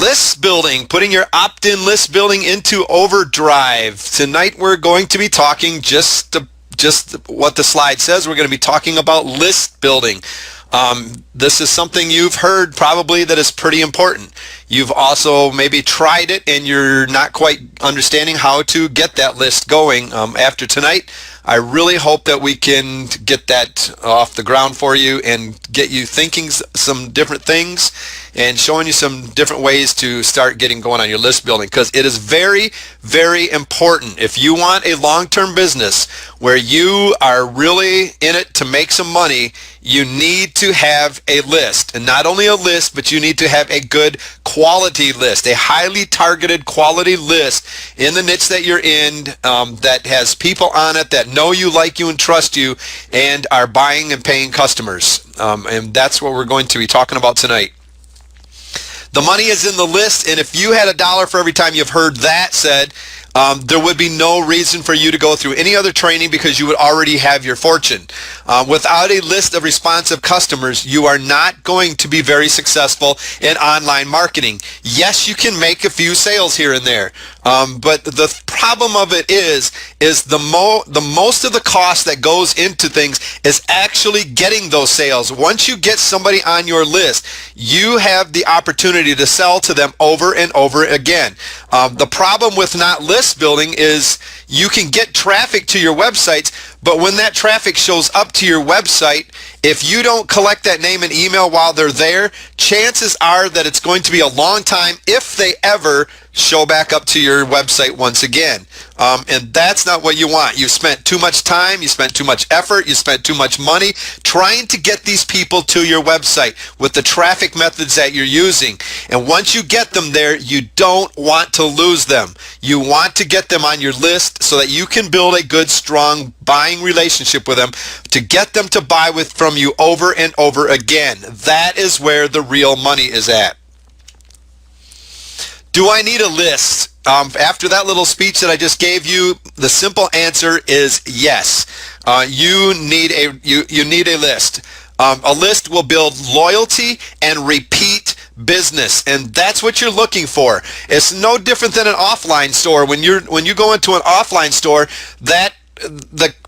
List building, putting your opt-in list building into overdrive. Tonight we're going to be talking just what the slide says. We're going to be talking about list building. This is something you've heard probably that is pretty important. You've also maybe tried it and you're not quite understanding how to get that list going. After tonight, I really hope that we can get that off the ground for you and get you thinking some different things and showing you some different ways to start getting going on your list building, because it is very, very important. If you want a long-term business where you are really in it to make some money, you need to have a list. And not only a list, but you need to have a good quality list, a highly targeted quality list in the niche that you're in, that has people on it that know you, like you, and trust you, and are buying and paying customers. And that's what we're going to be talking about tonight. The money is in the list, and if you had $1 for every time you've heard that said, there would be no reason for you to go through any other training, because you would already have your fortune. Without a list of responsive customers, you are not going to be very successful in online marketing. Yes, you can make a few sales here and there, but the problem of it is the most of the cost that goes into things is actually getting those sales. Once you get somebody on your list, you have the opportunity to sell to them over and over again. The problem with not list building is you can get traffic to your websites, but when that traffic shows up to your website, if you don't collect that name and email while they're there, chances are that it's going to be a long time if they ever show back up to your website once again. And that's not what you want. You spent too much time, you spent too much effort, you spent too much money trying to get these people to your website with the traffic methods that you're using. And once you get them there, you don't want to lose them. You want to get them on your list so that you can build a good, strong buying relationship with them to get them to buy from you over and over again. That is where the real money is at. Do I need a list? After that little speech that I just gave you, the simple answer is yes. You need a list. A list will build loyalty and repeat business, and that's what you're looking for. It's no different than an offline store. When you go into an offline store, that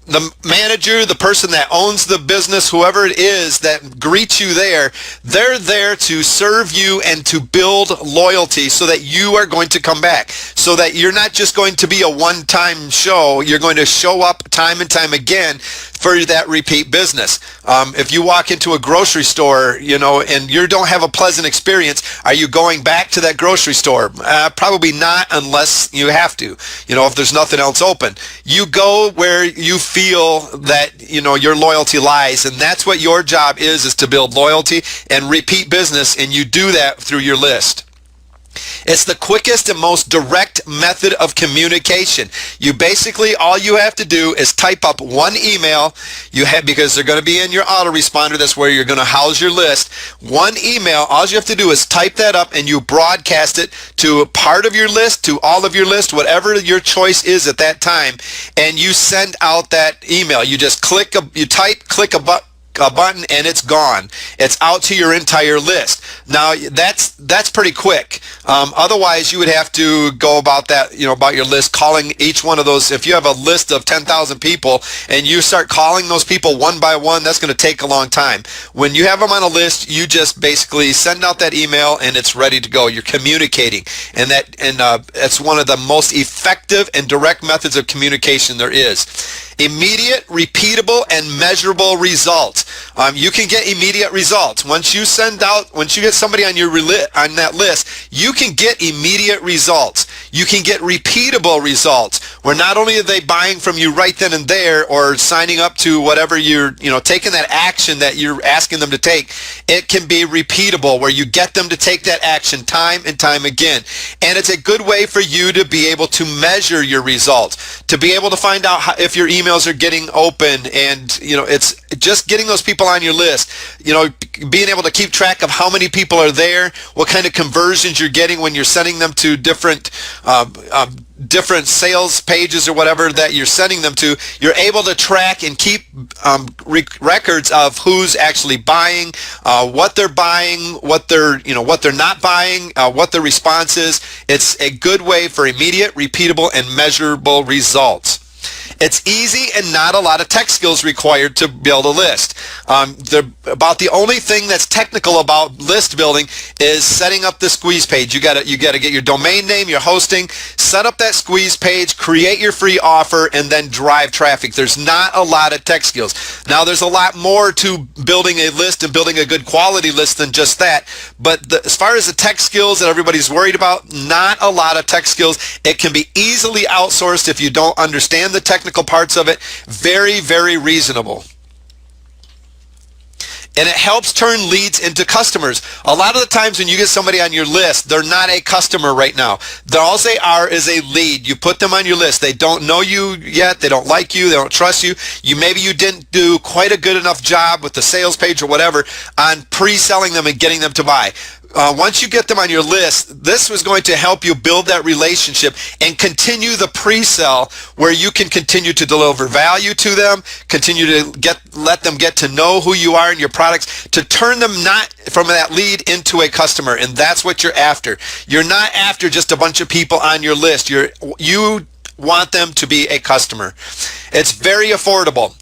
the manager, the person that owns the business, whoever it is that greets you there, they're there to serve you and to build loyalty so that you are going to come back, so that you're not just going to be a one-time show. You're going to show up time and time again for that repeat business. If you walk into a grocery store, and you don't have a pleasant experience, are you going back to that grocery store? Probably not, unless you have to. If there's nothing else open, you go where you feel that your loyalty lies, and that's what your job is to build loyalty and repeat business, and you do that through your list. It's the quickest and most direct method of communication. You basically, all you have to do is type up one email because they're going to be in your autoresponder. That's where you're going to house your list. One email, all you have to do is type that up and you broadcast it to a part of your list, to all of your list, whatever your choice is at that time, and you send out that email. You just click a button, and it's gone. It's out to your entire list. Now that's pretty quick. Otherwise, you would have to go about that, about your list, calling each one of those. If you have a list of 10,000 people and you start calling those people one by one, that's going to take a long time. When you have them on a list, you just basically send out that email and it's ready to go. You're communicating, and that's one of the most effective and direct methods of communication there is. Immediate, repeatable, and measurable results. You can get immediate results. Once you get somebody on on that list, you can get immediate results. You can get repeatable results, where not only are they buying from you right then and there, or signing up to whatever you're, taking that action that you're asking them to take, it can be repeatable, where you get them to take that action time and time again. And it's a good way for you to be able to measure your results, to be able to find out if your emails are getting open, and it's just getting those people on your list, being able to keep track of how many people people are there, what kind of conversions you're getting when you're sending them to different sales pages or whatever that you're sending them to. You're able to track and keep records of who's actually buying, what they're buying, what they're not buying, what the response is. It's a good way for immediate, repeatable, and measurable results. It's easy and not a lot of tech skills required to build a list. About the only thing that's technical about list building is setting up the squeeze page. You got to get your domain name, your hosting, set up that squeeze page, create your free offer, and then drive traffic. There's not a lot of tech skills. Now, there's a lot more to building a list and building a good quality list than just that. But as far as the tech skills that everybody's worried about, not a lot of tech skills. It can be easily outsourced if you don't understand the technical parts of it. Very, very reasonable. And it helps turn leads into customers. A lot of the times when you get somebody on your list, they're not a customer right now. All they are is a lead. You put them on your list. They don't know you yet. They don't like you. They don't trust you. Maybe you didn't do quite a good enough job with the sales page or whatever on pre-selling them and getting them to buy. Once you get them on your list, this was going to help you build that relationship and continue the pre-sell where you can continue to deliver value to them, continue to let them get to know who you are and your products, to turn them not from that lead into a customer. And that's what you're after. You're not after just a bunch of people on your list. You want them to be a customer. It's very affordable.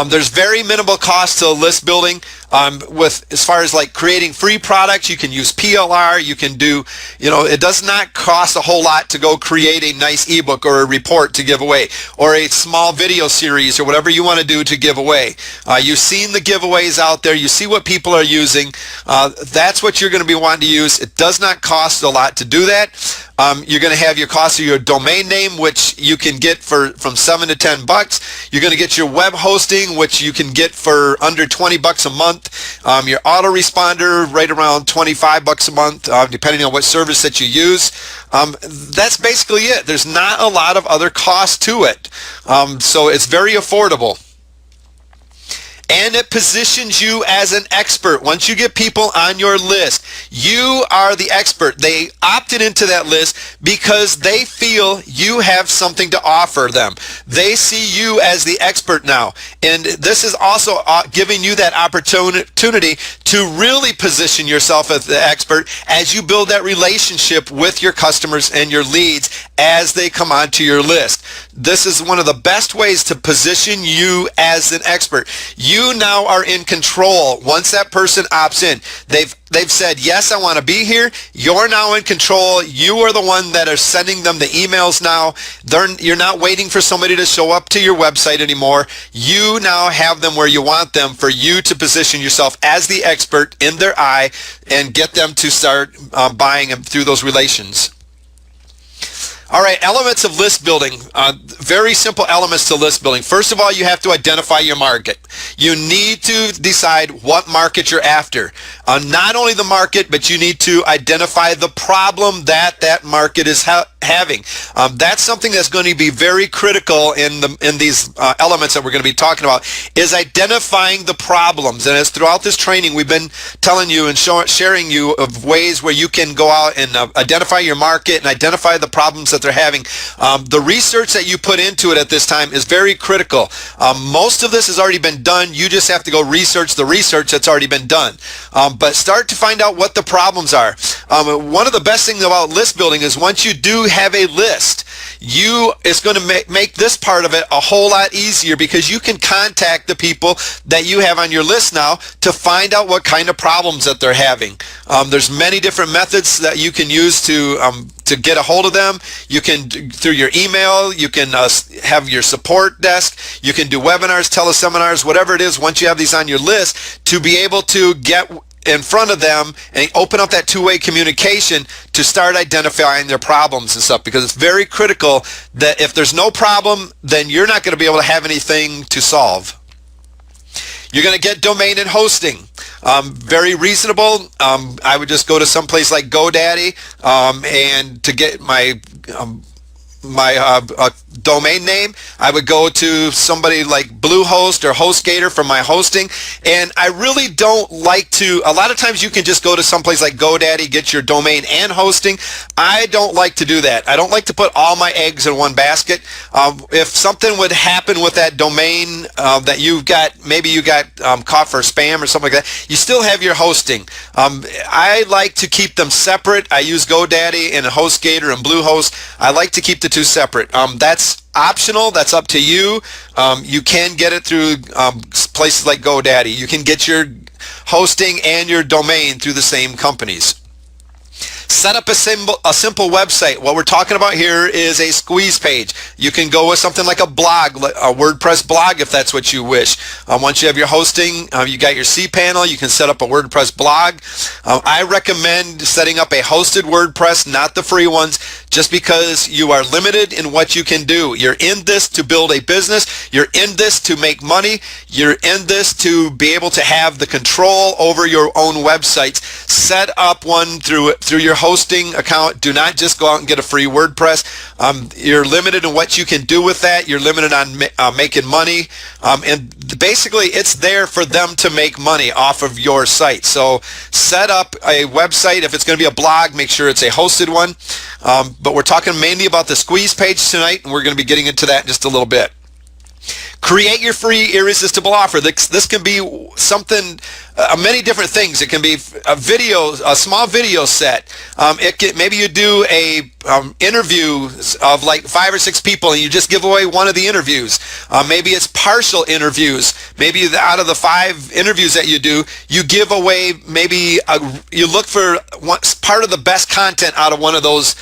There's very minimal cost to list building. As far as like creating free products, you can use PLR, you can do, it does not cost a whole lot to go create a nice ebook or a report to give away, or a small video series or whatever you want to do to give away. You've seen the giveaways out there, you see what people are using. That's what you're going to be wanting to use. It does not cost a lot to do that. You're going to have your cost of your domain name, which you can get from $7 to $10. You're going to get your web hosting, which you can get for under $20 a month. Your autoresponder right around $25 a month, depending on what service that you use. That's basically it. There's not a lot of other cost to it. So it's very affordable. And it positions you as an expert. Once you get people on your list, you are the expert. They opted into that list because they feel you have something to offer them. They see you as the expert now. And this is also giving you that opportunity to really position yourself as the expert as you build that relationship with your customers and your leads as they come onto your list. This is one of the best ways to position you as an expert. You now are in control. Once that person opts in, they've said, yes, I want to be here. You're now in control. You are the one that are sending them the emails now. You're not waiting for somebody to show up to your website anymore. You now have them where you want them, for you to position yourself as the expert in their eye and get them to start buying them through those relations. All right, elements of list building. Very simple elements to list building. First of all, you have to identify your market. You need to decide what market you're after. Not only the market, but you need to identify the problem that market is having. That's something that's going to be very critical in these elements that we're going to be talking about, is identifying the problems. And as throughout this training, we've been telling you and sharing you of ways where you can go out and identify your market and identify the problems that they're having. The research that you put into it at this time is very critical. Most of this has already been done. You just have to go research the research that's already been done. But start to find out what the problems are. One of the best things about list building is once you do have a list, it's going to make this part of it a whole lot easier, because you can contact the people that you have on your list now to find out what kind of problems that they're having. There's many different methods that you can use to get a hold of them. You can, through your email, you can have your support desk, you can do webinars, teleseminars, whatever it is, once you have these on your list, to be able to get in front of them and open up that two-way communication to start identifying their problems and stuff, because it's very critical that if there's no problem, then you're not going to be able to have anything to solve. You're going to get domain and hosting. Very reasonable. I would just go to some place like GoDaddy and to get my domain name, I would go to somebody like Bluehost or HostGator for my hosting. And I really don't like to, a lot of times you can just go to someplace like GoDaddy, get your domain and hosting. I don't like to do that. I don't like to put all my eggs in one basket. If something would happen with that domain that you've got, maybe you got caught for spam or something like that, you still have your hosting. I like to keep them separate. I use GoDaddy and HostGator and Bluehost. I like to keep the two separate. That's optional. That's up to you. You can get it through places like GoDaddy. You can get your hosting and your domain through the same companies. Set up a simple website. What we're talking about here is a squeeze page. You can go with something like a blog, a WordPress blog, if that's what you wish. Once you have your hosting, you got your cPanel, you can set up a WordPress blog. I recommend setting up a hosted WordPress, not the free ones, just because you are limited in what you can do. You're in this to build a business. You're in this to make money. You're in this to be able to have the control over your own websites. Set up one through your hosting account. Do not just go out and get a free WordPress. You're limited in what you can do with that. You're limited on making money. And basically, it's there for them to make money off of your site. So set up a website. If it's going to be a blog, make sure it's a hosted one. But we're talking mainly about the squeeze page tonight, and we're going to be getting into that in just a little bit. Create your free irresistible offer. This can be something, many different things. It can be a small video set. Maybe you do a interview of like 5 or 6 people, and you just give away one of the interviews. Maybe it's partial interviews. Maybe out of the 5 interviews that you do, you give away you look for part of the best content out of one of those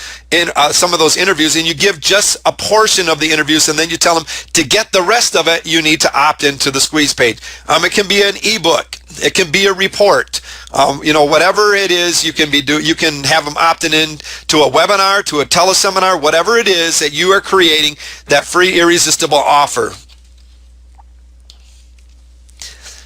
some of those interviews, and you give just a portion of the interviews, and then you tell them to get the rest of it, you need to opt into the squeeze page. It can be an ebook. It can be a report. Whatever it is, you can have them opting in to a webinar, to a teleseminar, whatever it is that you are creating, that free irresistible offer.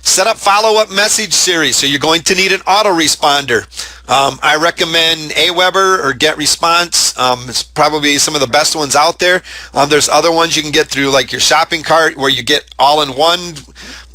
Set up follow-up message series. So you're going to need an autoresponder. I recommend Aweber or GetResponse. It's probably some of the best ones out there. There's other ones you can get through like your shopping cart where you get all-in-one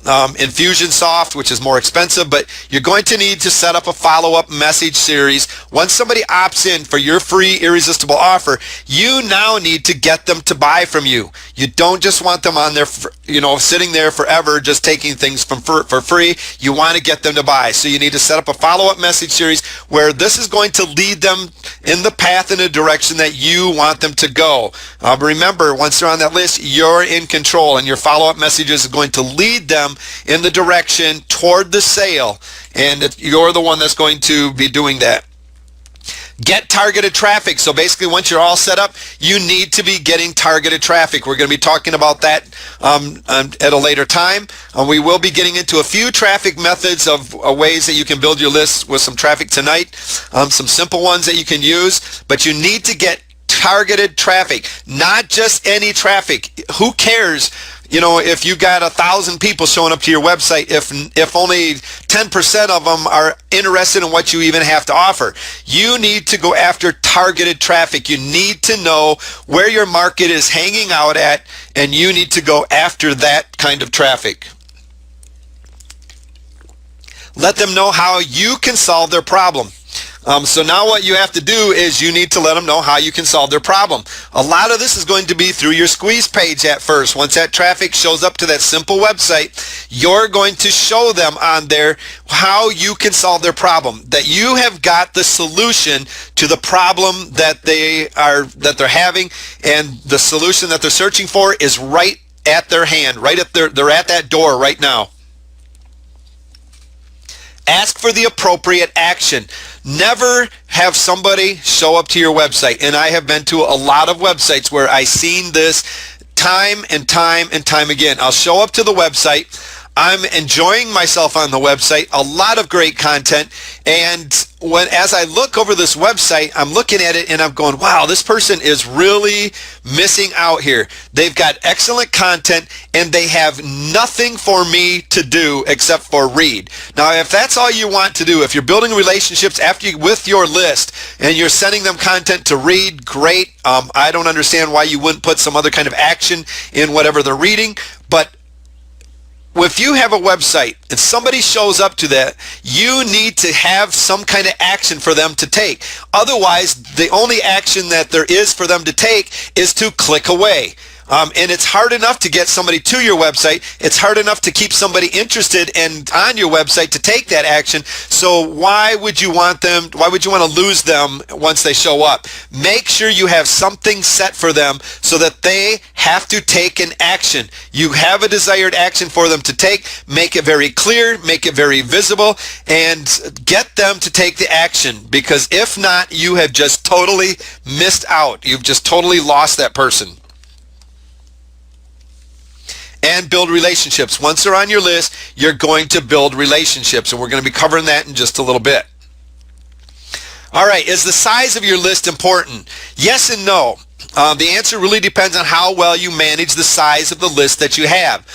Infusionsoft, which is more expensive, but you're going to need to set up a follow-up message series. Once somebody opts in for your free irresistible offer, you now need to get them to buy from you. You don't just want them on there, sitting there forever just taking things for free. You want to get them to buy. So you need to set up a follow-up message series where this is going to lead them in the path in a direction that you want them to go. Remember, once they're on that list, you're in control, and your follow-up messages is going to lead them in the direction toward the sale, and you're the one that's going to be doing that. Get targeted traffic. So basically, once you're all set up, you need to be getting targeted traffic. We're going to be talking about that at a later time. We will be getting into a few traffic methods of ways that you can build your list with some traffic tonight, some simple ones that you can use, but you need to get targeted traffic, not just any traffic. Who cares? If you got 1,000 people showing up to your website, if only 10% of them are interested in what you even have to offer. You need to go after targeted traffic. You need to know where your market is hanging out at, and you need to go after that kind of traffic. Let them know how you can solve their problem. So now what you have to do is you need to let them know how you can solve their problem. A lot of this is going to be through your squeeze page at first. Once that traffic shows up to that simple website, you're going to show them on there how you can solve their problem, that you have got the solution to the problem that they're having, and the solution that they're searching for is right at their hand, they're at that door right now. Ask for the appropriate action. Never have somebody show up to your website. And I have been to a lot of websites where I've seen this time and time and time again. I'll show up to the website. I'm enjoying myself on the website, a lot of great content. And as I look over this website, I'm looking at it and I'm going, wow, this person is really missing out here. They've got excellent content and they have nothing for me to do except for read. Now, if that's all you want to do, if you're building relationships with your list and you're sending them content to read, great. I don't understand why you wouldn't put some other kind of action in whatever they're reading. But if you have a website and somebody shows up to that, you need to have some kind of action for them to take. Otherwise, the only action that there is for them to take is to click away. And it's hard enough to get somebody to your website. It's hard enough to keep somebody interested and on your website to take that action. So why would you want to lose them once they show up? Make sure you have something set for them so that they have to take an action. You have a desired action for them to take. Make it very clear, make it very visible, and get them to take the action. Because if not, you have just totally missed out. You've just totally lost that person. And build relationships. Once they're on your list, you're going to build relationships, and we're going to be covering that in just a little bit. All right, is the size of your list important? Yes and no. The answer really depends on how well you manage the size of the list that you have.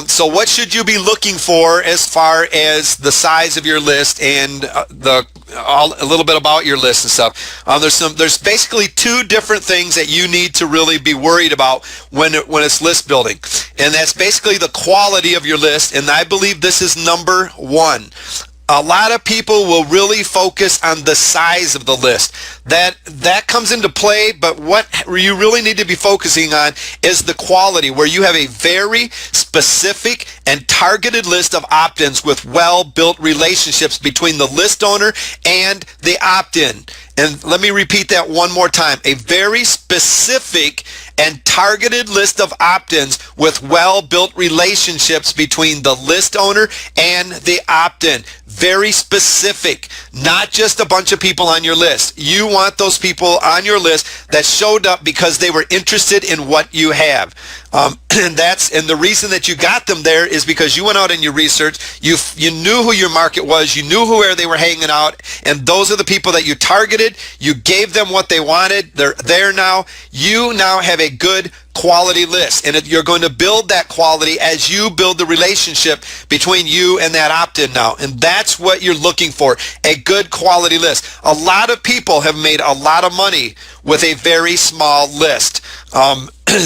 So what should you be looking for as far as the size of your list and a little bit about your list and stuff? There's basically two different things that you need to really be worried about when it's list building, and that's basically the quality of your list. And I believe this is number one. A lot of people will really focus on the size of the list. That comes into play, but what you really need to be focusing on is the quality, where you have a very specific and targeted list of opt-ins with well-built relationships between the list owner and the opt-in. And let me repeat that one more time. A very specific and targeted list of opt-ins with well-built relationships between the list owner and the opt-in. Very specific, not just a bunch of people on your list. You want those people on your list that showed up because they were interested in what you have. And the reason that you got them there is because you went out and you researched, you knew who your market was, you knew where they were hanging out, and those are the people that you targeted. You gave them what they wanted. They're there now. You now have a good quality list, and you're going to build that quality as you build the relationship between you and that opt-in now, and that's what you're looking for, a good quality list. A lot of people have made a lot of money with a very small list.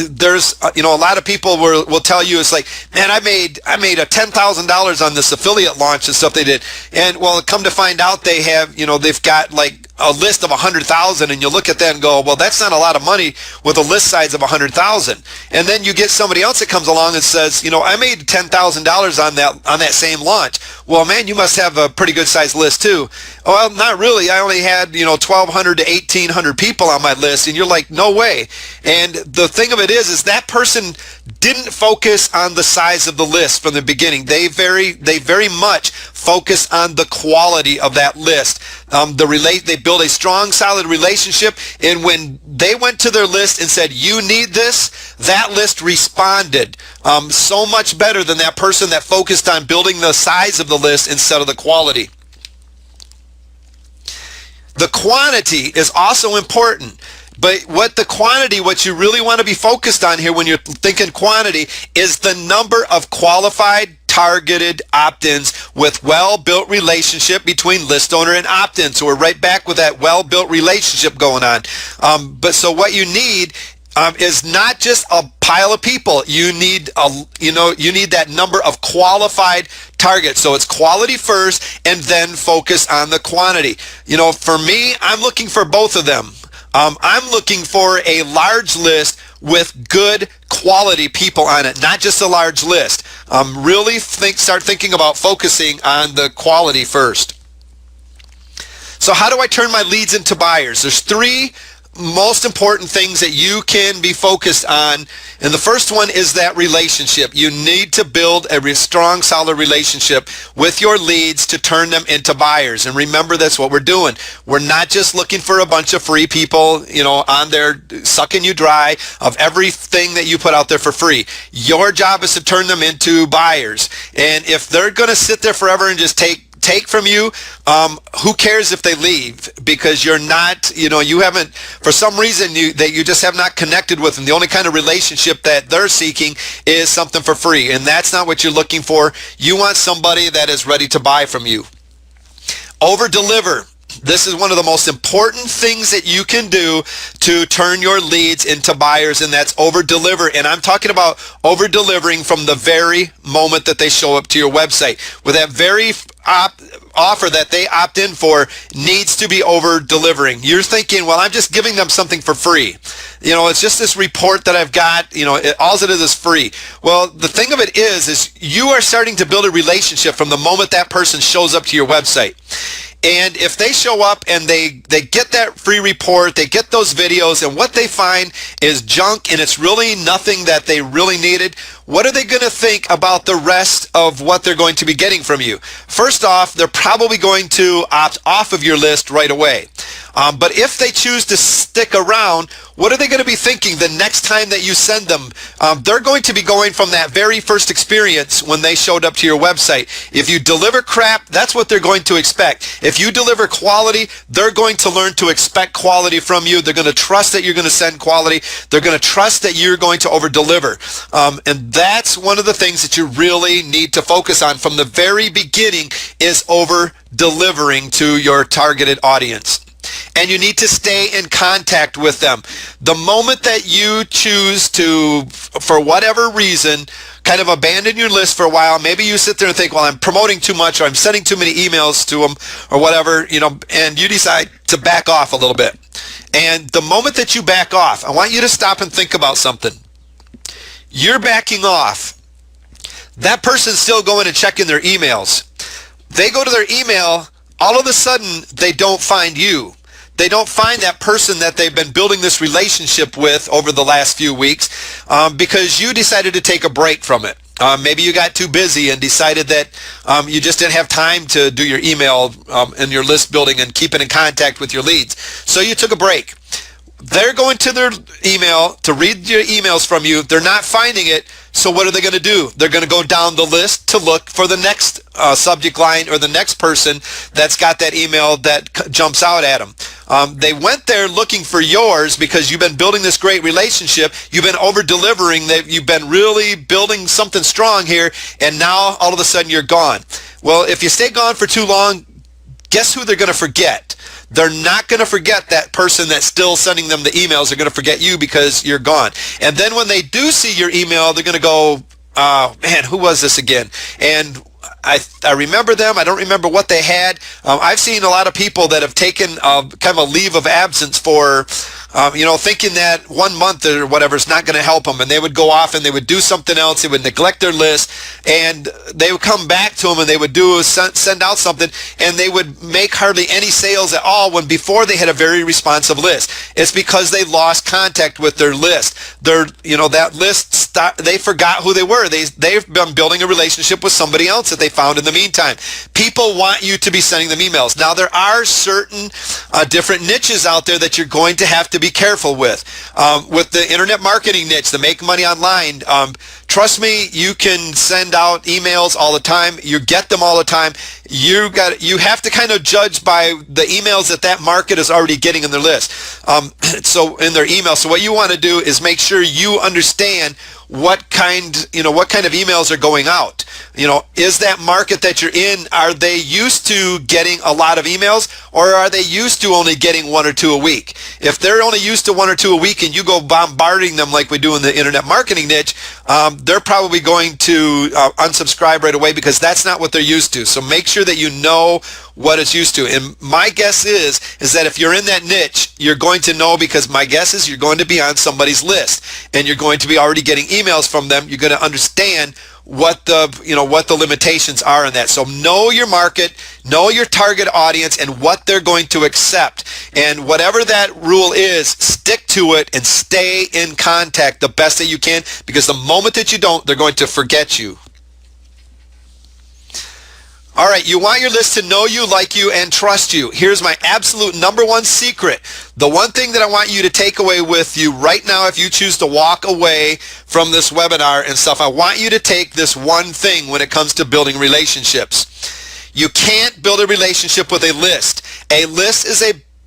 There's a lot of people will tell you, it's like, man, I made a $10,000 on this affiliate launch and stuff they did, and well, come to find out they have, they've got like a list of 100,000, and you look at that and go, well, that's not a lot of money with a list size of 100,000. And then you get somebody else that comes along and says, I made $10,000 on that same launch. Well, man, you must have a pretty good sized list too. Well, not really. I only had 1,200 to 1,800 people on my list, and you're like, no way. And the thing of it is that person didn't focus on the size of the list from the beginning. They very much focus on the quality of that list. They build a strong, solid relationship, and when they went to their list and said, you need this, that list responded so much better than that person that focused on building the size of the list instead of the quality. The quantity is also important. But what you really want to be focused on here when you're thinking quantity is the number of qualified, targeted opt-ins with well-built relationship between list owner and opt-in. So we're right back with that well-built relationship going on. So what you need is not just a pile of people. You need that number of qualified targets. So it's quality first, and then focus on the quantity. For me, I'm looking for both of them. I'm looking for a large list with good quality people on it, not just a large list. Really start thinking about focusing on the quality first. So how do I turn my leads into buyers? There's three most important things that you can be focused on. And the first one is that relationship. You need to build a strong, solid relationship with your leads to turn them into buyers. And remember, that's what we're doing. We're not just looking for a bunch of free people, on there sucking you dry of everything that you put out there for free. Your job is to turn them into buyers. And if they're going to sit there forever and just take from you, who cares if they leave? Because you're not, you haven't, for some reason, that you just have not connected with them. The only kind of relationship that they're seeking is something for free, and that's not what you're looking for. You want somebody that is ready to buy from you. Over deliver. This is one of the most important things that you can do to turn your leads into buyers, and that's over-deliver. And I'm talking about over-delivering from the very moment that they show up to your website. With that very offer that they opt in for needs to be over-delivering. You're thinking, well, I'm just giving them something for free. It's just this report that I've got, all it is free. Well, the thing of it is you are starting to build a relationship from the moment that person shows up to your website. And if they show up and they get that free report, they get those videos, and what they find is junk and it's really nothing that they really needed, what are they going to think about the rest of what they're going to be getting from you? First off, they're probably going to opt off of your list right away. But if they choose to stick around, what are they going to be thinking the next time that you send them? They're going to be going from that very first experience when they showed up to your website. If you deliver crap, that's what they're going to expect. If you deliver quality, they're going to learn to expect quality from you. They're going to trust that you're going to send quality. They're going to trust that you're going to over-deliver. And that's one of the things that you really need to focus on from the very beginning is over-delivering to your targeted audience. And you need to stay in contact with them. The moment that you choose to, for whatever reason, kind of abandon your list for a while, maybe you sit there and think, well, I'm promoting too much, or I'm sending too many emails to them, or whatever, and you decide to back off a little bit. And the moment that you back off, I want you to stop and think about something. You're backing off. That person's still going and checking their emails. They go to their email, all of a sudden, they don't find you. They don't find that person that they've been building this relationship with over the last few weeks because you decided to take a break from it. Maybe you got too busy and decided that you just didn't have time to do your email and your list building and keeping in contact with your leads. So you took a break. They're going to their email to read your emails from you. They're not finding it. So what are they going to do? They're going to go down the list to look for the next subject line or the next person that's got that email that jumps out at them. They went there looking for yours because you've been building this great relationship. You've been over-delivering. You've been really building something strong here, and now all of a sudden you're gone. Well, if you stay gone for too long, guess who they're going to forget? They're not going to forget that person that's still sending them the emails. They're going to forget you because you're gone. And then when they do see your email, they're going to go, man, who was this again? And I remember them. I don't remember what they had. I've seen a lot of people that have taken kind of a leave of absence for, thinking that 1 month or whatever is not going to help them. And they would go off and they would do something else. They would neglect their list. And they would come back to them and they would send out something. And they would make hardly any sales at all when before they had a very responsive list. It's because they lost contact with their list. That list, they forgot who they were. They've been building a relationship with somebody else that they found in the meantime. People want you to be sending them emails. Now, there are certain different niches out there that you're going to have to be careful with. With the internet marketing niche, the make money online, trust me, you can send out emails all the time. You get them all the time. You have to kind of judge by the emails that market is already getting in their list. So in their email. So what you want to do is make sure you understand what kind of emails are going out. Is that market that you're in, are they used to getting a lot of emails, or are they used to only getting 1 or 2 a week? If they're only used to 1 or 2 a week and you go bombarding them like we do in the internet marketing niche, they're probably going to unsubscribe right away because that's not what they're used to. So make sure that you know what it's used to. And my guess is that if you're in that niche, you're going to know, because my guess is you're going to be on somebody's list and you're going to be already getting emails from them. You're going to understand what the limitations are in that. So know your market, know your target audience, and what they're going to accept. And whatever that rule is, stick to it and stay in contact the best that you can, because the moment that you don't, they're going to forget you. All right, you want your list to know you, like you, and trust you. Here's my absolute number one secret. The one thing that I want you to take away with you right now, if you choose to walk away from this webinar and stuff, I want you to take this one thing when it comes to building relationships. You can't build a relationship with a list. A list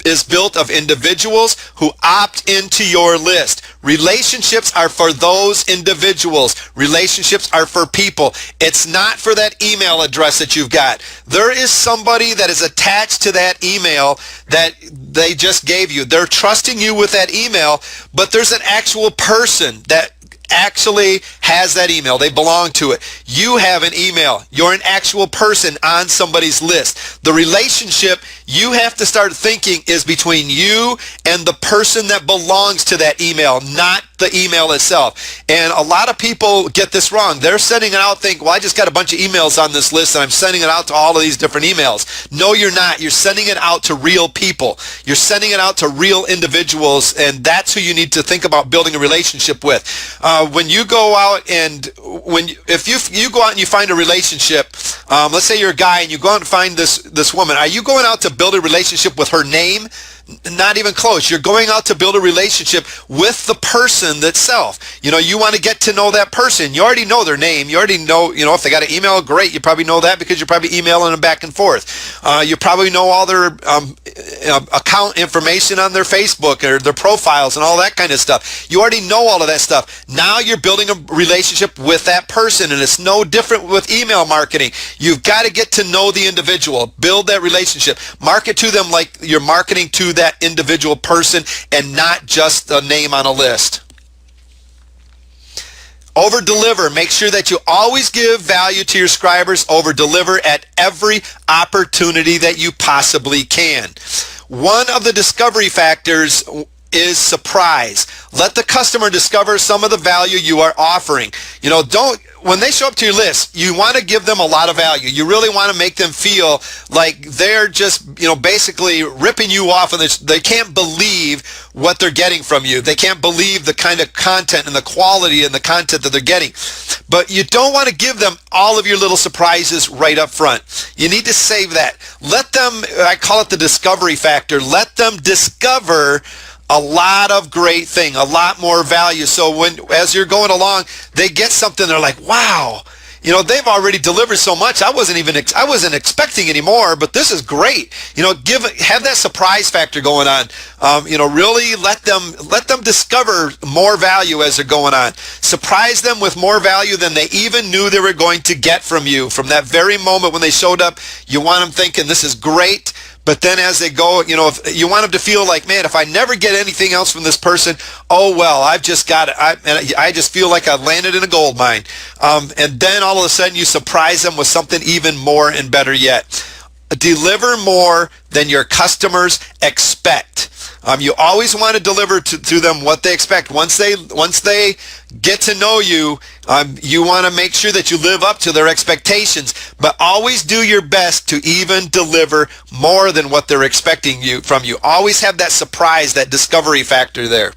is built of individuals who opt into your list. Relationships are for those individuals. Relationships are for people. It's not for that email address that you've got. There is somebody that is attached to that email that they just gave you. They're trusting you with that email, but there's an actual person that actually has that email. They belong to it. You have an email. You're an actual person on somebody's list. The relationship you have to start thinking is between you and the person that belongs to that email, not the email itself. And a lot of people get this wrong. They're sending it out, think, well, I just got a bunch of emails on this list and I'm sending it out to all of these different emails. No, you're not. You're sending it out to real people. You're sending it out to real individuals, and that's who you need to think about building a relationship with. When you go out and if you go out and you find a relationship, let's say you're a guy and you go out and find this woman, are you going out to build a relationship with her name? Not even close. You're going out to build a relationship with the person itself. You want to get to know that person. You already know their name. You already know, if they got an email, great. You probably know that because you're probably emailing them back and forth. You probably know all their account information on their Facebook or their profiles and all that kind of stuff. You already know all of that stuff. Now you're building a relationship with that person, and it's no different with email marketing. You've got to get to know the individual. Build that relationship. Market to them like you're marketing to that individual person and not just a name on a list. Over deliver. Make sure that you always give value to your subscribers. Over deliver at every opportunity that you possibly can. One of the discovery factors is surprise. Let the customer discover some of the value you are offering. When they show up to your list, you want to give them a lot of value. You really want to make them feel like they're just, basically ripping you off, and they can't believe what they're getting from you. They can't believe the kind of content and the quality and the content that they're getting. But you don't want to give them all of your little surprises right up front. You need to save that. Let them, I call it the discovery factor, let them discover a lot of great thing, a lot more value. So as you're going along, they get something, they're like, wow, they've already delivered so much. I wasn't expecting any more, but this is great. Have that surprise factor going on. Really let them discover more value as they're going on. Surprise them with more value than they even knew they were going to get from you. From that very moment when they showed up, you want them thinking, this is great. But then as they go, if you want them to feel like, man, if I never get anything else from this person, oh, well, I've just got it. I just feel like I've landed in a gold mine. And then all of a sudden you surprise them with something even more and better yet. Deliver more than your customers expect. You always want to deliver to them what they expect. Once they get to know you, you want to make sure that you live up to their expectations, but always do your best to even deliver more than what they're expecting from you. Always have that surprise, that discovery factor there.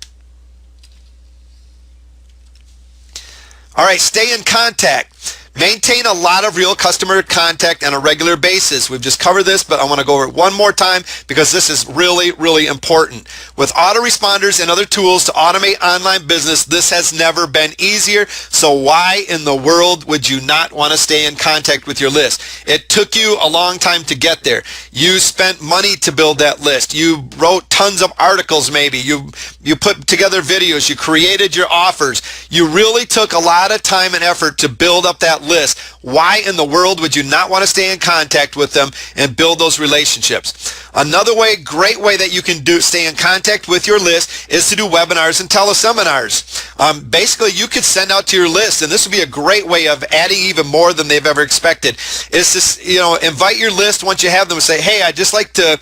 All right, stay in contact. Maintain a lot of real customer contact on a regular basis. We've just covered this, but I want to go over it one more time because this is really, really important. With autoresponders and other tools to automate online business, this has never been easier. So why in the world would you not want to stay in contact with your list? It took you a long time to get there. You spent money to build that list. You wrote tons of articles maybe. You put together videos. You created your offers. You really took a lot of time and effort to build up that list. Why in the world would you not want to stay in contact with them and build those relationships? Another great way that you can stay in contact with your list is to do webinars and teleseminars. Basically, you could send out to your list, and this would be a great way of adding even more than they've ever expected. Is to invite your list once you have them and say, hey, I'd just like to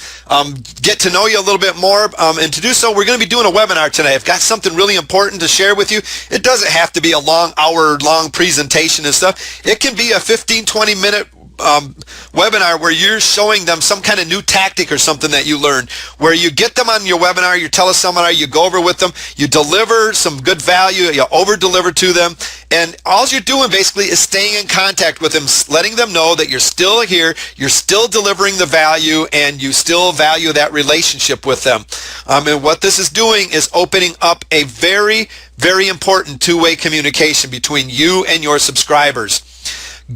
get to know you a little bit more, and to do so, we're going to be doing a webinar today. I've got something really important to share with you. It doesn't have to be a long, hour-long presentation and stuff. It can be a 15, 20-minute webinar where you're showing them some kind of new tactic or something that you learned, where you get them on your webinar, your teleseminar, you go over with them, you deliver some good value, you over-deliver to them, and all you're doing basically is staying in contact with them, letting them know that you're still here, you're still delivering the value, and you still value that relationship with them. And what this is doing is opening up a very, very important two-way communication between you and your subscribers.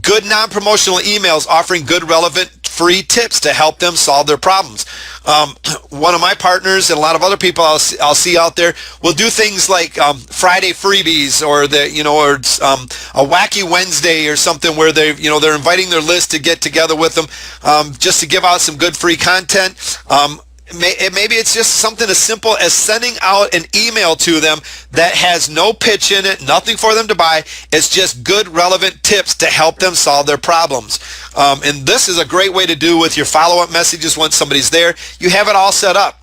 Good non-promotional emails offering good, relevant, free tips to help them solve their problems. One of my partners and a lot of other people I'll see out there will do things like Friday freebies, or or a wacky Wednesday or something where they're inviting their list to get together with them just to give out some good free content. Maybe it's just something as simple as sending out an email to them that has no pitch in it, nothing for them to buy. It's just good, relevant tips to help them solve their problems. And this is a great way to do with your follow-up messages once somebody's there. You have it all set up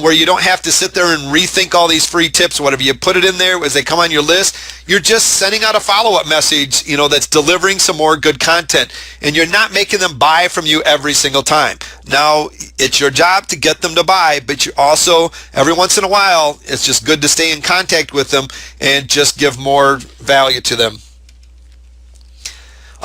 where you don't have to sit there and rethink all these free tips or whatever. You put it in there as they come on your list. You're just sending out a follow-up message, that's delivering some more good content. And you're not making them buy from you every single time. Now, it's your job to get them to buy, but you also, every once in a while, it's just good to stay in contact with them and just give more value to them.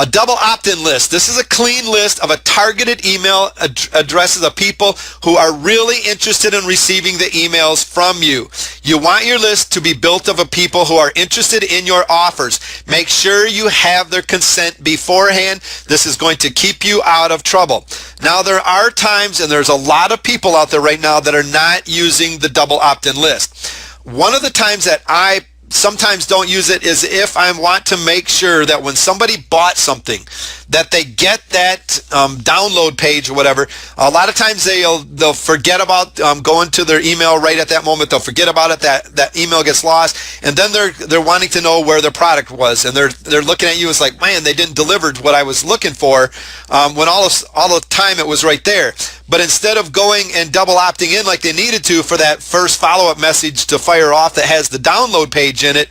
A double opt-in list. This is a clean list of a targeted email addresses of people who are really interested in receiving the emails from you. You want your list to be built of people who are interested in your offers. Make sure you have their consent beforehand. This is going to keep you out of trouble. Now, there are times, and there's a lot of people out there right now that are not using the double opt-in list. One of the times that I sometimes don't use it is if I want to make sure that when somebody bought something that they get that download page or whatever. A lot of times they'll forget about going to their email right at that moment. They'll forget about it. That email gets lost, and then they're wanting to know where their product was, and they're looking at you as like, man, they didn't deliver what I was looking for when all the time it was right there. But instead of going and double opting in like they needed to for that first follow-up message to fire off that has the download page in it,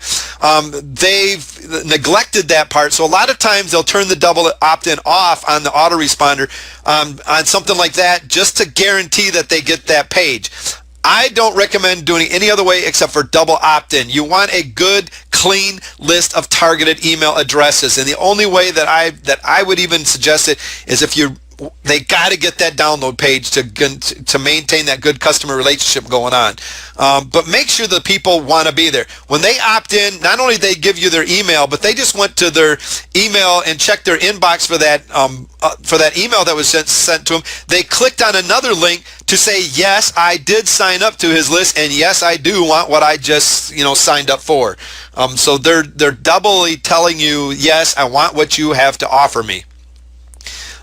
they've neglected that part. So a lot of times they'll turn the double opt-in off on the autoresponder on something like that just to guarantee that they get that page. I don't recommend doing any other way except for double opt-in. You want a good, clean list of targeted email addresses, and the only way that I would even suggest it is if they got to get that download page to maintain that good customer relationship going on. But make sure the people want to be there. When they opt in, not only they give you their email, but they just went to their email and checked their inbox for that email that was sent to them. They clicked on another link to say, yes, I did sign up to his list, and yes, I do want what I just signed up for. So they're doubly telling you, yes, I want what you have to offer me.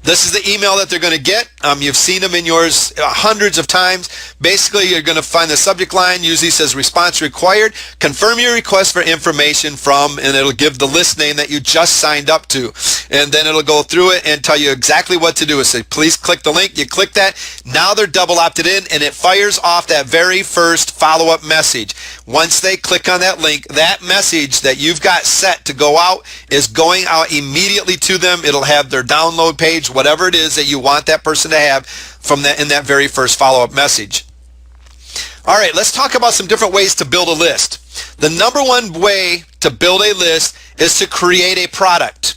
This is the email that they're going to get. You've seen them in yours hundreds of times. Basically, you're going to find the subject line usually says response required. Confirm your request for information from, and it'll give the list name that you just signed up to. And then it'll go through it and tell you exactly what to do. It says, please click the link. You click that. Now they're double opted in, and it fires off that very first follow-up message. Once they click on that link, that message that you've got set to go out is going out immediately to them. It'll have their download page, whatever it is that you want that person to have from that in that very first follow-up message. All right, let's talk about some different ways to build a list. The number one way to build a list is to create a product.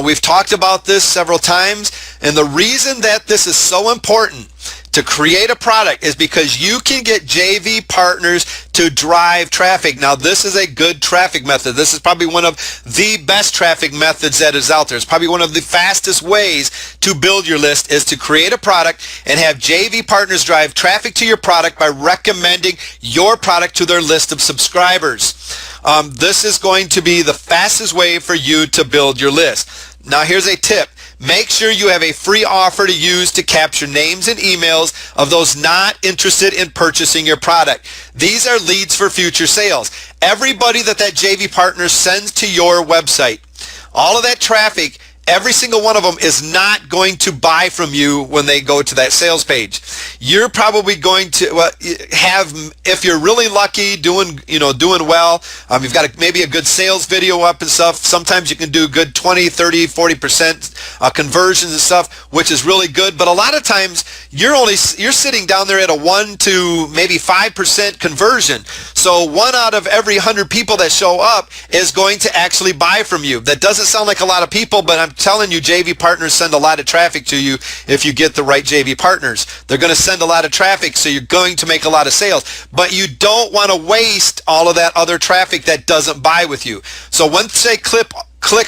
We've talked about this several times, and the reason that this is so important to create a product is because you can get JV partners to drive traffic. Now, this is a good traffic method. This is probably one of the best traffic methods that is out there. It's probably one of the fastest ways to build your list is to create a product and have JV partners drive traffic to your product by recommending your product to their list of subscribers. This is going to be the fastest way for you to build your list. Now, here's a tip. Make sure you have a free offer to use to capture names and emails of those not interested in purchasing your product. These are leads for future sales. Everybody that JV partner sends to your website, all of that traffic, every single one of them is not going to buy from you when they go to that sales page. You're probably going to have, if you're really lucky, doing well, you've got maybe a good sales video up and stuff. Sometimes you can do good 20, 30, 40% conversions and stuff, which is really good. But a lot of times you're sitting down there at a 1 to maybe 5% conversion. So 1 out of every 100 people that show up is going to actually buy from you. That doesn't sound like a lot of people, but I'm telling you, JV partners send a lot of traffic to you if you get the right JV partners. They're going to send a lot of traffic, so you're going to make a lot of sales. But you don't want to waste all of that other traffic that doesn't buy with you. So once they click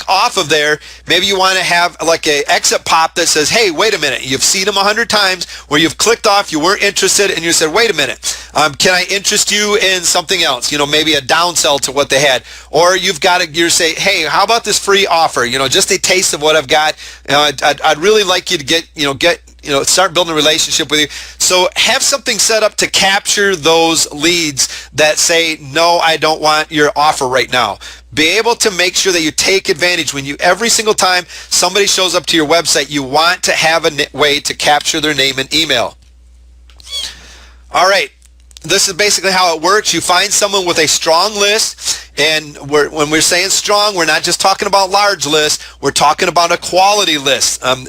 off of there, maybe you want to have like a exit pop that says, hey, wait a minute, you've seen them 100 times where you've clicked off, you weren't interested, and you said, wait a minute, can I interest you in something else? Maybe a downsell to what they had. Or you say, hey, how about this free offer? Just a taste of what I've got. I'd really like you to start building a relationship with you. So have something set up to capture those leads that say, no, I don't want your offer right now. Be able to make sure that you take advantage every single time somebody shows up to your website, you want to have a way to capture their name and email. All right. This is basically how it works. You find someone with a strong list, and when we're saying strong, we're not just talking about large lists. We're talking about a quality list, and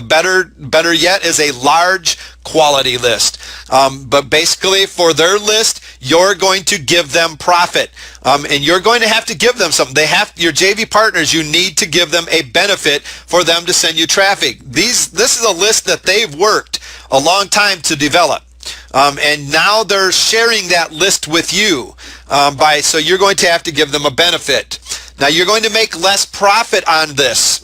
better yet is a large quality list. But basically, for their list, you're going to give them profit, and you're going to have to give them something. Your JV partners, you need to give them a benefit for them to send you traffic. This is a list that they've worked a long time to develop. And now they're sharing that list with you, so you're going to have to give them a benefit. Now you're going to make less profit on this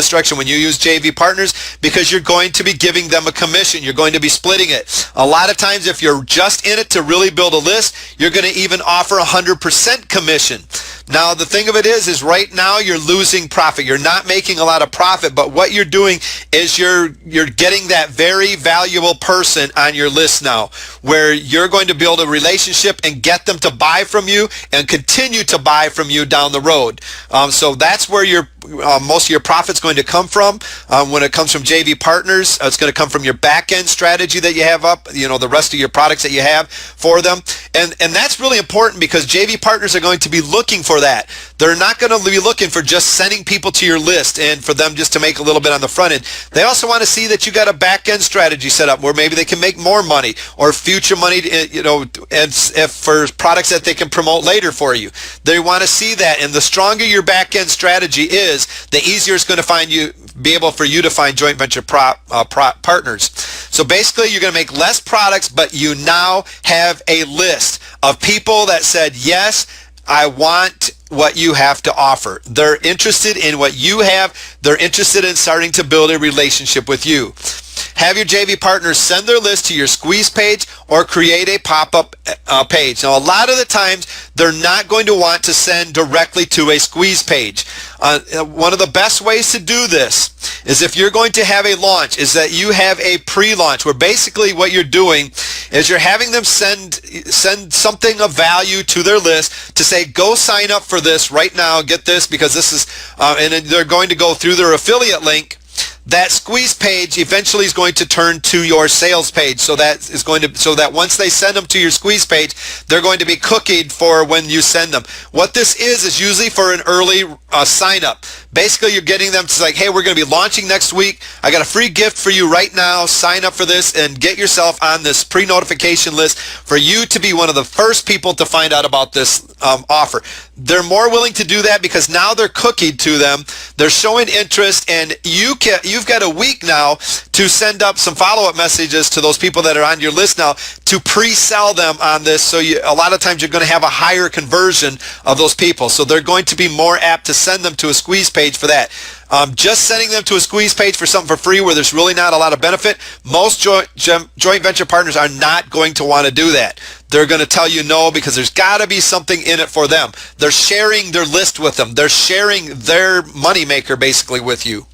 direction when you use JV partners, because you're going to be giving them a commission. You're going to be splitting it. A lot of times, if you're just in it to really build a list, you're going to even offer 100% commission. Now the thing of it is right now you're losing profit. You're not making a lot of profit, but what you're doing is you're getting that very valuable person on your list now, where you're going to build a relationship and get them to buy from you and continue to buy from you down the road. So that's where most of your profit's going to come from. When it comes from JV partners, it's going to come from your back-end strategy that you have up, the rest of your products that you have for them. And that's really important, because JV partners are going to be looking for that. They're not going to be looking for just sending people to your list and for them just to make a little bit on the front end. They also want to see that you got a back-end strategy set up where maybe they can make more money or future money, and if for products that they can promote later for you. They want to see that, and the stronger your back-end strategy is, the easier it's going to be able for you to find joint venture partners. So basically, you're going to make less products, but you now have a list of people that said, yes, I want what you have to offer. They're interested in what you have. They're interested in starting to build a relationship with you. Have your JV partners send their list to your squeeze page or create a pop-up page. Now, a lot of the times, they're not going to want to send directly to a squeeze page. One of the best ways to do this is, if you're going to have a launch, is that you have a pre-launch, where basically what you're doing is you're having them send something of value to their list to say, go sign up for this right now, get this, because this is, and they're going to go through their affiliate link. That squeeze page eventually is going to turn to your sales page, so that once they send them to your squeeze page, they're going to be cookied for when you send them. What this is usually for an early sign up. Basically, you're getting them to like, hey, we're going to be launching next week. I got a free gift for you right now. Sign up for this and get yourself on this pre-notification list for you to be one of the first people to find out about this offer. They're more willing to do that because now they're cookied to them. They're showing interest, and you've got a week now to send up some follow-up messages to those people that are on your list now to pre-sell them on this. So a lot of times you're going to have a higher conversion of those people. So they're going to be more apt to send them to a squeeze page for that. Just sending them to a squeeze page for something for free where there's really not a lot of benefit, most joint venture partners are not going to want to do that. They're going to tell you no, because there's got to be something in it for them. They're sharing their list with them. They're sharing their moneymaker basically with you.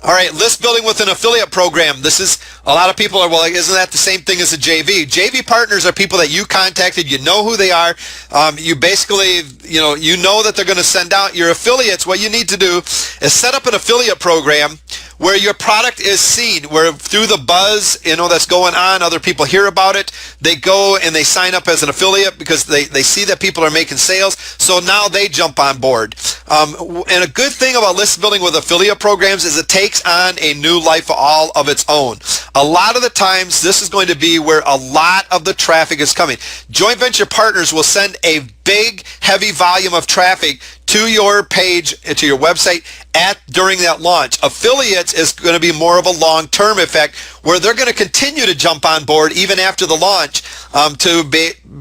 All right, list building with an affiliate program. This is, a lot of people are, well, isn't that the same thing as a JV? JV partners are people that you contacted, you know who they are. You basically, you know that they're going to send out your affiliates. What you need to do is set up an affiliate program where your product is seen, where through the buzz, that's going on, other people hear about it, they go and they sign up as an affiliate because they see that people are making sales, so now they jump on board. And a good thing about list building with affiliate programs is it takes on a new life all of its own. A lot of the times, this is going to be where a lot of the traffic is coming. Joint venture partners will send a big, heavy volume of traffic to your page, to your website during that launch. Affiliates is going to be more of a long-term effect where they're going to continue to jump on board even after the launch to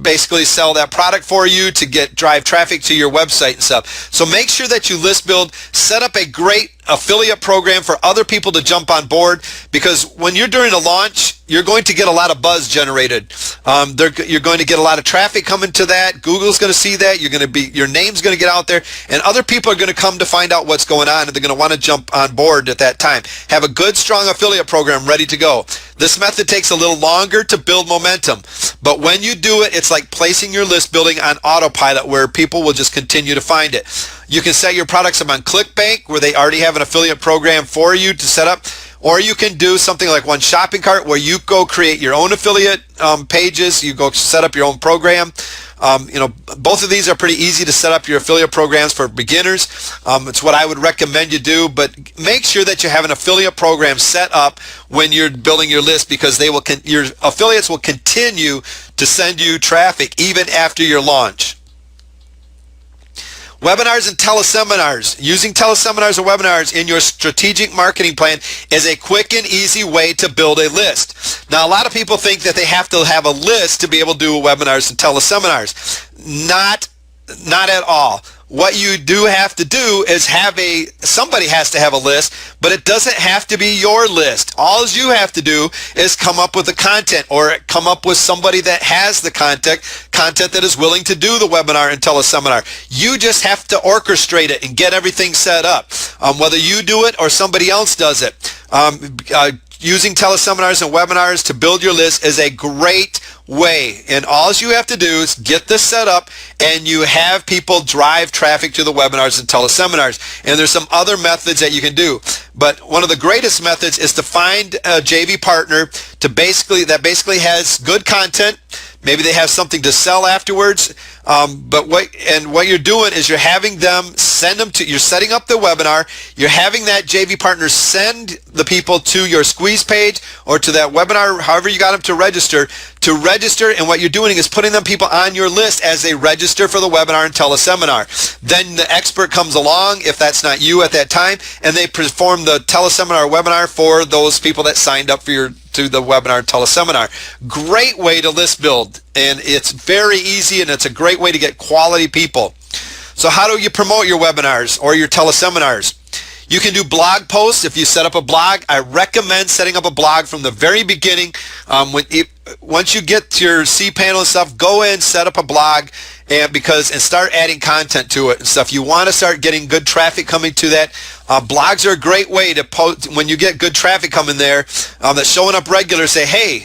basically sell that product for you, to drive traffic to your website and stuff. So make sure that you list build, set up a great affiliate program for other people to jump on board, because when you're during a launch, you're going to get a lot of buzz generated. You're going to get a lot of traffic coming to that. Google's going to see that. Your name's going to get out there, and other people are going to come to find out what's going on, and they're going to want to jump on board at that time. Have a good, strong affiliate program ready to go. This method takes a little longer to build momentum, but when you do it, it's like placing your list building on autopilot where people will just continue to find it. You can set your products up on ClickBank where they already have an affiliate program for you to set up. Or you can do something like One Shopping Cart where you go create your own affiliate pages. You go set up your own program. Both of these are pretty easy to set up your affiliate programs for beginners. It's what I would recommend you do, but make sure that you have an affiliate program set up when you're building your list, because your affiliates will continue to send you traffic even after your launch. Webinars and teleseminars. Using teleseminars or webinars in your strategic marketing plan is a quick and easy way to build a list. Now, a lot of people think that they have to have a list to be able to do webinars and teleseminars. Not at all. What you do have to do is somebody has to have a list, but it doesn't have to be your list. All you have to do is come up with the content, or come up with somebody that has the content that is willing to do the webinar and teleseminar. You just have to orchestrate it and get everything set up, whether you do it or somebody else does it. Using teleseminars and webinars to build your list is a great way, and all you have to do is get this set up and you have people drive traffic to the webinars and teleseminars. And there's some other methods that you can do, but one of the greatest methods is to find a JV partner that basically has good content. Maybe they have something to sell afterwards, but what you're doing is you're having them you're setting up the webinar, you're having that JV partner send the people to your squeeze page or to that webinar, however you got them to register, and what you're doing is putting them people on your list as they register for the webinar and teleseminar. Then the expert comes along, if that's not you at that time, and they perform the teleseminar or webinar for those people that signed up to the webinar and teleseminar. Great way to list build, and it's very easy, and it's a great way to get quality people. So how do you promote your webinars or your teleseminars? You can do blog posts. If you set up a blog, I recommend setting up a blog from the very beginning. Once you get your cPanel and stuff, go in, set up a blog, and start adding content to it and stuff. You want to start getting good traffic coming to that. Blogs are a great way to post when you get good traffic coming there that's showing up regular. Say, hey,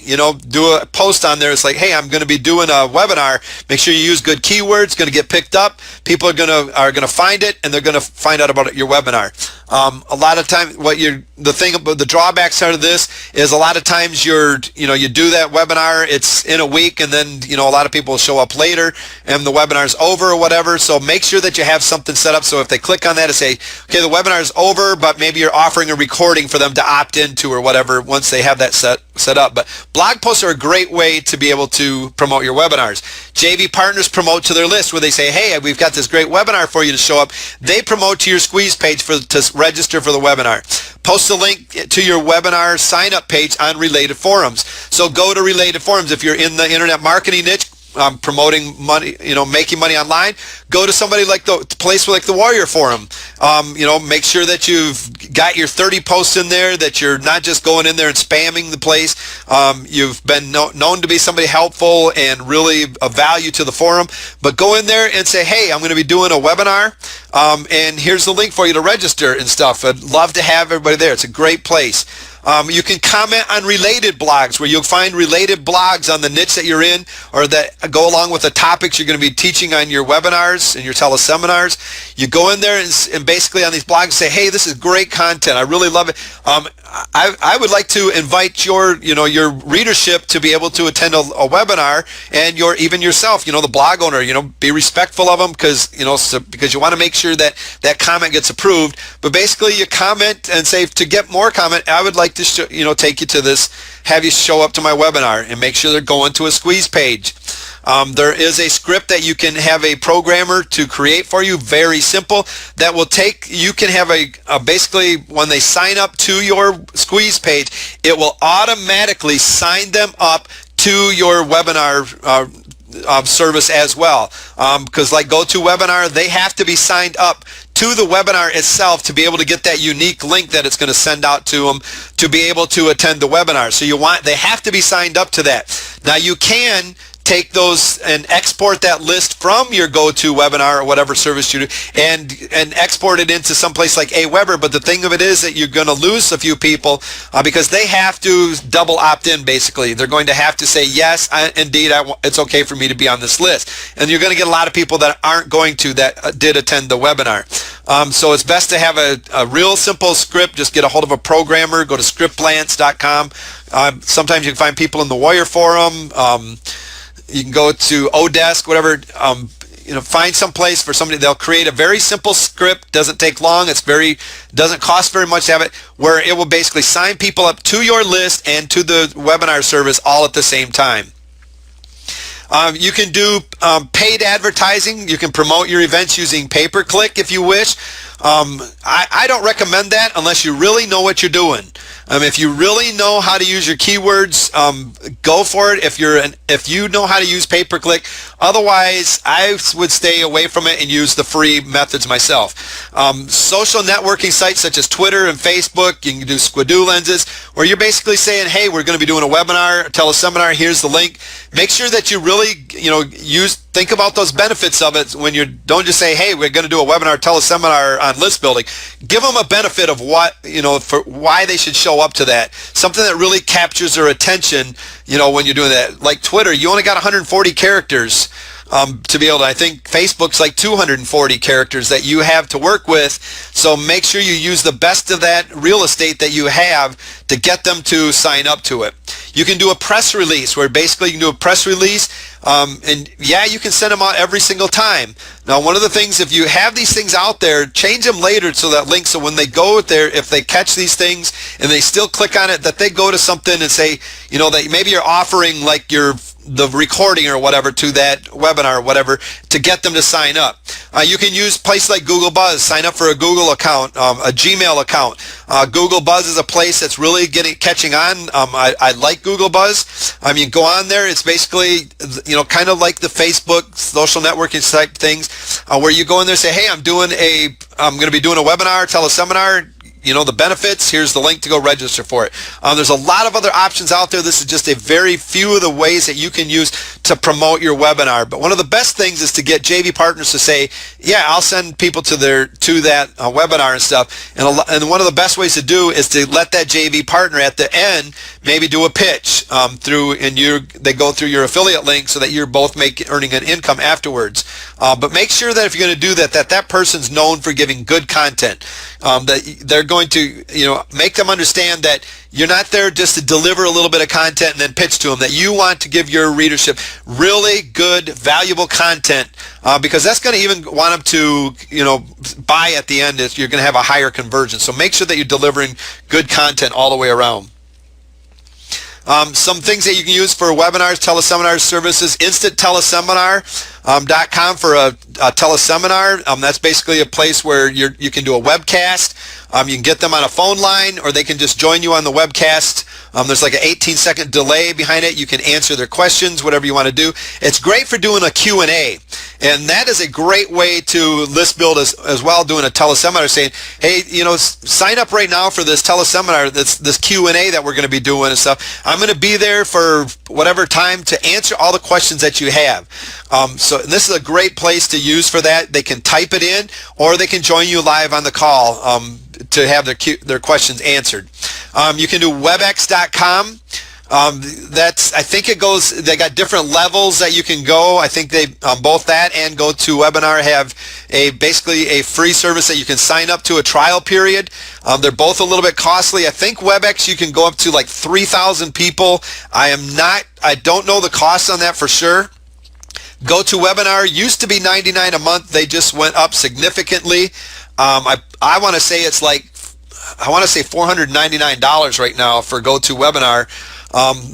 do a post on there. It's like, hey, I'm going to be doing a webinar. Make sure you use good keywords. It's going to get picked up. People are going to find it, and they're going to find out about your webinar. A lot of times, the drawback side of this is a lot of times you do that webinar. It's in a week, and then a lot of people will show up later, and the webinar's over or whatever. So make sure that you have something set up. So if they click on that and say, okay, the webinar's over, but maybe you're offering a recording for them to opt into or whatever once they have that set up. But blog posts are a great way to be able to promote your webinars. JV partners promote to their list where they say, hey, we've got this great webinar for you to show up. They promote to your squeeze page to register for the webinar. Post a link to your webinar sign-up page on related forums. So go to related forums. If you're in the internet marketing niche, promoting money, making money online, go to somebody like the place like the Warrior Forum. Make sure that you've got your 30 posts in there, that you're not just going in there and spamming the place. You've been known to be somebody helpful and really of value to the forum, but go in there and say, hey, I'm going to be doing a webinar, and here's the link for you to register and stuff. I'd love to have everybody there. It's a great place. You can comment on related blogs, where you'll find related blogs on the niche that you're in, or that go along with the topics you're going to be teaching on your webinars and your teleseminars. You go in there and basically on these blogs say, hey, this is great content. I really love it. I would like to invite your readership to be able to attend a webinar, and even yourself, the blog owner, be respectful of them, because you want to make sure that that comment gets approved. But basically you comment and say, to get more comment, I would like to take you to this, have you show up to my webinar, and make sure they're going to a squeeze page. There is a script that you can have a programmer to create for you, very simple, that will you can have basically when they sign up to your squeeze page, it will automatically sign them up to your webinar service as well, because like GoToWebinar, they have to be signed up to the webinar itself to be able to get that unique link that it's going to send out to them to be able to attend the webinar. So they have to be signed up to that. Now you can take those and export that list from your GoToWebinar or whatever service you do, and export it into someplace like Aweber. But the thing of it is that you're going to lose a few people because they have to double opt in. Basically, they're going to have to say, yes, indeed, it's okay for me to be on this list. And you're going to get a lot of people that aren't going to, that did attend the webinar. So it's best to have a real simple script. Just get a hold of a programmer. Go to scriptlance.com. Sometimes you can find people in the Warrior Forum. You can go to Odesk, whatever, find some place for somebody. They'll create a very simple script. Doesn't take long. Doesn't cost very much to have it, where it will basically sign people up to your list and to the webinar service all at the same time. You can do paid advertising. You can promote your events using pay-per-click if you wish. I don't recommend that unless you really know what you're doing. If you really know how to use your keywords, go for it. If you know how to use pay-per-click, otherwise I would stay away from it and use the free methods myself. Social networking sites such as Twitter and Facebook, you can do Squidoo lenses, where you're basically saying, hey, we're going to be doing a webinar, a teleseminar, here's the link. Make sure that you really think about those benefits of it when you don't just say, hey, we're going to do a webinar, teleseminar on list building. Give them a benefit of what, for why they should show up to that. Something that really captures their attention, when you're doing that. Like Twitter, you only got 140 characters to be able to, I think Facebook's like 240 characters that you have to work with. So make sure you use the best of that real estate that you have to get them to sign up to it. You can do a press release, where basically you can do a press release, and yeah, you can send them out every single time. Now, one of the things, if you have these things out there, change them later to that link, so when they go there, if they catch these things and they still click on it, that they go to something and say, that maybe you're offering like the recording or whatever to that webinar or whatever to get them to sign up. You can use places like Google Buzz. Sign up for a Google account, a Gmail account. Google Buzz is a place that's really catching on. I like Google Buzz. Go on there. It's basically, kind of like the Facebook social networking site things, where you go in there and say, hey, I'm going to be doing a webinar, teleseminar. The benefits, here's the link to go register for it. There's a lot of other options out there. This is just a very few of the ways that you can use to promote your webinar. But one of the best things is to get JV partners to say, yeah, I'll send people to that webinar and stuff. And one of the best ways to do is to let that JV partner at the end maybe do a pitch they go through your affiliate link, so that you're both earning an income afterwards. But make sure that if you're going to do that person's known for giving good content. That they're going to make them understand that you're not there just to deliver a little bit of content and then pitch to them, that you want to give your readership really good, valuable content, because that's going to even want them to buy at the end. You're going to have a higher conversion. So make sure that you're delivering good content all the way around. Some things that you can use for webinars, teleseminars, services, instant teleseminar. webexpert.com for a teleseminar. That's basically a place where you can do a webcast. You can get them on a phone line, or they can just join you on the webcast. There's like an 18-second delay behind it. You can answer their questions, whatever you want to do. It's great for doing a Q&A, and that is a great way to list build as well, doing a teleseminar, saying, hey, sign up right now for this teleseminar, this Q&A that we're going to be doing and stuff. I'm going to be there for whatever time to answer all the questions that you have. So this is a great place to use for that. They can type it in, or they can join you live on the call to have their questions answered. You can do webex.com. I think they got different levels that you can go. I think they both that and GoToWebinar have basically a free service that you can sign up to a trial period. They're both a little bit costly. I think WebEx you can go up to like 3,000 people. I don't know the cost on that for sure. GoToWebinar used to be $99 a month. They just went up significantly. I want to say it's like, $499 right now for GoToWebinar,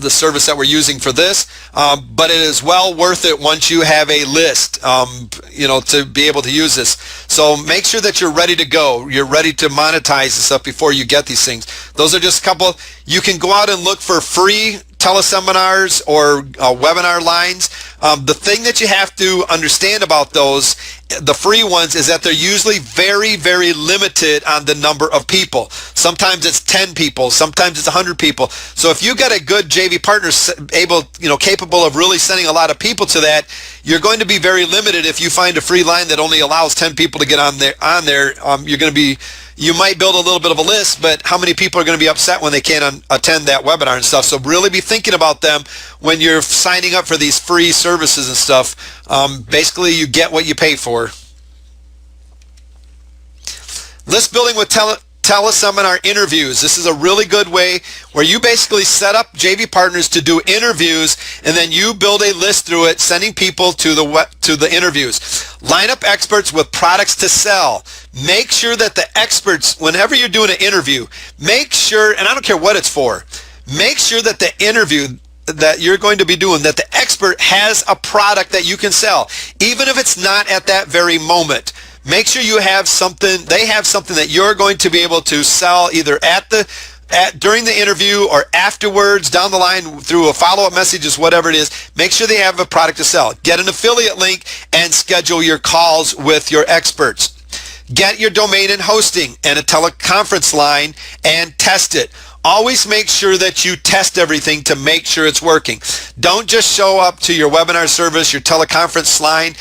the service that we're using for this. But it is well worth it once you have a list, to be able to use this. So make sure that you're ready to go. You're ready to monetize this stuff before you get these things. Those are just a couple. You can go out and look for free teleseminars or webinar lines. The thing that you have to understand about those, the free ones, is that they're usually very, very limited on the number of people. Sometimes it's 10 people, sometimes it's 100 people. So if you got a good JV partner capable of really sending a lot of people to that, you're going to be very limited if you find a free line that only allows 10 people to get on there. You might build a little bit of a list, but how many people are going to be upset when they can't attend that webinar and stuff? So really be thinking about them when you're signing up for these free services and stuff. Basically, you get what you pay for. List building with teleseminar interviews. This is a really good way where you basically set up JV partners to do interviews, and then you build a list through it, sending people to the interviews. Line up experts with products to sell. Make sure that the experts, whenever you're doing an interview, make sure, and I don't care what it's for, make sure that the interview that you're going to be doing, that the expert has a product that you can sell, even if it's not at that very moment. Make sure you have something, they have something that you're going to be able to sell either during the interview or afterwards, down the line through a follow-up messages, whatever it is. Make sure they have a product to sell. Get an affiliate link and schedule your calls with your experts. Get your domain and hosting and a teleconference line and test it. Always make sure that you test everything to make sure it's working. Don't just show up to your webinar service, your teleconference line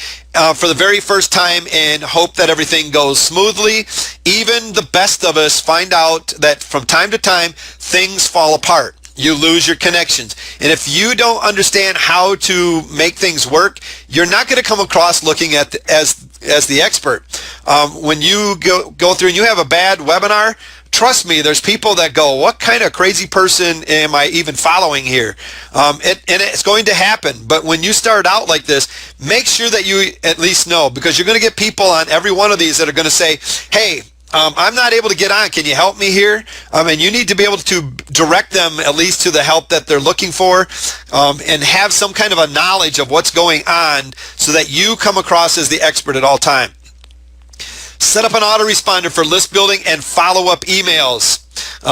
for the very first time and hope that everything goes smoothly. Even the best of us find out that from time to time, things fall apart. You lose your connections. And if you don't understand how to make things work, you're not going to come across looking at as the expert. When you go through and you have a bad webinar, trust me, there's people that go, what kind of crazy person am I even following here? And it's going to happen. But when you start out like this, make sure that you at least know, because you're going to get people on every one of these that are going to say, hey, I'm not able to get on. Can you help me here? And you need to be able to direct them at least to the help that they're looking for, and have some kind of a knowledge of what's going on so that you come across as the expert at all time. Set up an autoresponder for list building and follow-up emails.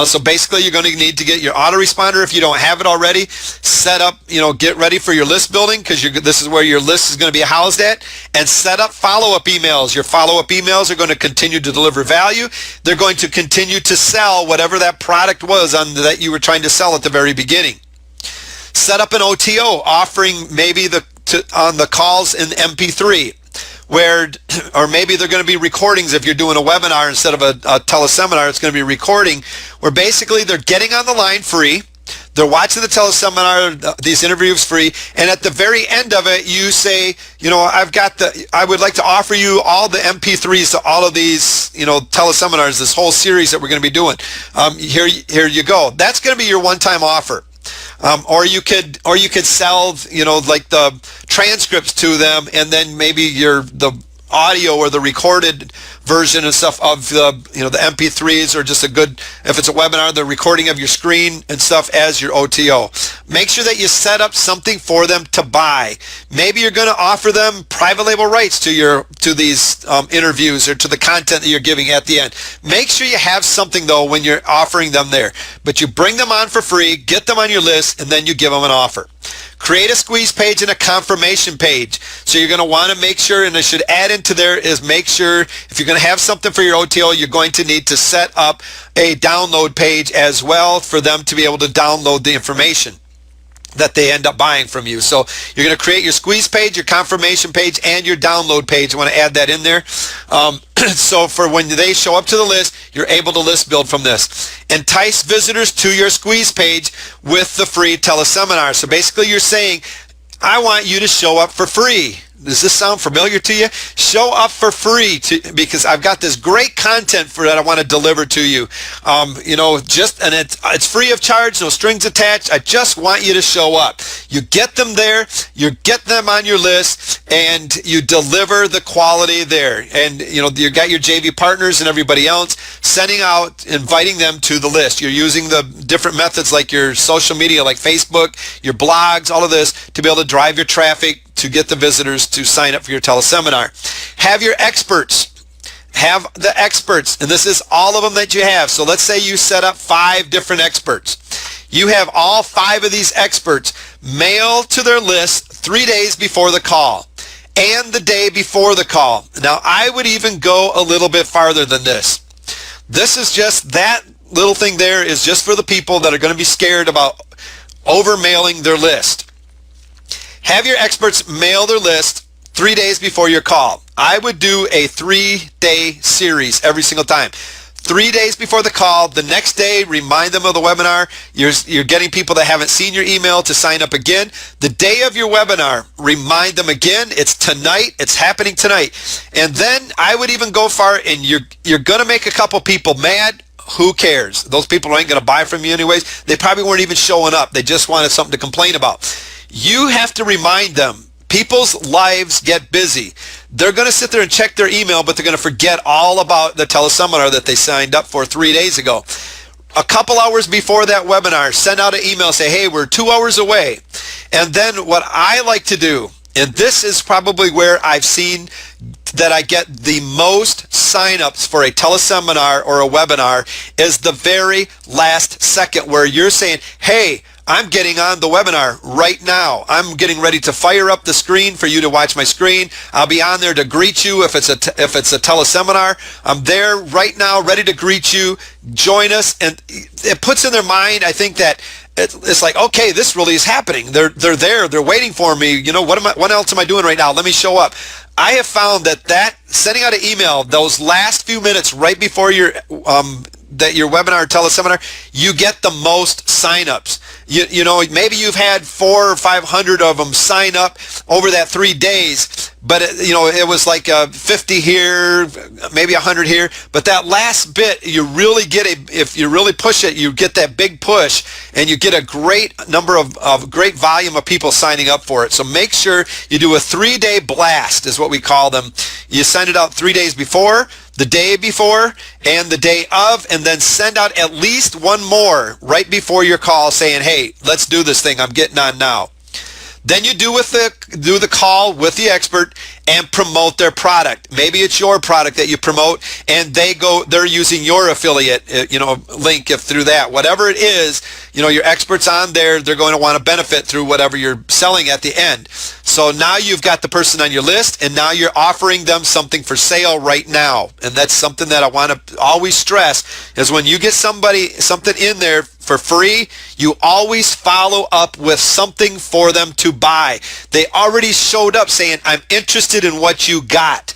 So basically, you're going to need to get your autoresponder if you don't have it already. Set up, get ready for your list building, because this is where your list is going to be housed at. And set up follow-up emails. Your follow-up emails are going to continue to deliver value. They're going to continue to sell whatever that product was that you were trying to sell at the very beginning. Set up an OTO, offering maybe on the calls in MP3. Or maybe they're going to be recordings. If you're doing a webinar instead of a teleseminar, it's going to be recording, where basically they're getting on the line free, they're watching the teleseminar, these interviews free, and at the very end of it, you say, I would like to offer you all the MP3s to all of these, teleseminars, this whole series that we're going to be doing. Here you go. That's going to be your one-time offer. Or you could sell, like the transcripts to them, and then maybe the audio or the recorded version and stuff of the MP3s, or just if it's a webinar, the recording of your screen and stuff as your OTO. Make sure that you set up something for them to buy. Maybe you're going to offer them private label rights to these interviews or to the content that you're giving at the end. Make sure you have something though when you're offering them there. But you bring them on for free, get them on your list, and then you give them an offer. Create a squeeze page and a confirmation page. So you're going to want to make sure, and I should add into there is make sure if you're going to have something for your OTO, you're going to need to set up a download page as well for them to be able to download the information that they end up buying from you. So you're going to create your squeeze page, your confirmation page, and your download page. I want to add that in there. So for when they show up to the list, you're able to list build from this. Entice visitors to your squeeze page with the free teleseminar. So basically you're saying, I want you to show up for free. Does this sound familiar to you? Show up for free because I've got this great content that I want to deliver to you. And it's free of charge, no strings attached. I just want you to show up. You get them there, you get them on your list, and you deliver the quality there. And you got your JV partners and everybody else sending out, inviting them to the list. You're using the different methods like your social media, like Facebook, your blogs, all of this to be able to drive your traffic to get the visitors to sign up for your teleseminar. Have your experts. Have the experts, and this is all of them that you have. So let's say you set up 5 different experts. You have all 5 of these experts mail to their list 3 days before the call and the day before the call. Now, I would even go a little bit farther than this. This is just, that little thing there is just for the people that are going to be scared about over-mailing their list. Have your experts mail their list 3 days before your call. I would do a 3-day series every single time. 3 days before the call, the next day, remind them of the webinar. You're getting people that haven't seen your email to sign up again. The day of your webinar, remind them again. It's tonight. It's happening tonight. And then I would even go far, and you're going to make a couple people mad. Who cares? Those people ain't going to buy from you anyways. They probably weren't even showing up. They just wanted something to complain about. You have to remind them. People's lives get busy. They're going to sit there and check their email, but they're going to forget all about the teleseminar that they signed up for 3 days ago. A couple hours before that webinar, send out an email, say, hey, we're 2 hours away. And then what I like to do, and this is probably where I've seen that I get the most signups for a teleseminar or a webinar, is the very last second where you're saying, hey, I'm getting on the webinar right now. I'm getting ready to fire up the screen for you to watch my screen. I'll be on there to greet you if it's a teleseminar. I'm there right now, ready to greet you. Join us. And it puts in their mind, I think, that it's like, okay, this really is happening. They're there. They're waiting for me. What else am I doing right now? Let me show up. I have found that sending out an email those last few minutes right before your webinar or teleseminar, you get the most signups. Maybe you've had 400 or 500 of them sign up over that 3 days, but it was like 50 here, maybe 100 here. But that last bit, you really get if you really push it, you get that big push, and you get a great number of great volume of people signing up for it. So make sure you do a 3-day blast, is what we call them. You send it out 3 days before, the day before, and the day of, and then send out at least one more right before your call saying, hey, let's do this thing. I'm getting on now. Then you do the call with the expert and promote their product. Maybe it's your product that you promote, and they're using your affiliate, link through that. Whatever it is, your expert's on there. They're going to want to benefit through whatever you're selling at the end. So now you've got the person on your list, and now you're offering them something for sale right now. And that's something that I want to always stress, is when you get something in there for free, you always follow up with something for them to buy. They already showed up saying, I'm interested in what you got.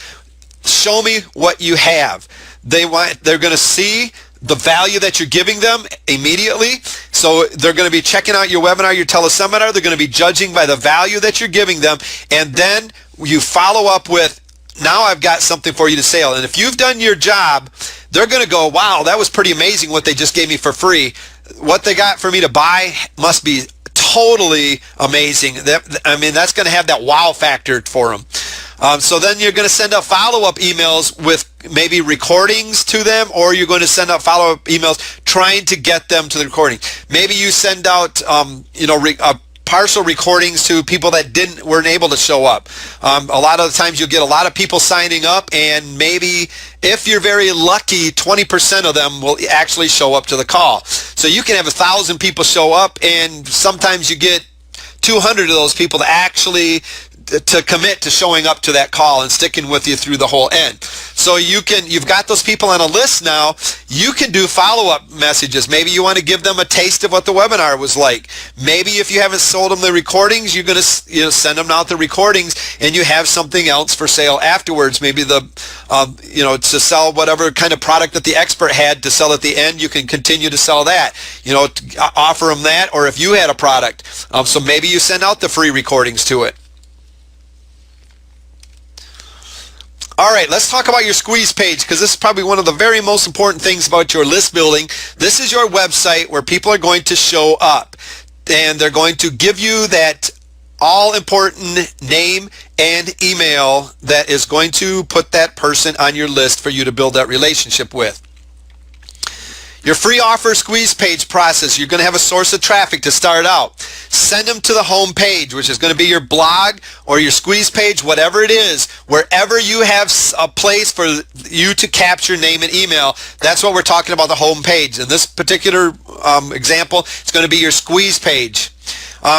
Show me what you have. They're going to see the value that you're giving them immediately. So they're going to be checking out your webinar, your teleseminar. They're going to be judging by the value that you're giving them. And then you follow up with, now I've got something for you to sell. And if you've done your job, they're going to go, wow, that was pretty amazing what they just gave me for free. What they got for me to buy must be totally amazing. That's going to have that wow factor for them. So then you're going to send out follow-up emails with maybe recordings to them, or you're going to send out follow-up emails trying to get them to the recording. Maybe you send out, partial recordings to people that weren't able to show up. A lot of the times you'll get a lot of people signing up, and maybe if you're very lucky, 20% of them will actually show up to the call. So you can have 1,000 people show up, and sometimes you get 200 of those people to actually to commit to showing up to that call and sticking with you through the whole end. So you've got those people on a list now. You can do follow-up messages. Maybe you want to give them a taste of what the webinar was like. Maybe if you haven't sold them the recordings, you're going to send them out the recordings, and you have something else for sale afterwards. Maybe to sell whatever kind of product that the expert had to sell at the end, you can continue to sell that. Offer them that, or if you had a product. So maybe you send out the free recordings to it. All right, let's talk about your squeeze page, because this is probably one of the very most important things about your list building. This is your website where people are going to show up, and they're going to give you that all-important name and email that is going to put that person on your list for you to build that relationship with. Your free offer squeeze page process, you're going to have a source of traffic to start out. Send them to the home page, which is going to be your blog or your squeeze page, whatever it is. Wherever you have a place for you to capture name and email, that's what we're talking about, the home page. In this particular example, it's going to be your squeeze page.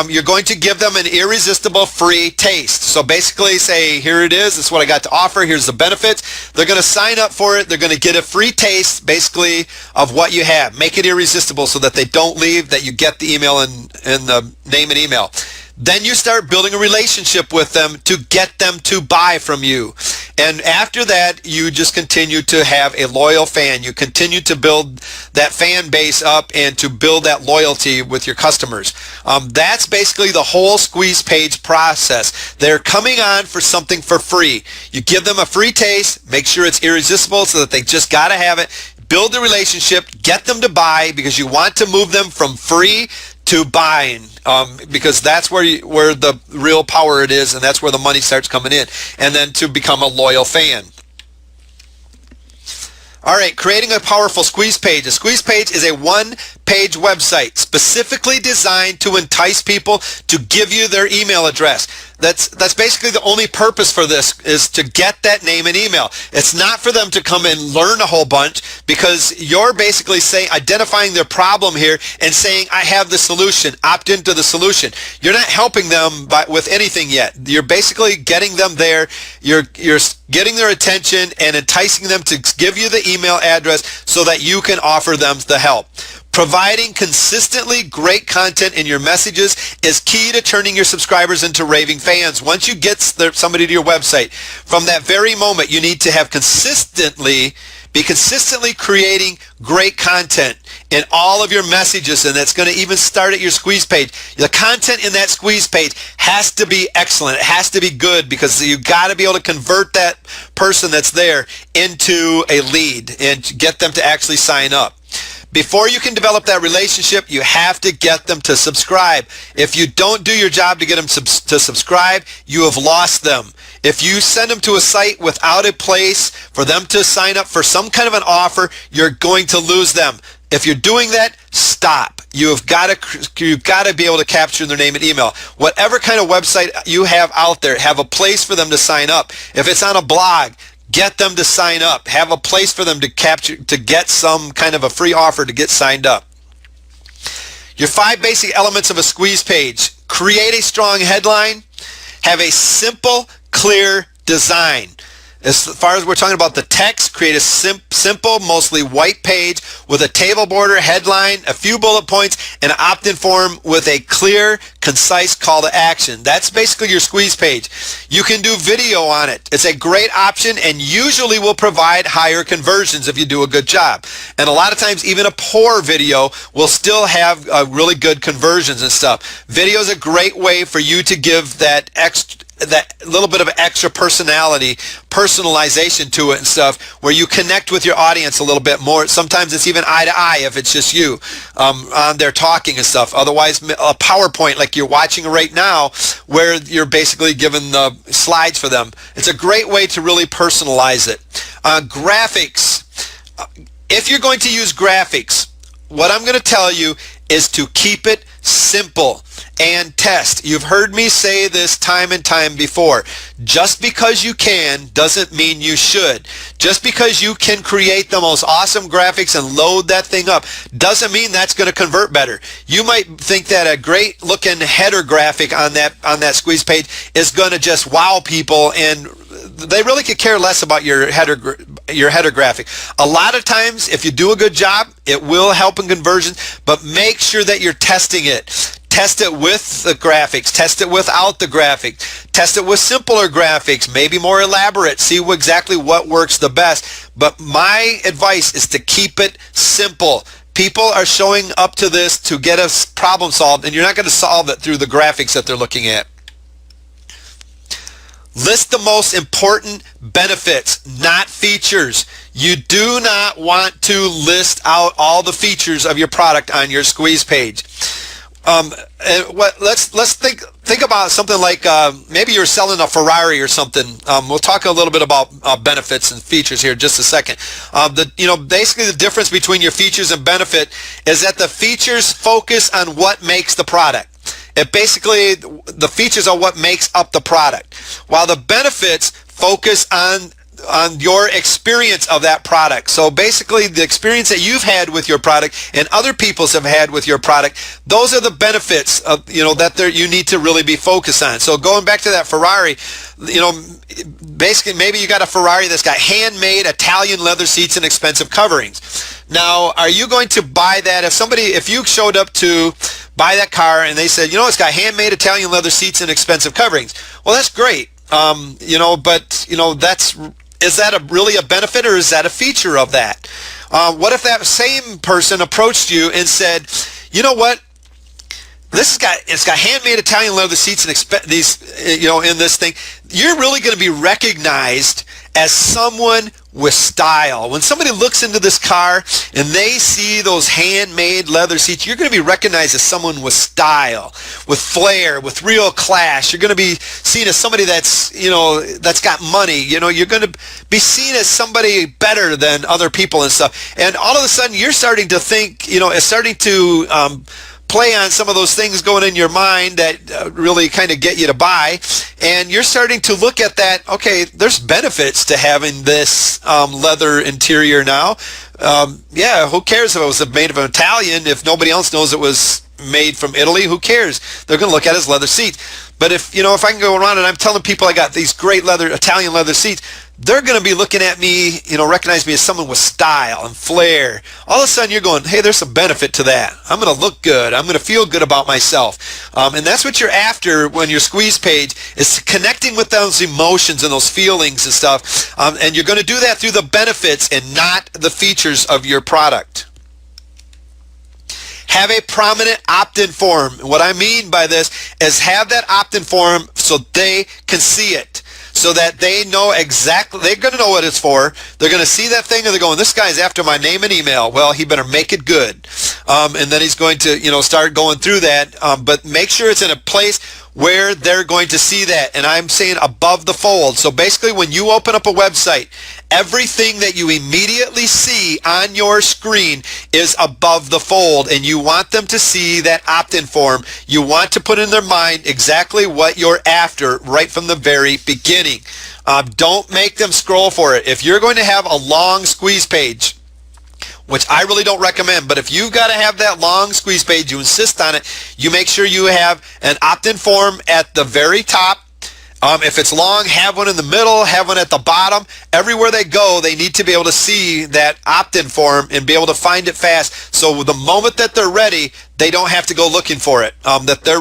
You're going to give them an irresistible free taste. So basically say, here it is, this is what I got to offer, here's the benefits. They're going to sign up for it, they're going to get a free taste basically of what you have. Make it irresistible so that they don't leave, that you get the email and the name and email. Then you start building a relationship with them to get them to buy from you. And after that, you just continue to have a loyal fan. You continue to build that fan base up and to build that loyalty with your customers. That's basically the whole squeeze page process. They're coming on for something for free. You give them a free taste, make sure it's irresistible so that they just got to have it. Build the relationship, get them to buy, because you want to move them from free to buying, because that's where the real power it is, and that's where the money starts coming in, and then to become a loyal fan. All right, creating a powerful squeeze page. A squeeze page is a one-page website specifically designed to entice people to give you their email address. That's basically the only purpose for this, is to get that name and email. It's not for them to come and learn a whole bunch, because you're basically identifying their problem here and saying, I have the solution, opt into the solution. You're not helping them with anything yet. You're basically getting them there. You're getting their attention and enticing them to give you the email address so that you can offer them the help. Providing consistently great content in your messages is key to turning your subscribers into raving fans. Once you get somebody to your website, from that very moment, you need to have be consistently creating great content in all of your messages, and that's going to even start at your squeeze page. The content in that squeeze page has to be excellent. It has to be good, because you got to be able to convert that person that's there into a lead and get them to actually sign up. Before you can develop that relationship, you have to get them to subscribe. If you don't do your job to get them to subscribe, you have lost them. If you send them to a site without a place for them to sign up for some kind of an offer, you're going to lose them. If you're doing that, stop. You've got to be able to capture their name and email. Whatever kind of website you have out there, have a place for them to sign up. If it's on a blog, get them to sign up. Have a place for them to get some kind of a free offer to get signed up. Your 5 basic elements of a squeeze page. Create a strong headline. Have a simple, clear design. As far as we're talking about the text, create a simple, mostly white page with a table border, headline, a few bullet points, and an opt-in form with a clear, concise call to action. That's basically your squeeze page. You can do video on it. It's a great option and usually will provide higher conversions if you do a good job. And a lot of times, even a poor video will still have really good conversions and stuff. Video is a great way for you to give that extra that little bit of extra personalization to it and stuff, where you connect with your audience a little bit more. Sometimes it's even eye to eye if it's just you on there talking and stuff. Otherwise, a PowerPoint like you're watching right now, where you're basically given the slides for them. It's a great way to really personalize it. Graphics. If you're going to use graphics, what I'm going to tell you is to keep it simple and test. You've heard me say this time and time before. Just because you can doesn't mean you should. Just because you can create the most awesome graphics and load that thing up doesn't mean that's going to convert better. You might think that a great looking header graphic on that squeeze page is going to just wow people, and they really could care less about your header graphic. A lot of times, if you do a good job, it will help in conversion, but make sure that you're testing it. Test it with the graphics. Test it without the graphics. Test it with simpler graphics, maybe more elaborate. See exactly what works the best. But my advice is to keep it simple. People are showing up to this to get a problem solved, and you're not going to solve it through the graphics that they're looking at. List the most important benefits, not features. You do not want to list out all the features of your product on your squeeze page. Let's think about something like maybe you're selling a Ferrari or something. We'll talk a little bit about benefits and features here in just a second. Basically the difference between your features and benefit is that the features focus on what makes the product. The features are what makes up the product, while the benefits focus on your experience of that product. So basically the experience that you've had with your product and other people's have had with your product, those are the benefits of, that you need to really be focused on. So going back to that Ferrari, basically maybe you got a Ferrari that's got handmade Italian leather seats and expensive coverings. Now, are you going to buy that? If you showed up to buy that car and they said, it's got handmade Italian leather seats and expensive coverings, well, that's great. Is that really a benefit, or is that a feature of that? What if that same person approached you and said, you know what? It's got handmade Italian leather seats and in this thing. You're really going to be recognized as someone with style. When somebody looks into this car and they see those handmade leather seats, you're going to be recognized as someone with style, with flair, with real class. You're going to be seen as somebody that's got money. You're going to be seen as somebody better than other people and stuff. And all of a sudden you're starting to think, it's starting to play on some of those things going in your mind that really kind of get you to buy, and you're starting to look at that. Okay, there's benefits to having this leather interior now. Who cares if it was made of an Italian? If nobody else knows it was made from Italy, who cares? They're going to look at it as leather seats. But if I can go around and I'm telling people I got these great Italian leather seats, they're going to be looking at me, recognize me as someone with style and flair. All of a sudden you're going, hey, there's some benefit to that. I'm going to look good. I'm going to feel good about myself. And that's what you're after when your squeeze page is connecting with those emotions and those feelings and stuff. And you're going to do that through the benefits and not the features of your product. Have a prominent opt-in form. What I mean by this is have that opt-in form so they can see it, so that they know exactly, they're going to know what it's for. They're going to see that thing and they're going, this guy's after my name and email. Well, he better make it good. And then he's going to, start going through that. But make sure it's in a place where they're going to see that. And I'm saying above the fold. So basically when you open up a website, everything that you immediately see on your screen is above the fold, and you want them to see that opt-in form. You want to put in their mind exactly what you're after right from the very beginning. Don't make them scroll for it. If you're going to have a long squeeze page, which I really don't recommend, but if you've got to have that long squeeze page, you insist on it, you make sure you have an opt-in form at the very top. If it's long, have one in the middle, have one at the bottom. Everywhere they go, they need to be able to see that opt-in form and be able to find it fast. So the moment that they're ready, they don't have to go looking for it.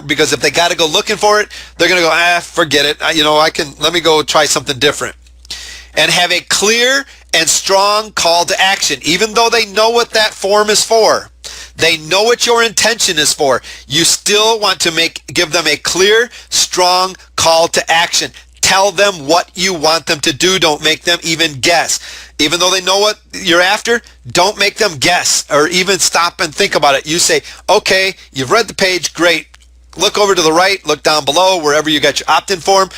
Because if they got to go looking for it, they're going to go, forget it. Let me go try something different. And have a clear and strong call to action, even though they know what that form is for. They know what your intention is for. You still want to give them a clear, strong call to action. Tell them what you want them to do. Don't make them even guess. Even though they know what you're after, don't make them guess or even stop and think about it. You say, okay, you've read the page, great. Look over to the right, look down below, wherever you got your opt-in form.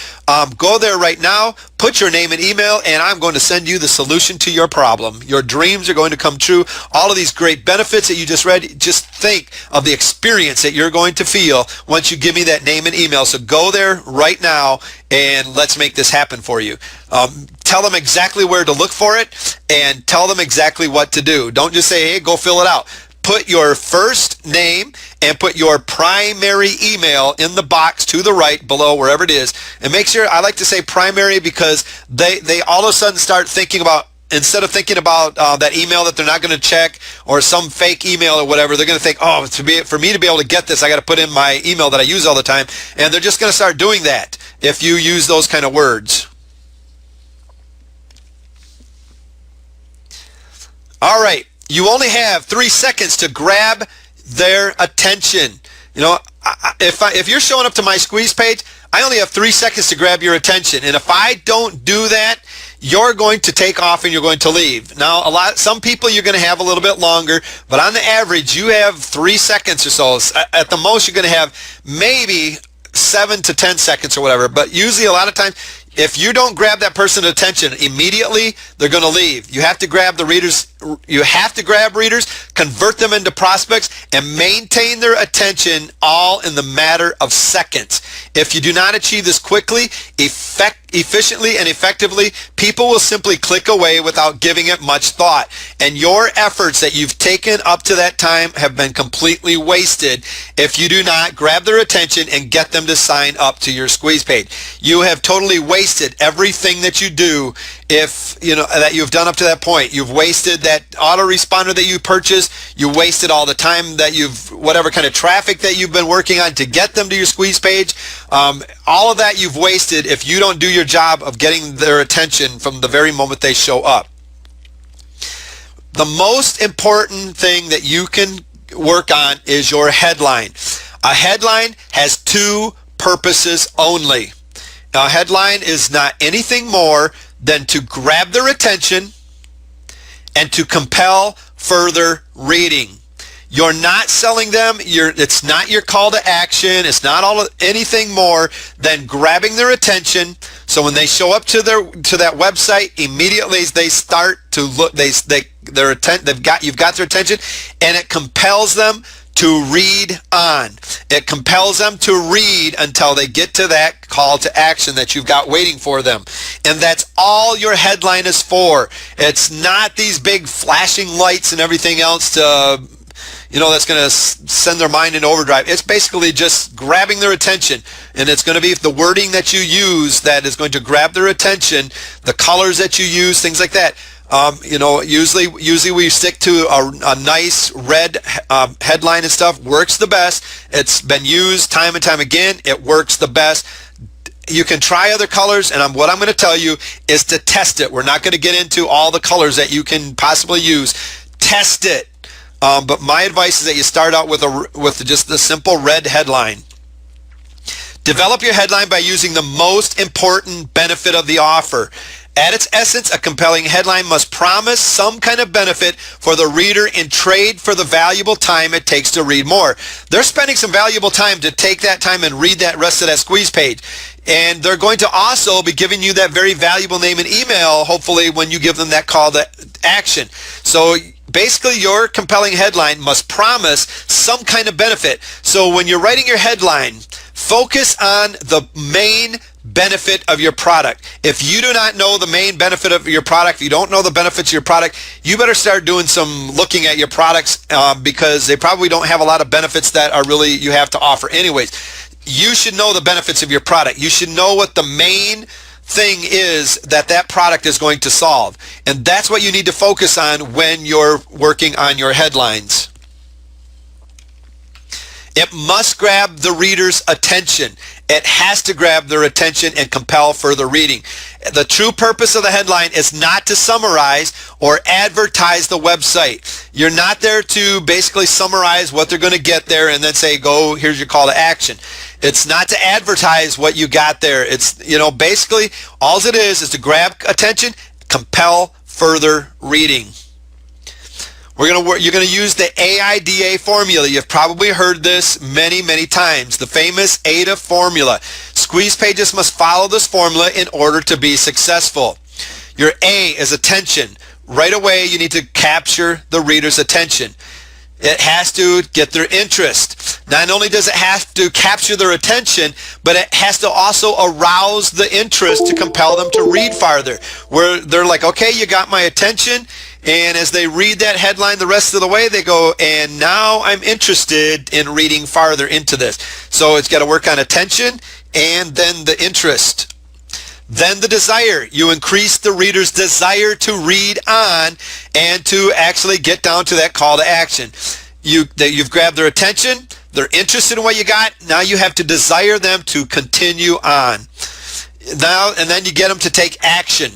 Go there right now, put your name and email, and I'm going to send you the solution to your problem. Your dreams are going to come true. All of these great benefits that you just read, just think of the experience that you're going to feel once you give me that name and email. So go there right now, and let's make this happen for you. Tell them exactly where to look for it, and tell them exactly what to do. Don't just say, hey, go fill it out. Put your first name and put your primary email in the box to the right below, wherever it is. And make sure, I like to say primary because they all of a sudden start thinking about, instead of thinking about that email that they're not going to check or some fake email or whatever, they're going to think, oh, for me to be able to get this, I got to put in my email that I use all the time. And they're just going to start doing that if you use those kind of words. All right. You only have 3 seconds to grab their attention. You know, if you're showing up to my squeeze page, I only have 3 seconds to grab your attention. And if I don't do that, you're going to take off and you're going to leave. Now, some people you're going to have a little bit longer, but on the average, you have 3 seconds or so. At the most, you're going to have maybe 7 to 10 seconds or whatever. But usually, a lot of times, if you don't grab that person's attention immediately, they're going to leave. You have to grab the readers. You have to grab readers, convert them into prospects, and maintain their attention all in the matter of seconds. If you do not achieve this quickly, efficiently, and effectively, people will simply click away without giving it much thought. And your efforts that you've taken up to that time have been completely wasted if you do not grab their attention and get them to sign up to your squeeze page. You have totally wasted everything that you do if you know that you've done up to that point. You've wasted that autoresponder that you purchased. You wasted all the time that whatever kind of traffic that you've been working on to get them to your squeeze page. All of that you've wasted if you don't do your job of getting their attention from the very moment they show up. The most important thing that you can work on is your headline. A headline has 2 purposes only. A headline is not anything more than to grab their attention and to compel further reading. You're not selling them. It's not your call to action. It's not anything more than grabbing their attention. So when they show up to that website, immediately they start to look. You've got their attention, and it compels them to read on. It compels them to read until they get to that call to action that you've got waiting for them. And that's all your headline is for. It's not these big flashing lights and everything else to, that's going to send their mind into overdrive. It's basically just grabbing their attention. And it's going to be the wording that you use that is going to grab their attention, the colors that you use, things like that. Usually we stick to a nice red headline and stuff. Works the best. It's been used time and time again. It works the best. You can try other colors, and what I'm going to tell you is to test it. We're not going to get into all the colors that you can possibly use. Test it. But my advice is that you start out with just the simple red headline. Develop your headline by using the most important benefit of the offer. At its essence, a compelling headline must promise some kind of benefit for the reader in trade for the valuable time it takes to read more. They're spending some valuable time to take that time and read that rest of that squeeze page. And they're going to also be giving you that very valuable name and email, hopefully, when you give them that call to action. So basically, your compelling headline must promise some kind of benefit. So when you're writing your headline, focus on the main benefit of your product. If you do not know the main benefit of your product, if you don't know the benefits of your product, you better start doing some looking at your products because they probably don't have a lot of benefits that are really you have to offer anyways. You should know the benefits of your product. You should know what the main thing is that product is going to solve. And that's what you need to focus on when you're working on your headlines. It must grab the reader's attention. It has to grab their attention and compel further reading. The true purpose of the headline is not to summarize or advertise the website. You're not there to basically summarize what they're going to get there and then say, go, here's your call to action. It's not to advertise what you got there. It's, basically all it is to grab attention, compel further reading. You're going to use the AIDA formula. You've probably heard this many, many times. The famous AIDA formula. Squeeze pages must follow this formula in order to be successful. Your A is attention. Right away, you need to capture the reader's attention. It has to get their interest. Not only does it have to capture their attention, but it has to also arouse the interest to compel them to read farther. Where they're like, okay, you got my attention. And as they read that headline the rest of the way, they go, and now I'm interested in reading farther into this. So it's got to work on attention and then the interest. Then the desire. You increase the reader's desire to read on and to actually get down to that call to action. You've grabbed their attention. They're interested in what you got. Now you have to desire them to continue on. Now, and then you get them to take action.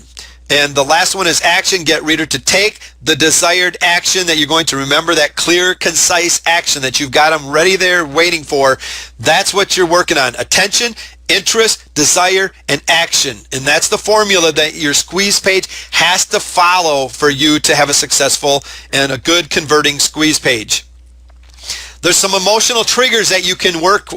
And the last one is action. Get reader to take the desired action that you're going to remember, that clear, concise action that you've got them ready there waiting for. That's what you're working on. Attention, interest, desire, and action. And that's the formula that your squeeze page has to follow for you to have a successful and a good converting squeeze page. There's some emotional triggers that you can work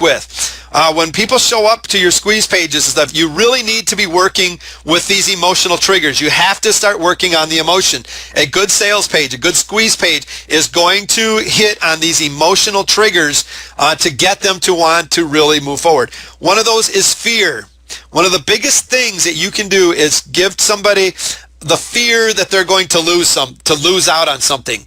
with. When people show up to your squeeze pages and stuff, you really need to be working with these emotional triggers. You have to start working on the emotion. A good sales page, a good squeeze page is going to hit on these emotional triggers to get them to want to really move forward. One of those is fear. One of the biggest things that you can do is give somebody the fear that they're going to lose out on something.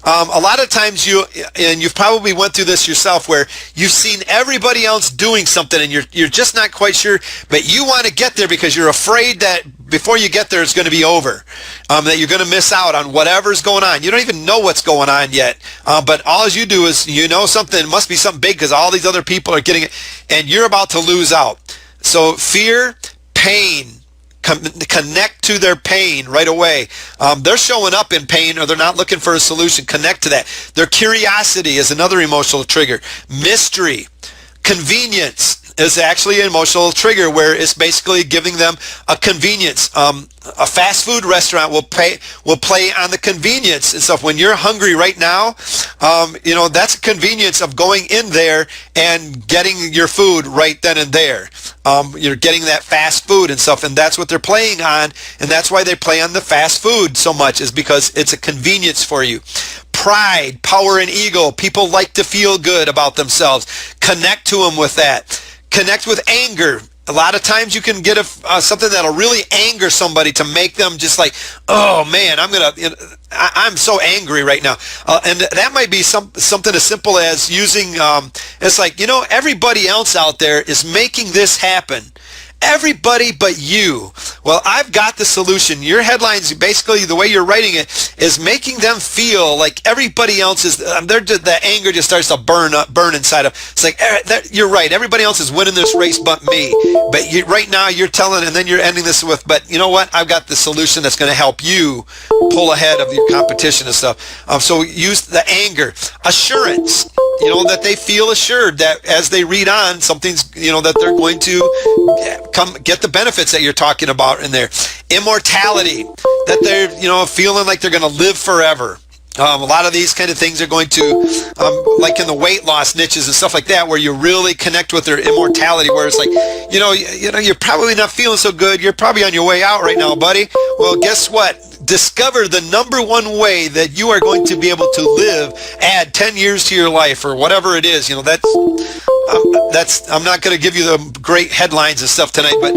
A lot of times you've probably went through this yourself, where you've seen everybody else doing something and you're just not quite sure, but you want to get there because you're afraid that before you get there it's going to be over, that you're going to miss out on whatever's going on. You don't even know what's going on yet, but all you do is something, it must be something big because all these other people are getting it and you're about to lose out. So fear, pain, connect to their pain right away. They're showing up in pain or they're not looking for a solution. Connect to that. Their curiosity is another emotional trigger. Mystery. Convenience is actually an emotional trigger where it's basically giving them a convenience. A fast food restaurant will play on the convenience and stuff. When you're hungry right now, that's a convenience of going in there and getting your food right then and there. You're getting that fast food and stuff, and that's what they're playing on, and that's why they play on the fast food so much, is because it's a convenience for you. Pride, power, and ego. People like to feel good about themselves. Connect to them with that. Connect with anger. A lot of times you can get something that'll really anger somebody to make them just like, oh man, I'm so angry right now. And that might be something as simple as using, it's like, everybody else out there is making this happen. Everybody but you. Well, I've got the solution. Your headlines, basically the way you're writing it, is making them feel like everybody else is, the anger just starts to burn inside them. It's like, you're right, everybody else is winning this race but me. But right now you're telling, and then you're ending this with, but you know what, I've got the solution that's going to help you pull ahead of your competition and stuff. So use the anger. Assurance. That they feel assured that as they read on, something's, that they're going to come get the benefits that you're talking about in there. Immortality, that they're, feeling like they're going to live forever. A lot of these kind of things are going to, like in the weight loss niches and stuff like that, where you really connect with their immortality, where it's like, you're probably not feeling so good. You're probably on your way out right now, buddy. Well, guess what? Discover the number one way that you are going to be able to live, add 10 years to your life or whatever it is. I'm not going to give you the great headlines and stuff tonight, but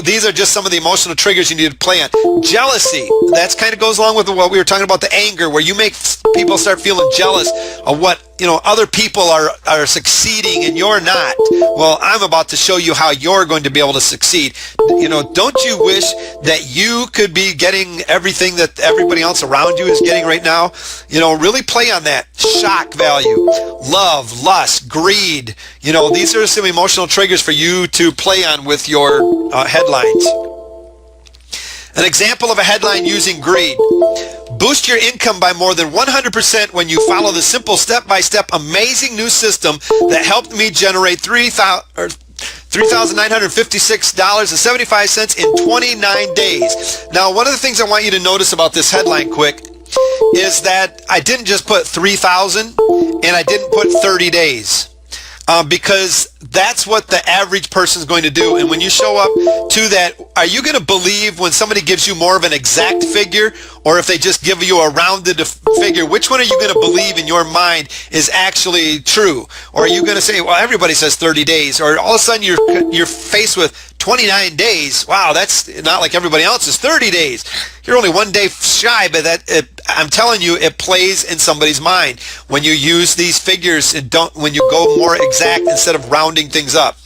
these are just some of the emotional triggers you need to play on. Jealousy. That's kind of goes along with what we were talking about, the anger, where you make people start feeling jealous of what other people are succeeding and you're not. Well, I'm about to show you how you're going to be able to succeed. Don't you wish that you could be getting everything that everybody else around you is getting right now? Really play on that. Shock value, love, lust, greed. These are some emotional triggers for you to play on with your headlines. An example of a headline using greed. Boost your income by more than 100% when you follow the simple step-by-step amazing new system that helped me generate $3,956.75 in 29 days. Now, one of the things I want you to notice about this headline quick is that I didn't just put 3,000 and I didn't put 30 days. Because that's what the average person is going to do. And when you show up to that, are you going to believe when somebody gives you more of an exact figure, or if they just give you a rounded figure? Which one are you going to believe in your mind is actually true? Or are you going to say, well, everybody says 30 days, or all of a sudden you're faced with 29 days. Wow, that's not like everybody else's 30 days. You're only one day shy, but I'm telling you, it plays in somebody's mind when you use these figures and when you go more exact instead of rounding things up.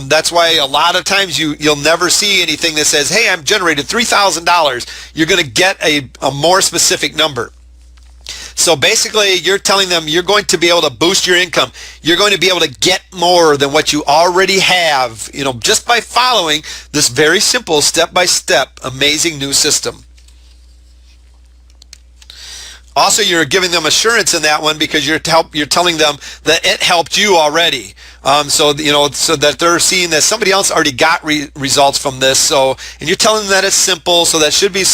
That's why a lot of times you'll never see anything that says, hey, I've generated $3,000. You're going to get a more specific number. So basically, you're telling them you're going to be able to boost your income. You're going to be able to get more than what you already have, just by following this very simple step-by-step amazing new system. Also, you're giving them assurance in that one because you're telling them that it helped you already. So that they're seeing that somebody else already got results from this. And you're telling them that it's simple, so that should be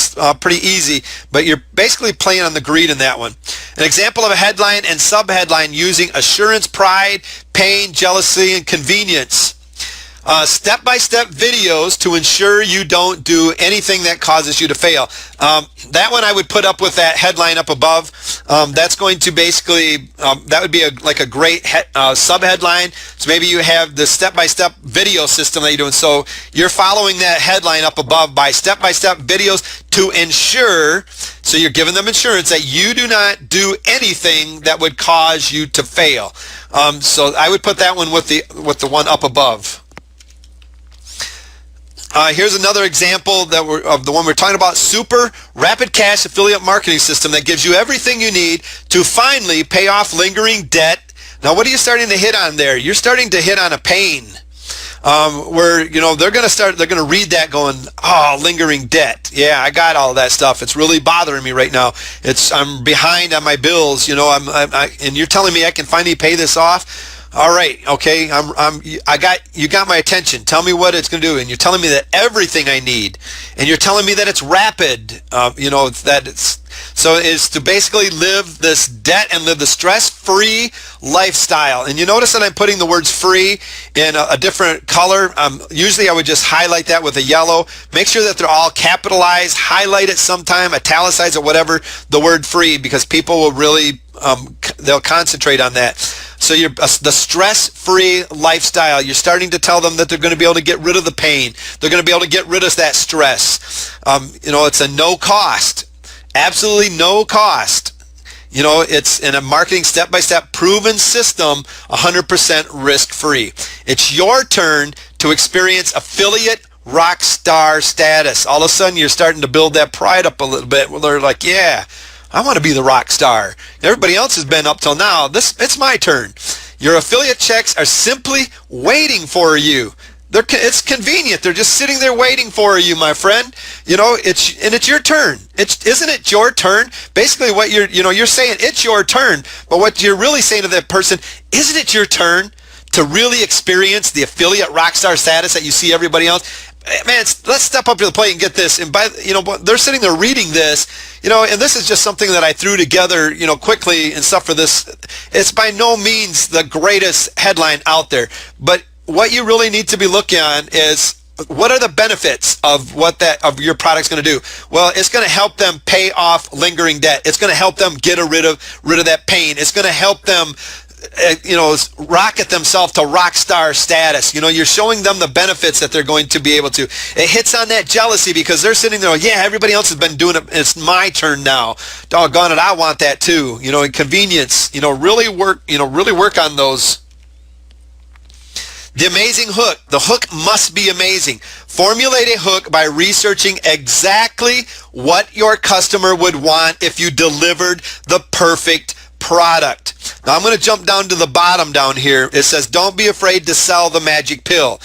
pretty easy. But you're basically playing on the greed in that one. An example of a headline and subheadline using assurance, pride, pain, jealousy, and convenience. Step-by-step videos to ensure you don't do anything that causes you to fail. That one I would put up with that headline up above. That's going to basically, that would be like a great sub-headline. So maybe you have the step-by-step video system that you're doing. So you're following that headline up above by step-by-step videos to ensure, so you're giving them assurance that you do not do anything that would cause you to fail. So I would put that one with the one up above. Here's another example of the one we're talking about: super rapid cash affiliate marketing system that gives you everything you need to finally pay off lingering debt. Now, what are you starting to hit on there? You're starting to hit on a pain where they're going to read that going, oh, lingering debt. Yeah, I got all that stuff. It's really bothering me right now. I'm behind on my bills. And you're telling me I can finally pay this off. All right, okay, you got my attention. Tell me what it's going to do. And you're telling me that everything I need, and you're telling me that it's rapid. Is to basically live this debt and live the stress-free lifestyle. And you notice that I'm putting the words free in a different color. Usually I would just highlight that with a yellow. Make sure that they're all capitalized. Highlight it sometime, italicize it, whatever, the word free, because people will really, they'll concentrate on that. So the stress-free lifestyle, you're starting to tell them that they're going to be able to get rid of the pain. They're going to be able to get rid of that stress. It's a no cost. Absolutely no cost. It's in a marketing step-by-step proven system, 100% risk-free. It's your turn to experience affiliate rock star status. All of a sudden, you're starting to build that pride up a little bit. Well, they're like, yeah, I want to be the rock star. Everybody else has been up till now. It's my turn. Your affiliate checks are simply waiting for you. It's convenient. They're just sitting there waiting for you, my friend. It's your turn. Isn't it your turn? Basically, what you're saying, it's your turn. But what you're really saying to that person, isn't it your turn to really experience the affiliate rockstar status that you see everybody else? Man, let's step up to the plate and get this. And they're sitting there reading this, and this is just something that I threw together, quickly and stuff for this. It's by no means the greatest headline out there, but what you really need to be looking on is, what are the benefits of of your product's going to do? Well, it's going to help them pay off lingering debt. It's going to help them get rid of that pain. It's going to help them rocket themselves to rock star status. You're showing them the benefits that they're going to be able to. It hits on that jealousy because they're sitting there, yeah, everybody else has been doing it. It's my turn now. Doggone it, I want that too. And convenience. Really work on those. The amazing hook. The hook must be amazing. Formulate a hook by researching exactly what your customer would want if you delivered the perfect product. Now I'm going to jump down to the bottom down here. It says, don't be afraid to sell the magic pill.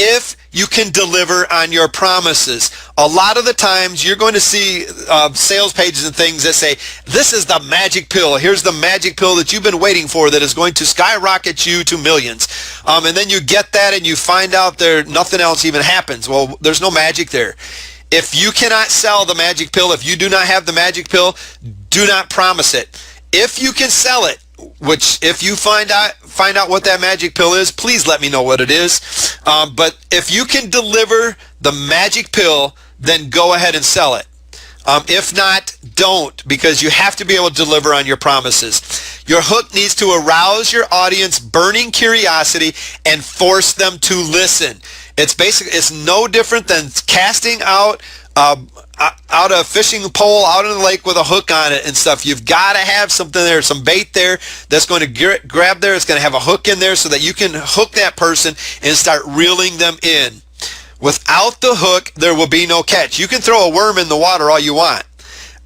if you can deliver on your promises. A lot of the times you're going to see sales pages and things that say, this is the magic pill. Here's the magic pill that you've been waiting for that is going to skyrocket you to millions. And then you get that and you find out nothing else even happens. Well, there's no magic there. If you cannot sell the magic pill, if you do not have the magic pill, do not promise it. If you can sell it, which if you find out what that magic pill is, please let me know what it is. But if you can deliver the magic pill, then go ahead and sell it. If not, don't, because you have to be able to deliver on your promises. Your hook needs to arouse your audience burning curiosity and force them to listen. It's no different than casting out a fishing pole out in the lake with a hook on it and stuff. You've got to have something there, some bait there that's going to grab there. It's going to have a hook in there so that you can hook that person and start reeling them in. Without the hook, there will be no catch. You can throw a worm in the water all you want.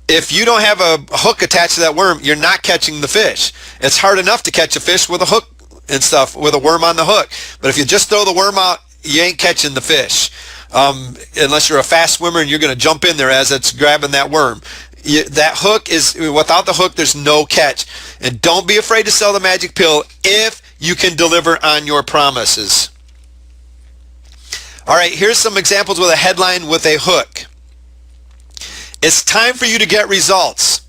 If you don't have a hook attached to that worm, you're not catching the fish. It's hard enough to catch a fish with a hook and stuff, with a worm on the hook. But if you just throw the worm out, you ain't catching the fish. Unless you're a fast swimmer and you're going to jump in there as it's grabbing that worm. That hook is, without the hook, there's no catch. And don't be afraid to sell the magic pill if you can deliver on your promises. All right, here's some examples with a headline with a hook. It's time for you to get results.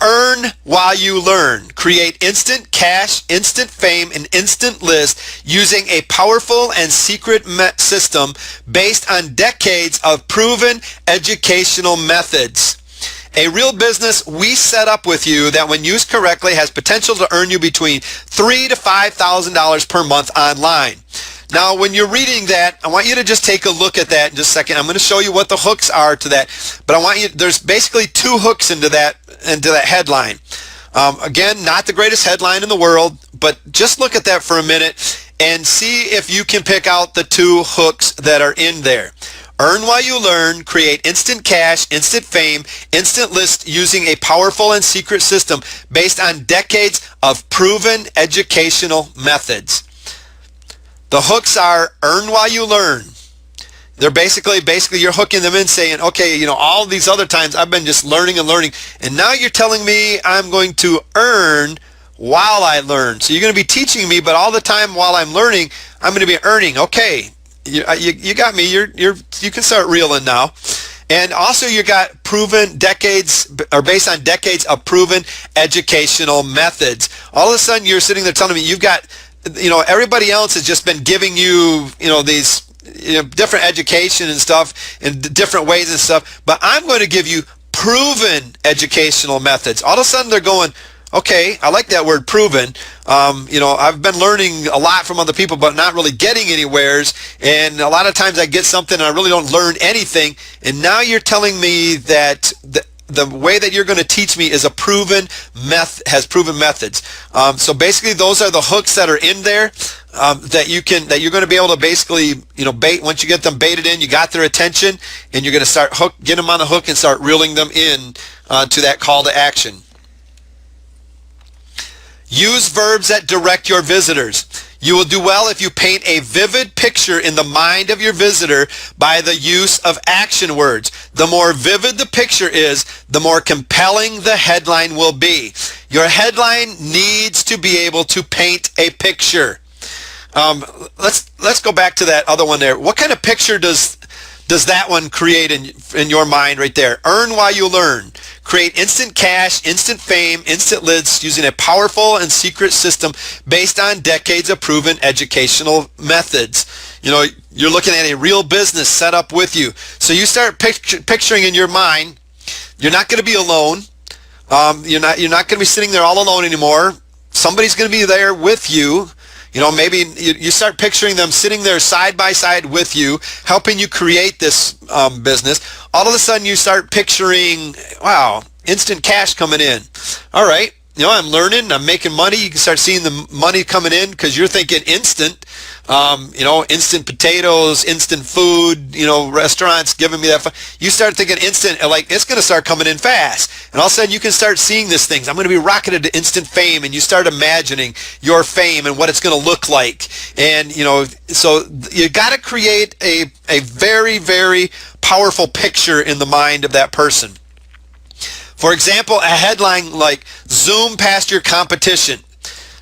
Earn while you learn. Create instant cash, instant fame, and instant list using a powerful and secret system based on decades of proven educational methods. A real business we set up with you that when used correctly has potential to earn you between $3,000 to $5,000 per month online. Now, when you're reading that, I want you to just take a look at that in just a second. I'm going to show you what the hooks are to that. But there's basically two hooks into that headline. Again, not the greatest headline in the world, but just look at that for a minute and see if you can pick out the two hooks that are in there. Earn while you learn, create instant cash, instant fame, instant list using a powerful and secret system based on decades of proven educational methods. The hooks are earn while you learn. They're basically you're hooking them in saying, okay, all these other times I've been just learning and learning, and now you're telling me I'm going to earn while I learn. So you're going to be teaching me, but all the time while I'm learning, I'm going to be earning. Okay, you got me. You can start reeling now. And also you got proven decades, or based on decades of proven educational methods. All of a sudden you're sitting there telling me you've got, everybody else has just been giving you, these different education and stuff in different ways and stuff, but I'm going to give you proven educational methods. All of a sudden they're going, okay, I like that word proven. I've been learning a lot from other people, but not really getting anywheres. And a lot of times I get something and I really don't learn anything. And now you're telling me that the way that you're going to teach me is has proven methods. So basically those are the hooks that are in there that you're going to be able to basically, bait. Once you get them baited in, you got their attention, and you're going to start get them on the hook and start reeling them in to that call to action. Use verbs that direct your visitors. You will do well if you paint a vivid picture in the mind of your visitor by the use of action words. The more vivid the picture is, the more compelling the headline will be. Your headline needs to be able to paint a picture. Let's go back to that other one there. What kind of picture does that one create in your mind right there? Earn while you learn. Create instant cash, instant fame, instant lists using a powerful and secret system based on decades of proven educational methods. You're looking at a real business set up with you. So you start picturing in your mind, you're not going to be alone. You're not going to be sitting there all alone anymore. Somebody's going to be there with you. Maybe you start picturing them sitting there side by side with you, helping you create this business. All of a sudden you start picturing, wow, instant cash coming in. All right, I'm learning, I'm making money. You can start seeing the money coming in because you're thinking instant, instant potatoes, instant food, restaurants giving me that. You start thinking instant, like it's going to start coming in fast. And all of a sudden you can start seeing these things. I'm going to be rocketed to instant fame, and you start imagining your fame and what it's going to look like. And, so you got to create a very, very powerful picture in the mind of that person. For example, a headline like, "Zoom past your competition."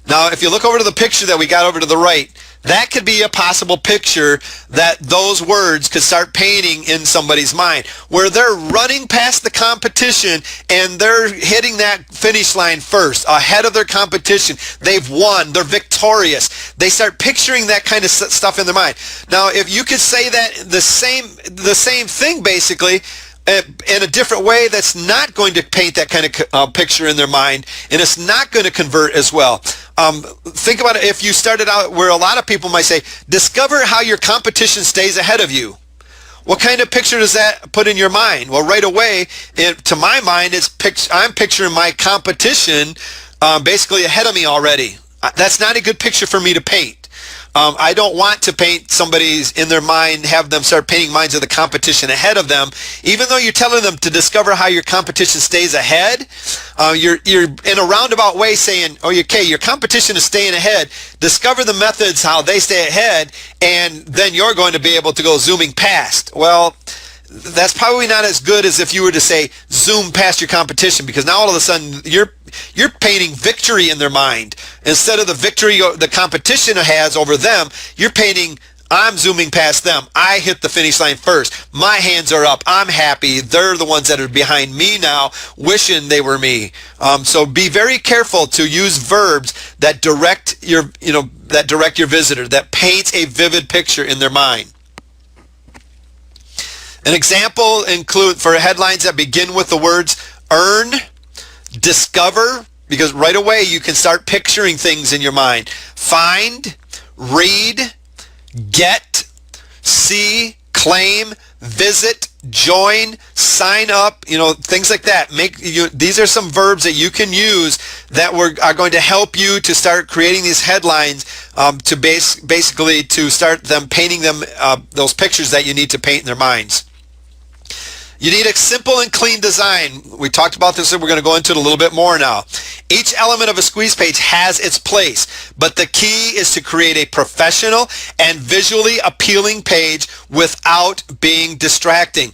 Now, if you look over to the picture that we got over to the right, that could be a possible picture that those words could start painting in somebody's mind, where they're running past the competition and they're hitting that finish line first, ahead of their competition. They've won. They're victorious. They start picturing that kind of stuff in their mind. Now, if you could say that the same thing, basically, in a different way, that's not going to paint that kind of picture in their mind, and it's not going to convert as well. Think about it. If you started out where a lot of people might say, "Discover how your competition stays ahead of you." What kind of picture does that put in your mind? Well, right away, to my mind, I'm picturing my competition basically ahead of me already. That's not a good picture for me to paint. I don't want to paint somebody's in their mind, have them start painting minds of the competition ahead of them. Even though you're telling them to discover how your competition stays ahead, you're in a roundabout way saying, "Oh, okay, your competition is staying ahead. Discover the methods how they stay ahead, and then you're going to be able to go zooming past." Well, that's probably not as good as if you were to say, "Zoom past your competition," because now all of a sudden you're painting victory in their mind. Instead of the victory the competition has over them, you're painting, "I'm zooming past them. I hit the finish line first. My hands are up. I'm happy. They're the ones that are behind me now, wishing they were me." So be very careful to use verbs that direct your visitor, that paints a vivid picture in their mind. An example include for headlines that begin with the words earn, discover, because right away you can start picturing things in your mind. Find, read, get, see, claim, visit, join, sign up, things like that. These are some verbs that you can use that are going to help you to start creating these headlines to basically to start them painting them those pictures that you need to paint in their minds. You need a simple and clean design. We talked about this and we're going to go into it a little bit more now. Each element of a squeeze page has its place, but the key is to create a professional and visually appealing page without being distracting.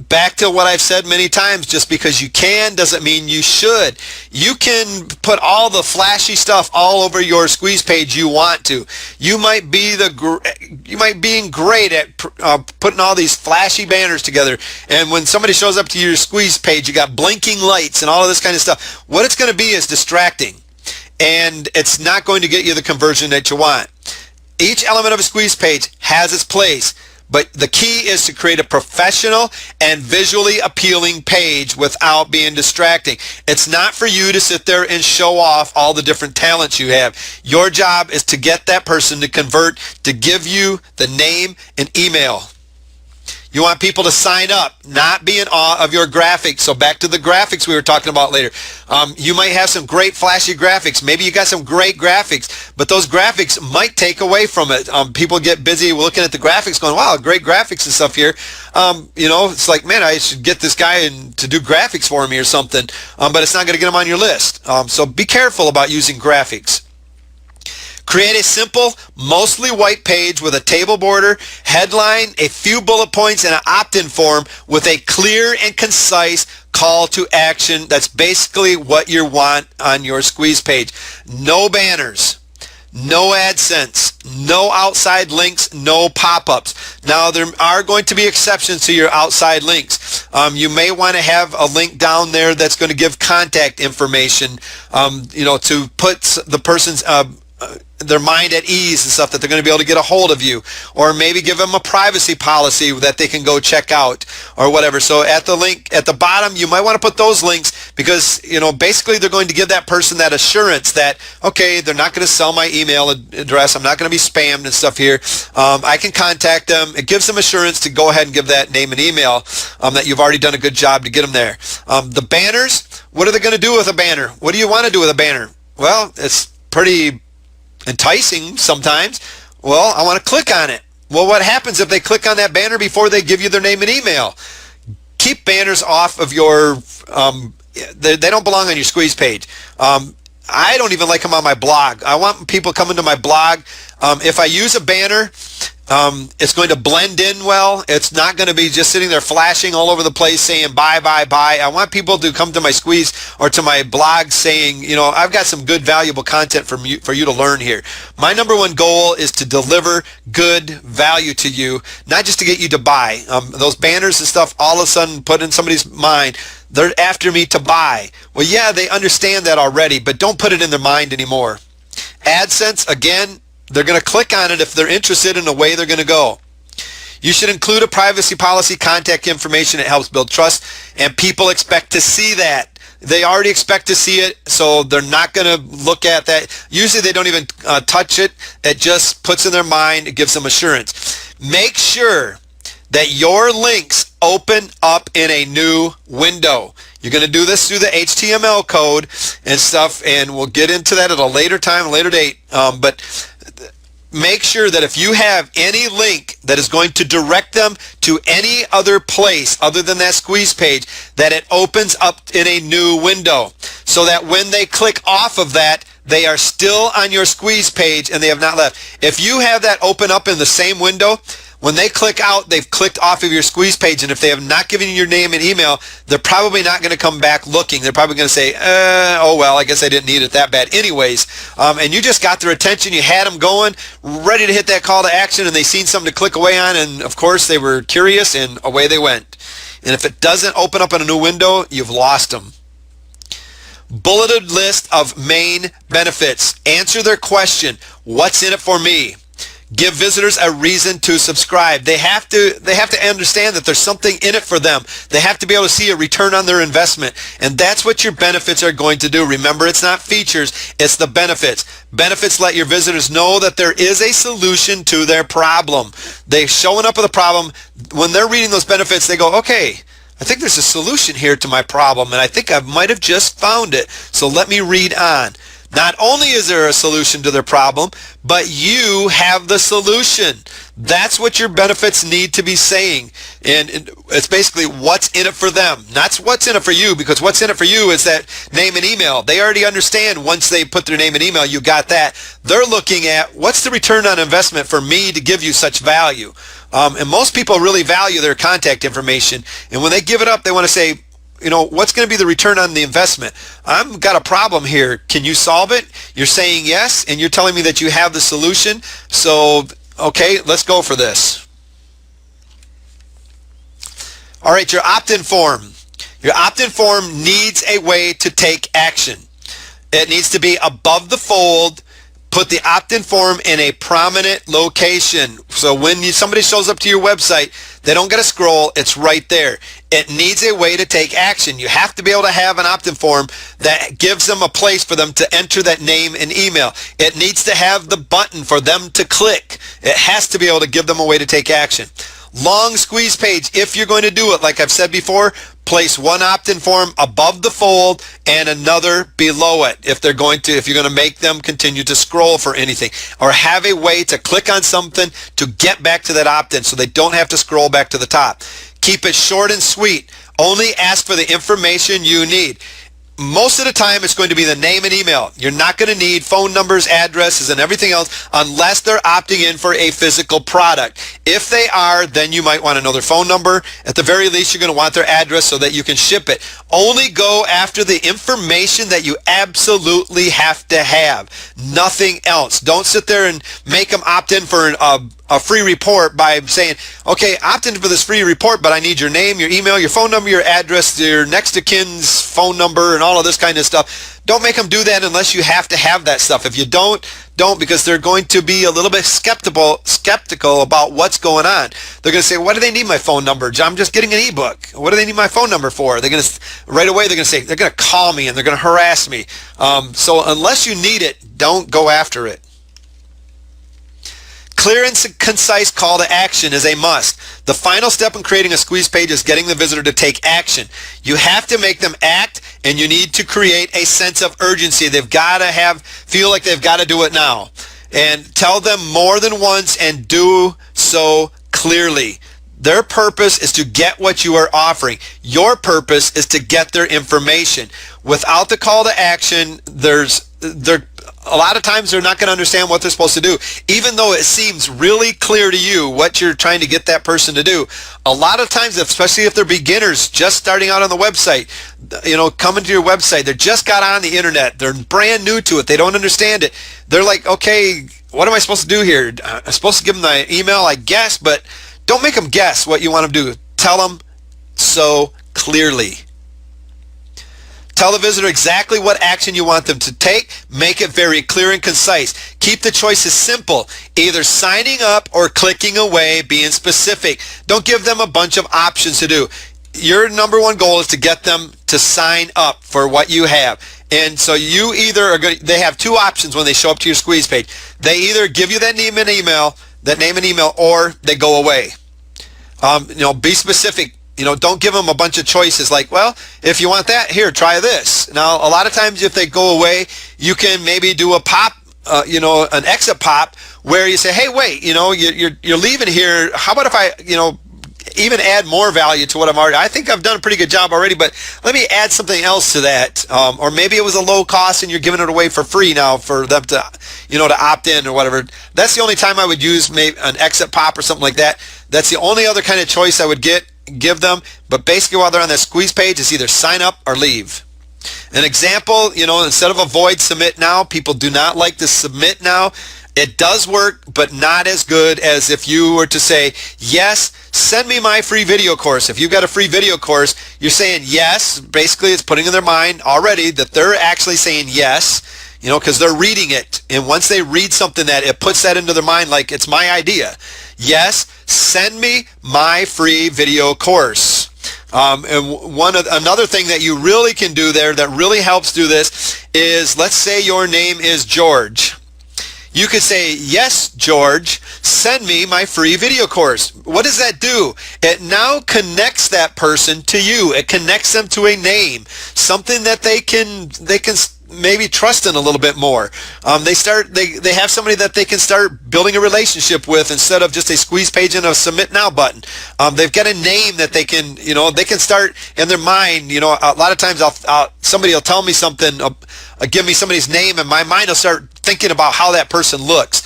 Back to what I've said many times, just because you can doesn't mean you should. You can put all the flashy stuff all over your squeeze page you want to. You might be being great at putting all these flashy banners together, and when somebody shows up to your squeeze page, you got blinking lights and all of this kind of stuff. What it's going to be is distracting, and it's not going to get you the conversion that you want. Each element of a squeeze page has its place, but the key is to create a professional and visually appealing page without being distracting. It's not for you to sit there and show off all the different talents you have. Your job is to get that person to convert, to give you the name and email. You want people to sign up, not be in awe of your graphics. So back to the graphics we were talking about later. You might have some great flashy graphics. Maybe you got some great graphics, but those graphics might take away from it. People get busy looking at the graphics going, "Wow, great graphics and stuff here." It's like, man, I should get this guy to do graphics for me or something. But it's not going to get them on your list. So be careful about using graphics. Create a simple, mostly white page with a table border, headline, a few bullet points, and an opt-in form with a clear and concise call to action. That's basically what you want on your squeeze page. No banners, no AdSense, no outside links, no pop-ups. Now, there are going to be exceptions to your outside links. You may want to have a link down there that's going to give contact information, to put the person's their mind at ease and stuff, that they're going to be able to get a hold of you, or maybe give them a privacy policy that they can go check out or whatever. So at the link at the bottom, you might want to put those links because, basically they're going to give that person that assurance that, okay, they're not going to sell my email address. I'm not going to be spammed and stuff here. I can contact them. It gives them assurance to go ahead and give that name and email that you've already done a good job to get them there. The banners, What are they going to do with a banner? What do you want to do with a banner? Well, it's pretty enticing sometimes. Well, I want to click on it. Well, what happens if they click on that banner before they give you their name and email? Keep banners off of your, they don't belong on your squeeze page. I don't even like them on my blog. I want people coming to my blog. If I use a banner, it's going to blend in well. It's not going to be just sitting there flashing all over the place saying buy, buy, buy. I want people to come to my squeeze or to my blog saying, you know, I've got some good, valuable content for you to learn here. My number one goal is to deliver good value to you, not just to get you to buy. Those banners and stuff all of a sudden put in somebody's mind, they're after me to buy. Well, yeah, they understand that already, but don't put it in their mind anymore. AdSense, again, they're going to click on it if they're interested in the way they're going to go. You should include a privacy policy, contact information. It helps build trust, and people expect to see that. They already expect to see it, so they're not going to look at that. Usually they don't even touch it. It just puts in their mind. It gives them assurance. Make sure that your links open up in a new window. You're going to do this through the HTML code and stuff, and we'll get into that at a later time, a later date. But make sure that if you have any link that is going to direct them to any other place other than that squeeze page, that it opens up in a new window, so that when they click off of that, they are still on your squeeze page and they have not left. If you have that open up in the same window, when they click out, they've clicked off of your squeeze page, and if they have not given you your name and email, they're probably not going to come back looking. They're probably going to say, oh, well, I guess I didn't need it that bad anyways. And you just got their attention. You had them going, ready to hit that call to action, and they seen something to click away on, and, of course, they were curious, and away they went. And if it doesn't open up in a new window, you've lost them. Bulleted list of main benefits. Answer their question, what's in it for me? Give visitors a reason to subscribe. They have to understand that there's something in it for them. They have to be able to see a return on their investment. And that's what your benefits are going to do. Remember, it's not features, it's the benefits. Benefits let your visitors know that there is a solution to their problem. They're showing up with a problem. When they're reading those benefits, they go, okay, I think there's a solution here to my problem, and I think I might have just found it. So let me read on. Not only is there a solution to their problem, but you have the solution. That's what your benefits need to be saying. And it's basically what's in it for them. Not what's in it for you, because what's in it for you is that name and email. They already understand once they put their name and email, you got that. They're looking at what's the return on investment for me to give you such value. And most people really value their contact information. And when they give it up, they want to say, you know, what's going to be the return on the investment? I've got a problem here. Can you solve it? You're saying yes, and you're telling me that you have the solution. So, okay, let's go for this. All right, your opt-in form. Your opt-in form needs a way to take action. It needs to be above the fold. Put the opt-in form in a prominent location. So when somebody shows up to your website, they don't got to scroll. It's right there. It needs a way to take action. You have to be able to have an opt-in form that gives them a place for them to enter that name and email. It needs to have the button for them to click. It has to be able to give them a way to take action. Long squeeze page, if you're going to do it, like I've said before, place one opt-in form above the fold and another below it if you're going to make them continue to scroll for anything, or have a way to click on something to get back to that opt-in so they don't have to scroll back to the top. Keep it short and sweet. Only ask for the information you need. Most of the time, it's going to be the name and email. You're not going to need phone numbers, addresses, and everything else unless they're opting in for a physical product. If they are, then you might want to know their phone number. At the very least, you're going to want their address so that you can ship it. Only go after the information that you absolutely have to have. Nothing else. Don't sit there and make them opt in for a free report by saying, okay, opt in for this free report, but I need your name, your email, your phone number, your address, your next of kin's phone number, and all of this kind of stuff. Don't make them do that unless you have to have that stuff. If you don't, because they're going to be a little bit skeptical about what's going on. They're going to say, why do they need my phone number? I'm just getting an ebook. What do they need my phone number for? They're going to, right away, they're going to say, they're going to call me and they're going to harass me. So unless you need it, don't go after it. clear and concise call to action is a must. The final step in creating a squeeze page is getting the visitor to take action. You have to make them act, and you need to create a sense of urgency. They've got to feel like they've got to do it now. And tell them more than once and do so clearly. Their purpose is to get what you are offering. Your purpose is to get their information. Without the call to action, a lot of times they're not going to understand what they're supposed to do. Even though it seems really clear to you what you're trying to get that person to do, a lot of times, especially if they're beginners just starting out on the website, coming to your website, they just got on the internet, they're brand new to it, they don't understand it. They're like, okay, what am I supposed to do here? I'm supposed to give them the email, I guess, but don't make them guess what you want them to do. Tell them so clearly. Tell the visitor exactly what action you want them to take. Make it very clear and concise. Keep the choices simple, either signing up or clicking away, being specific. Don't give them a bunch of options to do. Your number one goal is to get them to sign up for what you have. And so you either they have two options when they show up to your squeeze page. They either give you that name and email, or they go away. Be specific. Don't give them a bunch of choices like, well, if you want that, here, try this. Now, a lot of times if they go away, you can maybe do a pop, an exit pop where you say, hey, wait, you're leaving here. How about if I, even add more value to what I think I've done a pretty good job already, but let me add something else to that. Or maybe it was a low cost and you're giving it away for free now for them to, to opt in or whatever. That's the only time I would use maybe an exit pop or something like that. That's the only other kind of choice I would give them. But basically while they're on that squeeze page, it's either sign up or leave. An example, instead of avoid submit now, people do not like to submit now. It does work, but not as good as if you were to say, yes, send me my free video course. If you've got a free video course, you're saying yes. Basically, it's putting in their mind already that they're actually saying yes, because they're reading it. And once they read something, that it puts that into their mind like it's my idea. Yes, send me my free video course. And another thing that you really can do there that really helps do this is, let's say your name is George. You could say, yes, George, send me my free video course. What does that do? It now connects that person to you. It connects them to a name, something that they can maybe trust in a little bit more. They have somebody that they can start building a relationship with instead of just a squeeze page and a submit now button. They've got a name that they can start in their mind. A lot of times somebody will tell me something, give me somebody's name, and my mind will start thinking about how that person looks.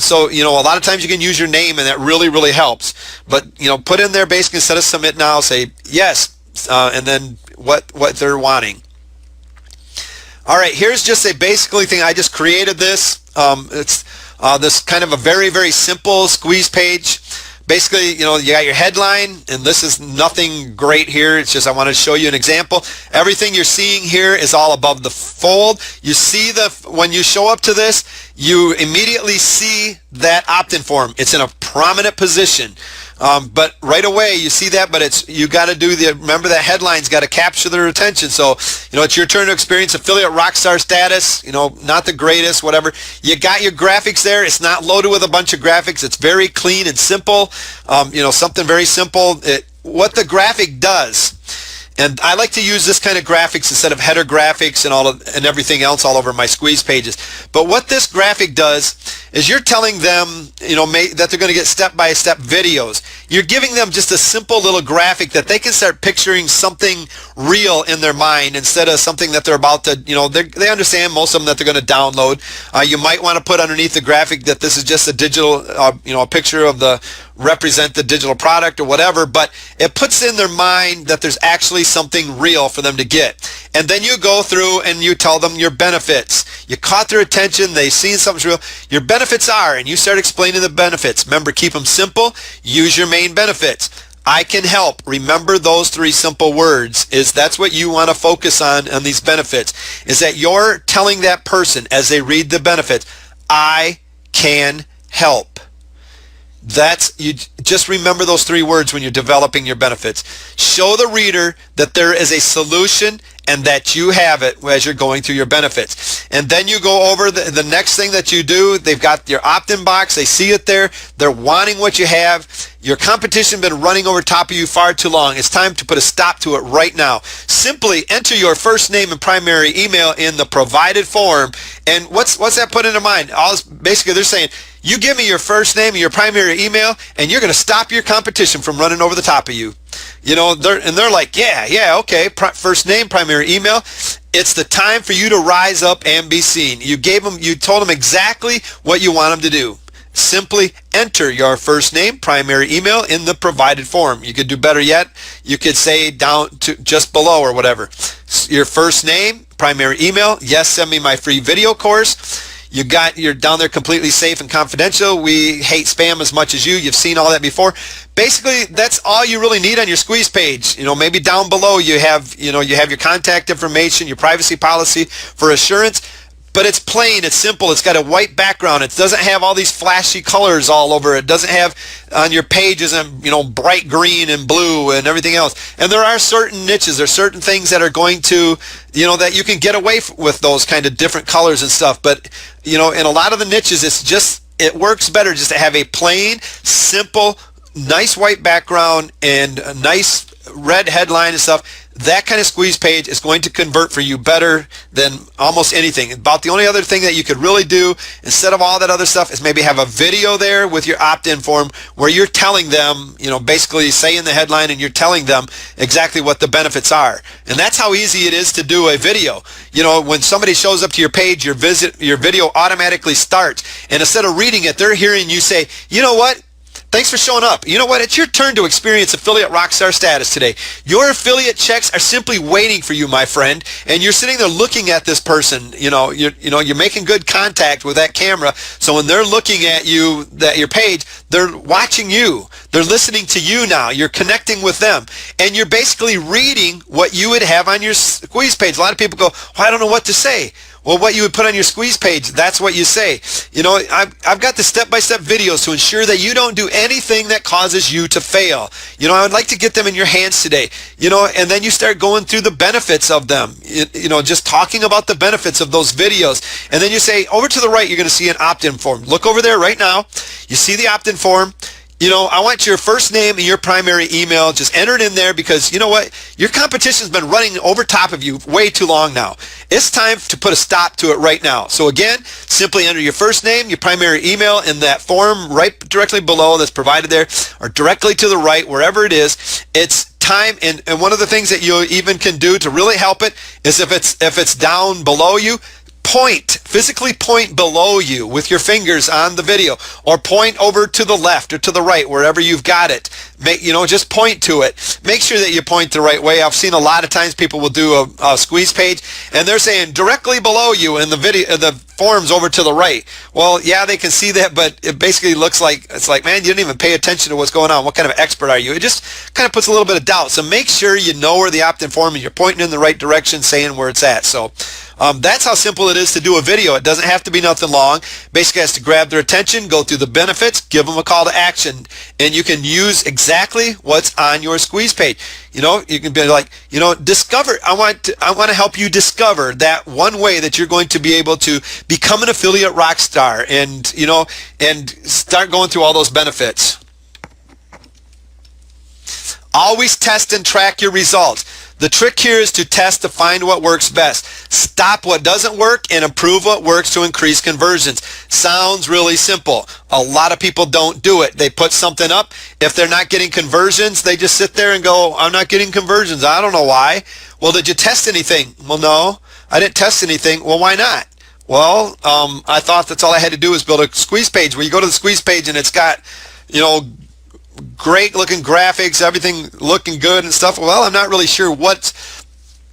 So a lot of times you can use your name, and that really, really helps. But put in there basically, instead of submit now, say yes, and then what they're wanting. All right, here's just a basically thing. I just created this. It's this kind of a very, very simple squeeze page. Basically, you got your headline, and this is nothing great here. It's just I want to show you an example. Everything you're seeing here is all above the fold. You see when you show up to this, you immediately see that opt-in form. It's in a prominent position. But right away you see that, but you got to remember that headline's got to capture their attention. So, it's your turn to experience affiliate rockstar status, not the greatest, whatever. You got your graphics there. It's not loaded with a bunch of graphics. It's very clean and simple. Something very simple. What the graphic does, and I like to use this kind of graphics instead of header graphics and everything else all over my squeeze pages. But what this graphic does is you're telling them, that they're going to get step-by-step videos. You're giving them just a simple little graphic that they can start picturing something real in their mind instead of something that they're about to, they understand most of them that they're going to download. You might want to put underneath the graphic that this is just a digital, a picture of represent the digital product or whatever, but it puts in their mind that there's actually something real for them to get. And then you go through and you tell them your benefits. You caught their attention, they've seen something's real. Your benefits are, and you start explaining the benefits. Remember, keep them simple. Use your main benefits. I can help. Remember those three simple words. That's what you want to focus on these benefits, is that you're telling that person as they read the benefits, I can help. You just remember those 3 words when you're developing your benefits. Show the reader that there is a solution and that you have it as you're going through your benefits. And then you go over the next thing that you do. They've got your opt-in box. They see it there. They're wanting what you have. Your competition has been running over top of you far too long. It's time to put a stop to it right now. Simply enter your first name and primary email in the provided form. And what's that put into mind? Basically, they're saying, you give me your first name and your primary email, and you're going to stop your competition from running over the top of you. They're like, yeah, okay. First name, primary email. It's the time for you to rise up and be seen. You told them exactly what you want them to do. Simply enter your first name, primary email in the provided form. You could do better yet. You could say down to just below or whatever. Your first name, primary email. Yes, send me my free video course. You're down there completely safe and confidential. We hate spam as much as you. You've seen all that before. Basically, that's all you really need on your squeeze page. Maybe down below you have your contact information, your privacy policy for assurance. But it's plain, it's simple, it's got a white background. It doesn't have all these flashy colors all over. It doesn't have on your pages bright green and blue and everything else. And there are certain niches, there are certain things that are going to, that you can get away with those kind of different colors and stuff. But, in a lot of the niches, it works better just to have a plain, simple, nice white background and a nice red headline and stuff. That kind of squeeze page is going to convert for you better than almost anything. About the only other thing that you could really do instead of all that other stuff is maybe have a video there with your opt-in form where you're telling them, basically say in the headline and you're telling them exactly what the benefits are. And that's how easy it is to do a video. When somebody shows up to your page, your video automatically starts. And instead of reading it, they're hearing you say, you know what? Thanks for showing up. You know what? It's your turn to experience affiliate rockstar status today. Your affiliate checks are simply waiting for you, my friend. And you're sitting there looking at this person. You're making good contact with that camera. So when they're looking at you, your page, they're watching you. They're listening to you now. You're connecting with them. And you're basically reading what you would have on your squeeze page. A lot of people go, I don't know what to say. Well, what you would put on your squeeze page, that's what you say. I've got the step-by-step videos to ensure that you don't do anything that causes you to fail. I would like to get them in your hands today. And then you start going through the benefits of them. Just talking about the benefits of those videos. And then you say, over to the right, you're going to see an opt-in form. Look over there right now. You see the opt-in form. I want your first name and your primary email. Just enter it in there because you know what? Your competition's been running over top of you way too long now. It's time to put a stop to it right now. So again, simply enter your first name, your primary email in that form right directly below that's provided there, or directly to the right, wherever it is. It's time, and one of the things that you even can do to really help it is if it's down below you, physically point below you with your fingers on the video, or point over to the left or to the right, wherever you've got it. Just point to it. Make sure that you point the right way. I've seen a lot of times people will do a squeeze page and they're saying directly below you in the video, the form's over to the right. Well, yeah, they can see that, but it basically looks like, man, you didn't even pay attention to what's going on. What kind of expert are you? It just kind of puts a little bit of doubt. So make sure you know where the opt-in form and you're pointing in the right direction, saying where it's at. So that's how simple it is to do a video. It doesn't have to be nothing long. Basically has to grab their attention, go through the benefits, give them a call to action, and you can use exactly what's on your squeeze page. You can be like, discover. I want to help you discover that one way that you're going to be able to become an affiliate rock star, and and start going through all those benefits. Always test and track your results. The trick here is to test to find what works best. Stop what doesn't work and improve what works to increase conversions. Sounds really simple. A lot of people don't do it. They put something up. If they're not getting conversions, they just sit there and go, I'm not getting conversions. I don't know why. Well, did you test anything? Well, no, I didn't test anything. Well, why not? Well, I thought that's all I had to do was build a squeeze page. Where you go to the squeeze page and it's got, great looking graphics, everything looking good and stuff. Well, I'm not really sure what's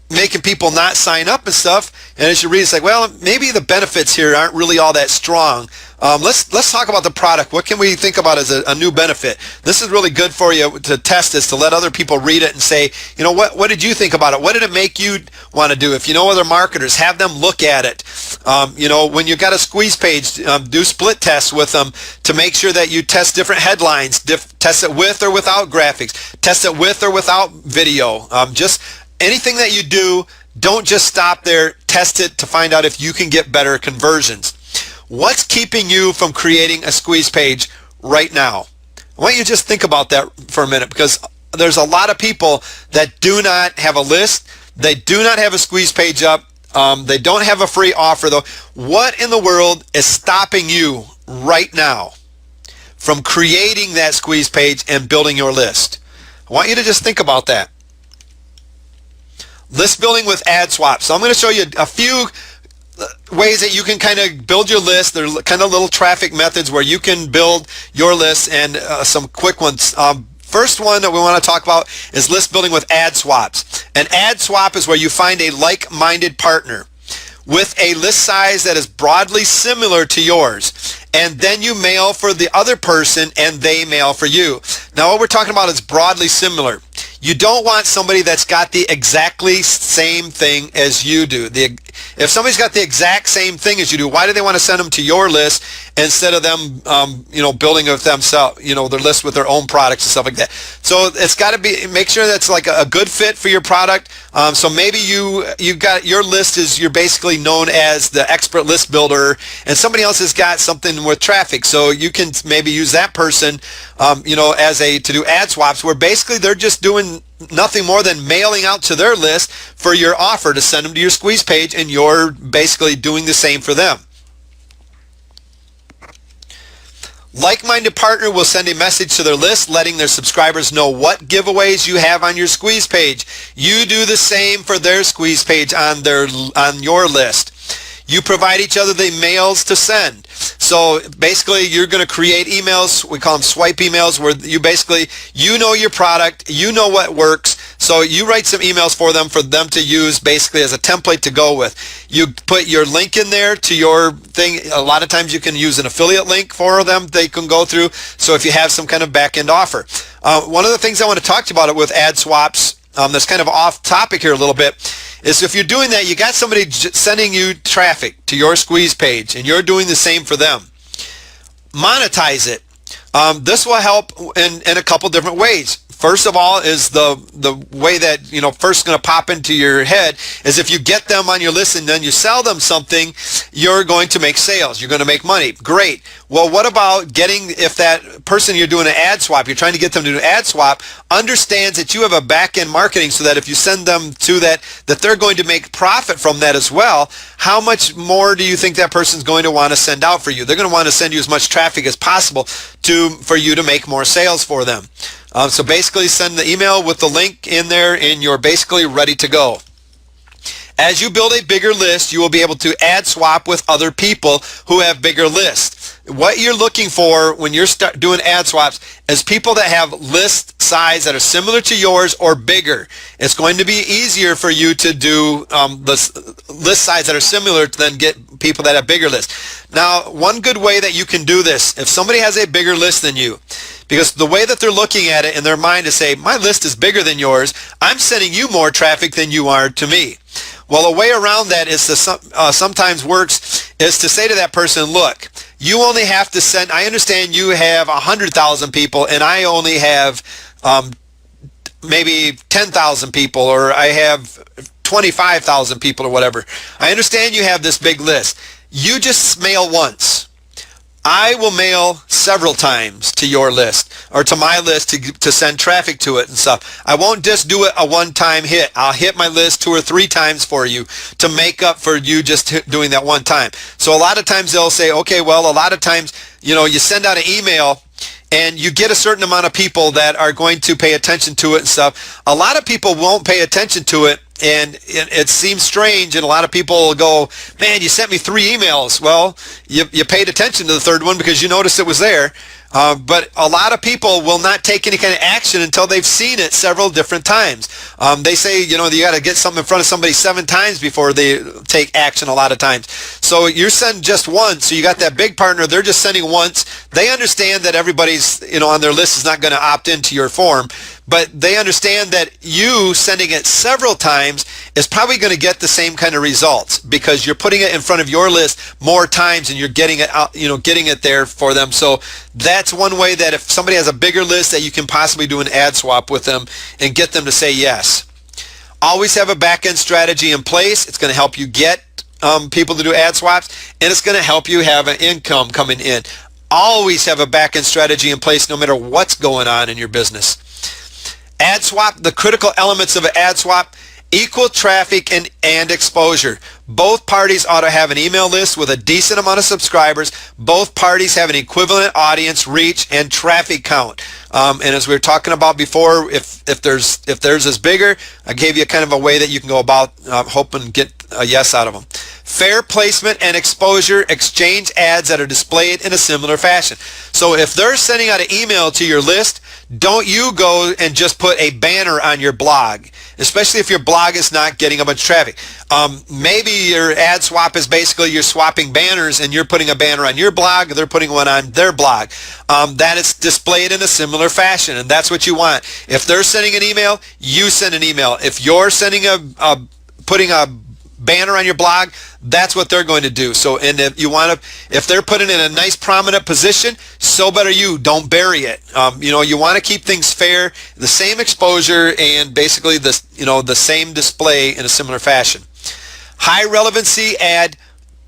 making people not sign up and stuff. And as you read, it's like, well, maybe the benefits here aren't really all that strong. Let's talk about the product. What can we think about as a new benefit? This is really good for you to test this, to let other people read it and say, you know, what did you think about it? What did it make you want to do? If you know other marketers, have them look at it. You know, when you've got a squeeze page, do split tests with them to make sure that you test different headlines, test it with or without graphics, test it with or without video. Just anything that you do, don't just stop there. Test it to find out if you can get better conversions. What's keeping you from creating a squeeze page right now? I want you to just think about that for a minute, because there's a lot of people that do not have a list. They do not have a squeeze page up. They don't have a free offer though. What in the world is stopping you right now from creating that squeeze page and building your list? I want you to just think about that. List building with ad swaps. So I'm going to show you a few ways that you can kind of build your list. They're kind of little traffic methods where you can build your list, and some quick ones. First one that we want to talk about is list building with ad swaps. An ad swap is where you find a like-minded partner with a list size that is broadly similar to yours, and then you mail for the other person and they mail for you. Now what we're talking about is broadly similar. You don't want somebody that's got the exactly same thing as you do. If somebody's got the exact same thing as you do, why do they want to send them to your list instead of them, building it themselves, their list with their own products and stuff like that? So it's got to be, make sure that's like a good fit for your product. So maybe you've got your list is, you're basically known as the expert list builder, and somebody else has got something with traffic. So you can maybe use that person, to do ad swaps, where basically they're just doing nothing more than mailing out to their list for your offer to send them to your squeeze page, and you're basically doing the same for them. Like-minded partner will send a message to their list letting their subscribers know what giveaways you have on your squeeze page. You do the same for their squeeze page on your list. You provide each other the mails to send. So basically you're going to create emails, we call them swipe emails, where you know your product, you know what works, so you write some emails for them to use basically as a template to go with. You put your link in there to your thing. A lot of times you can use an affiliate link for them they can go through, so if you have some kind of back-end offer. One of the things I want to talk to you about it with ad swaps, that's kind of off topic here a little bit, is if you're doing that, you got somebody sending you traffic to your squeeze page and you're doing the same for them. Monetize it. This will help in a couple different ways. First of all is the way that, first going to pop into your head is if you get them on your list and then you sell them something, you're going to make sales. You're going to make money. Great. Well, what about if that person you're doing an ad swap, you're trying to get them to do an ad swap, understands that you have a back-end marketing so that if you send them to that they're going to make profit from that as well. How much more do you think that person's going to want to send out for you? They're going to want to send you as much traffic as possible for you to make more sales for them. So basically send the email with the link in there and you're basically ready to go. As you build a bigger list, you will be able to ad swap with other people who have bigger lists. What you're looking for when you're doing ad swaps is people that have list size that are similar to yours or bigger. It's going to be easier for you to do the list size that are similar to then get people that have bigger lists. Now, one good way that you can do this, if somebody has a bigger list than you, because the way that they're looking at it in their mind is say, my list is bigger than yours, I'm sending you more traffic than you are to me. Well, a way around that is sometimes works is to say to that person, look, you only have to send, I understand you have 100,000 people and I only have maybe 10,000 people, or I have 25,000 people or whatever. I understand you have this big list. You just mail once. I will mail several times to your list or to my list to send traffic to it and stuff. I won't just do it a one-time hit. I'll hit my list 2 or 3 times for you to make up for you just doing that one time. So a lot of times they'll say, okay, well, a lot of times, you send out an email and you get a certain amount of people that are going to pay attention to it and stuff. A lot of people won't pay attention to it, and it seems strange, and a lot of people will go, man, you sent me 3 emails. Well, you paid attention to the third one because you noticed it was there. But a lot of people will not take any kind of action until they've seen it several different times. They say, you got to get something in front of somebody 7 times before they take action a lot of times. So you're sending just once. So you got that big partner. They're just sending once. They understand that everybody's, on their list is not going to opt into your form. But they understand that you sending it several times is probably going to get the same kind of results because you're putting it in front of your list more times and you're getting it out, getting it there for them. So that's one way that if somebody has a bigger list that you can possibly do an ad swap with them and get them to say yes. Always have a back-end strategy in place. It's going to help you get people to do ad swaps, and it's going to help you have an income coming in. Always have a back-end strategy in place no matter what's going on in your business. Ad swap, the critical elements of an ad swap: equal traffic and exposure. Both parties ought to have an email list with a decent amount of subscribers. Both parties have an equivalent audience reach and traffic count. And as we were talking about before, if theirs is bigger, I gave you kind of a way that you can go about hoping to get a yes out of them. Fair placement and exposure. Exchange ads that are displayed in a similar fashion. So if they're sending out an email to your list, don't you go and just put a banner on your blog, especially if your blog is not getting a bunch of traffic. Maybe your ad swap is basically you're swapping banners and you're putting a banner on your blog, they're putting one on their blog. That is displayed in a similar fashion, and that's what you want. If they're sending an email, you send an email. If you're sending putting a banner on your blog, that's what they're going to do. So, and if they're putting it in a nice prominent position, so better you. Don't bury it. You want to keep things fair, the same exposure, and basically the same display in a similar fashion. High relevancy ad.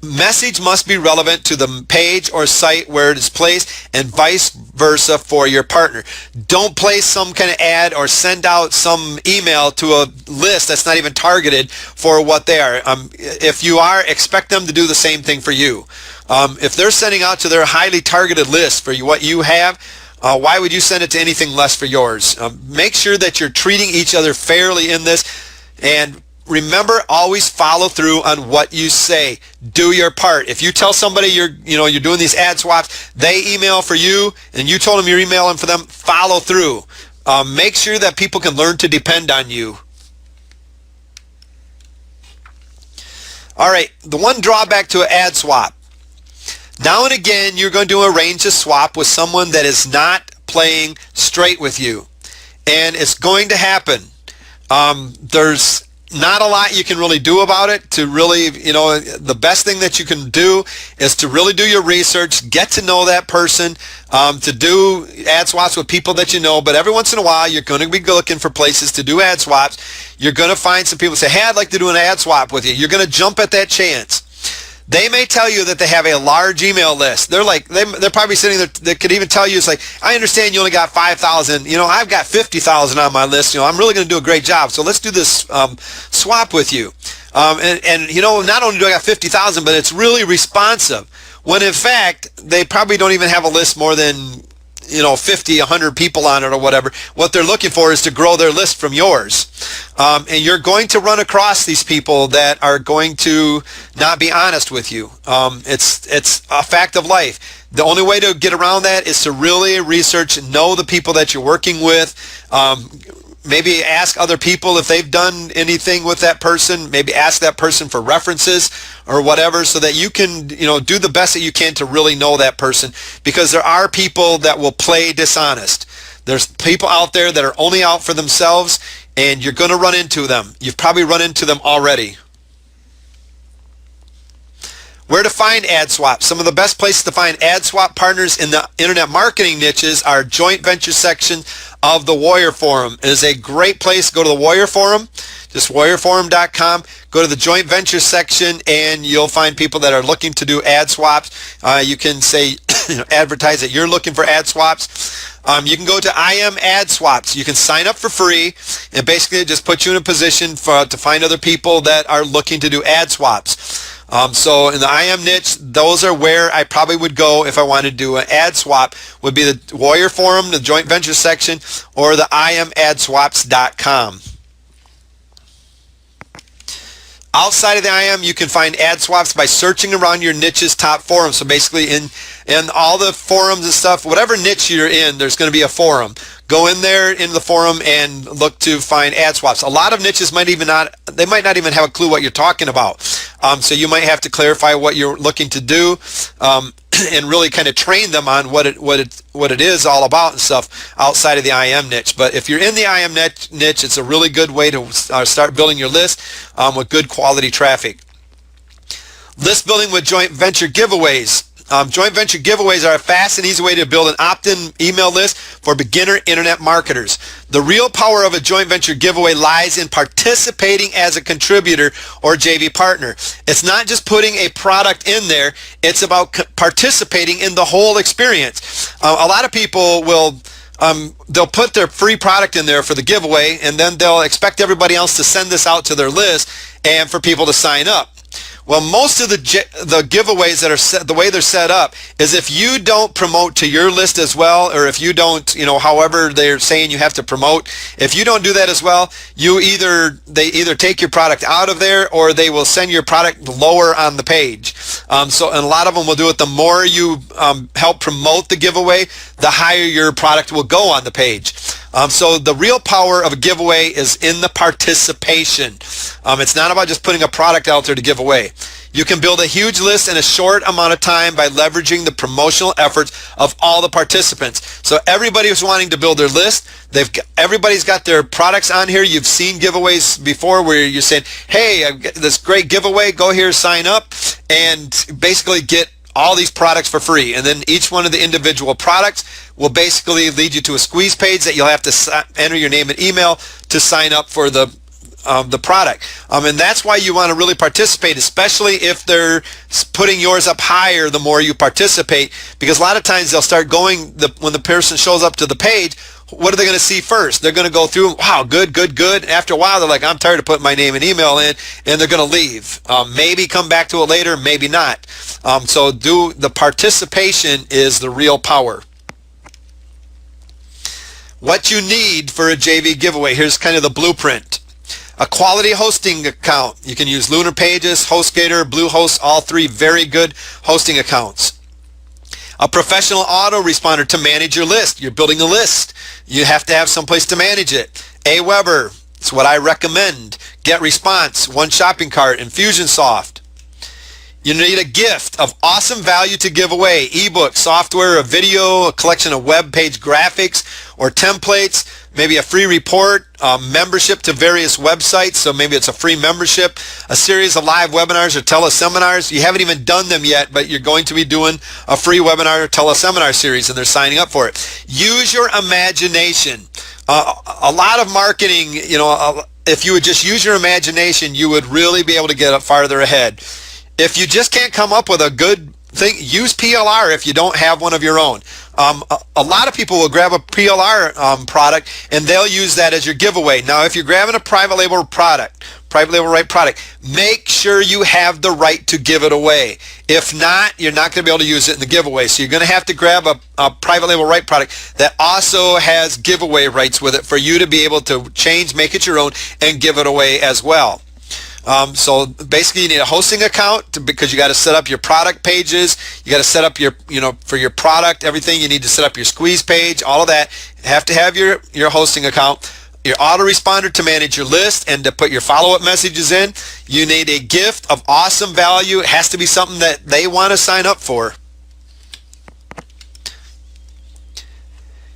Message must be relevant to the page or site where it is placed, and vice versa for your partner. Don't place some kind of ad or send out some email to a list that's not even targeted for what they are. If you are, expect them to do the same thing for you. If they're sending out to their highly targeted list for what you have, why would you send it to anything less for yours? Make sure that you're treating each other fairly in this, and remember, always follow through on what you say. Do your part. If you tell somebody you're doing these ad swaps, they email for you, and you told them you're emailing for them, follow through. Make sure that people can learn to depend on you. All right, the one drawback to an ad swap. Now and again, you're going to arrange a swap with someone that is not playing straight with you, and it's going to happen. There's not a lot you can really do about it. To really, the best thing that you can do is to really do your research, get to know that person, to do ad swaps with people that you know. But every once in a while, you're going to be looking for places to do ad swaps. You're going to find some people say, hey, I'd like to do an ad swap with you. You're going to jump at that chance. They may tell you that they have a large email list. They're probably sitting there. They could even tell you, it's like, I understand you only got 5,000. I've got 50,000 on my list. I'm really going to do a great job. So let's do this swap with you. And not only do I got 50,000, but it's really responsive. When in fact, they probably don't even have a list more than 50, 100 people on it or whatever. What they're looking for is to grow their list from yours. And you're going to run across these people that are going to not be honest with you. It's a fact of life. The only way to get around that is to really research and know the people that you're working with. Maybe ask other people if they've done anything with that person. Maybe ask that person for references or whatever, so that you can, do the best that you can to really know that person, because there are people that will play dishonest. There's people out there that are only out for themselves, and you're going to run into them. You've probably run into them already. Where to find ad swaps? Some of the best places to find ad swap partners in the internet marketing niches are joint venture section of the Warrior Forum. It is a great place. Go to the Warrior Forum, just warriorforum.com. Go to the joint venture section, and you'll find people that are looking to do ad swaps. You can say, advertise that you're looking for ad swaps. You can go to I Am Ad Swaps. You can sign up for free, and basically it just puts you in a position to find other people that are looking to do ad swaps. So in the I Am niche, those are where I probably would go if I wanted to do an ad swap. Would be the Warrior Forum, the joint venture section, or the IamAdswaps.com. Outside of the IM, you can find ad swaps by searching around your niche's top forums. So basically in and all the forums and stuff, whatever niche you're in, there's going to be a forum. Go in there in the forum and look to find ad swaps. A lot of niches might not even have a clue what you're talking about. So you might have to clarify what you're looking to do, and really kind of train them on what it is all about and stuff outside of the IM niche. But if you're in the IM niche, it's a really good way to start building your list with good quality traffic. List building with joint venture giveaways. Joint venture giveaways are a fast and easy way to build an opt-in email list for beginner internet marketers. The real power of a joint venture giveaway lies in participating as a contributor or JV partner. It's not just putting a product in there, it's about participating in the whole experience. A lot of people will they'll put their free product in there for the giveaway, and then they'll expect everybody else to send this out to their list and for people to sign up. Well, most of the giveaways that are set, the way they're set up is if you don't promote to your list as well, or if you don't, however they're saying you have to promote, if you don't do that as well, they either take your product out of there or they will send your product lower on the page. And a lot of them will do it. The more you help promote the giveaway, the higher your product will go on the page. So the real power of a giveaway is in the participation. It's not about just putting a product out there to give away. You can build a huge list in a short amount of time by leveraging the promotional efforts of all the participants. So everybody who's wanting to build their list, everybody's got their products on here. You've seen giveaways before where you're saying, hey, I've got this great giveaway, go here, sign up, and basically get all these products for free. And then each one of the individual products will basically lead you to a squeeze page that you'll have to enter your name and email to sign up for the product. And that's why you want to really participate, especially if they're putting yours up higher the more you participate, because a lot of times they'll start going, when the person shows up to the page, what are they going to see first? They're going to go through, wow, good. After a while, they're like, I'm tired of putting my name and email in, and they're going to leave. Maybe come back to it later, maybe not. So the participation is the real power. What you need for a JV giveaway, here's kind of the blueprint. A quality hosting account. You can use Lunar Pages, HostGator, Bluehost, all three very good hosting accounts. A professional autoresponder to manage your list. You're building a list. You have to have some place to manage it. Aweber, it's what I recommend. GetResponse, One Shopping Cart, Infusionsoft. You need a gift of awesome value to give away. Ebook, software, a video, a collection of web page graphics or templates, maybe a free report, membership to various websites, so maybe it's a free membership, a series of live webinars or teleseminars. You haven't even done them yet, but you're going to be doing a free webinar or teleseminar series, and they're signing up for it. Use your imagination. A lot of marketing, if you would just use your imagination, you would really be able to get farther ahead. If you just can't come up with a good thing, use PLR if you don't have one of your own. A lot of people will grab a PLR product and they'll use that as your giveaway. Now, if you're grabbing a private label right product, make sure you have the right to give it away. If not, you're not going to be able to use it in the giveaway. So you're going to have to grab a private label right product that also has giveaway rights with it for you to be able to make it your own and give it away as well. So basically you need a hosting account because you got to set up your product pages. You got to set up your, for your product, everything. You need to set up your squeeze page, all of that. You have to have your hosting account, your autoresponder to manage your list and to put your follow-up messages in. You need a gift of awesome value. It has to be something that they want to sign up for.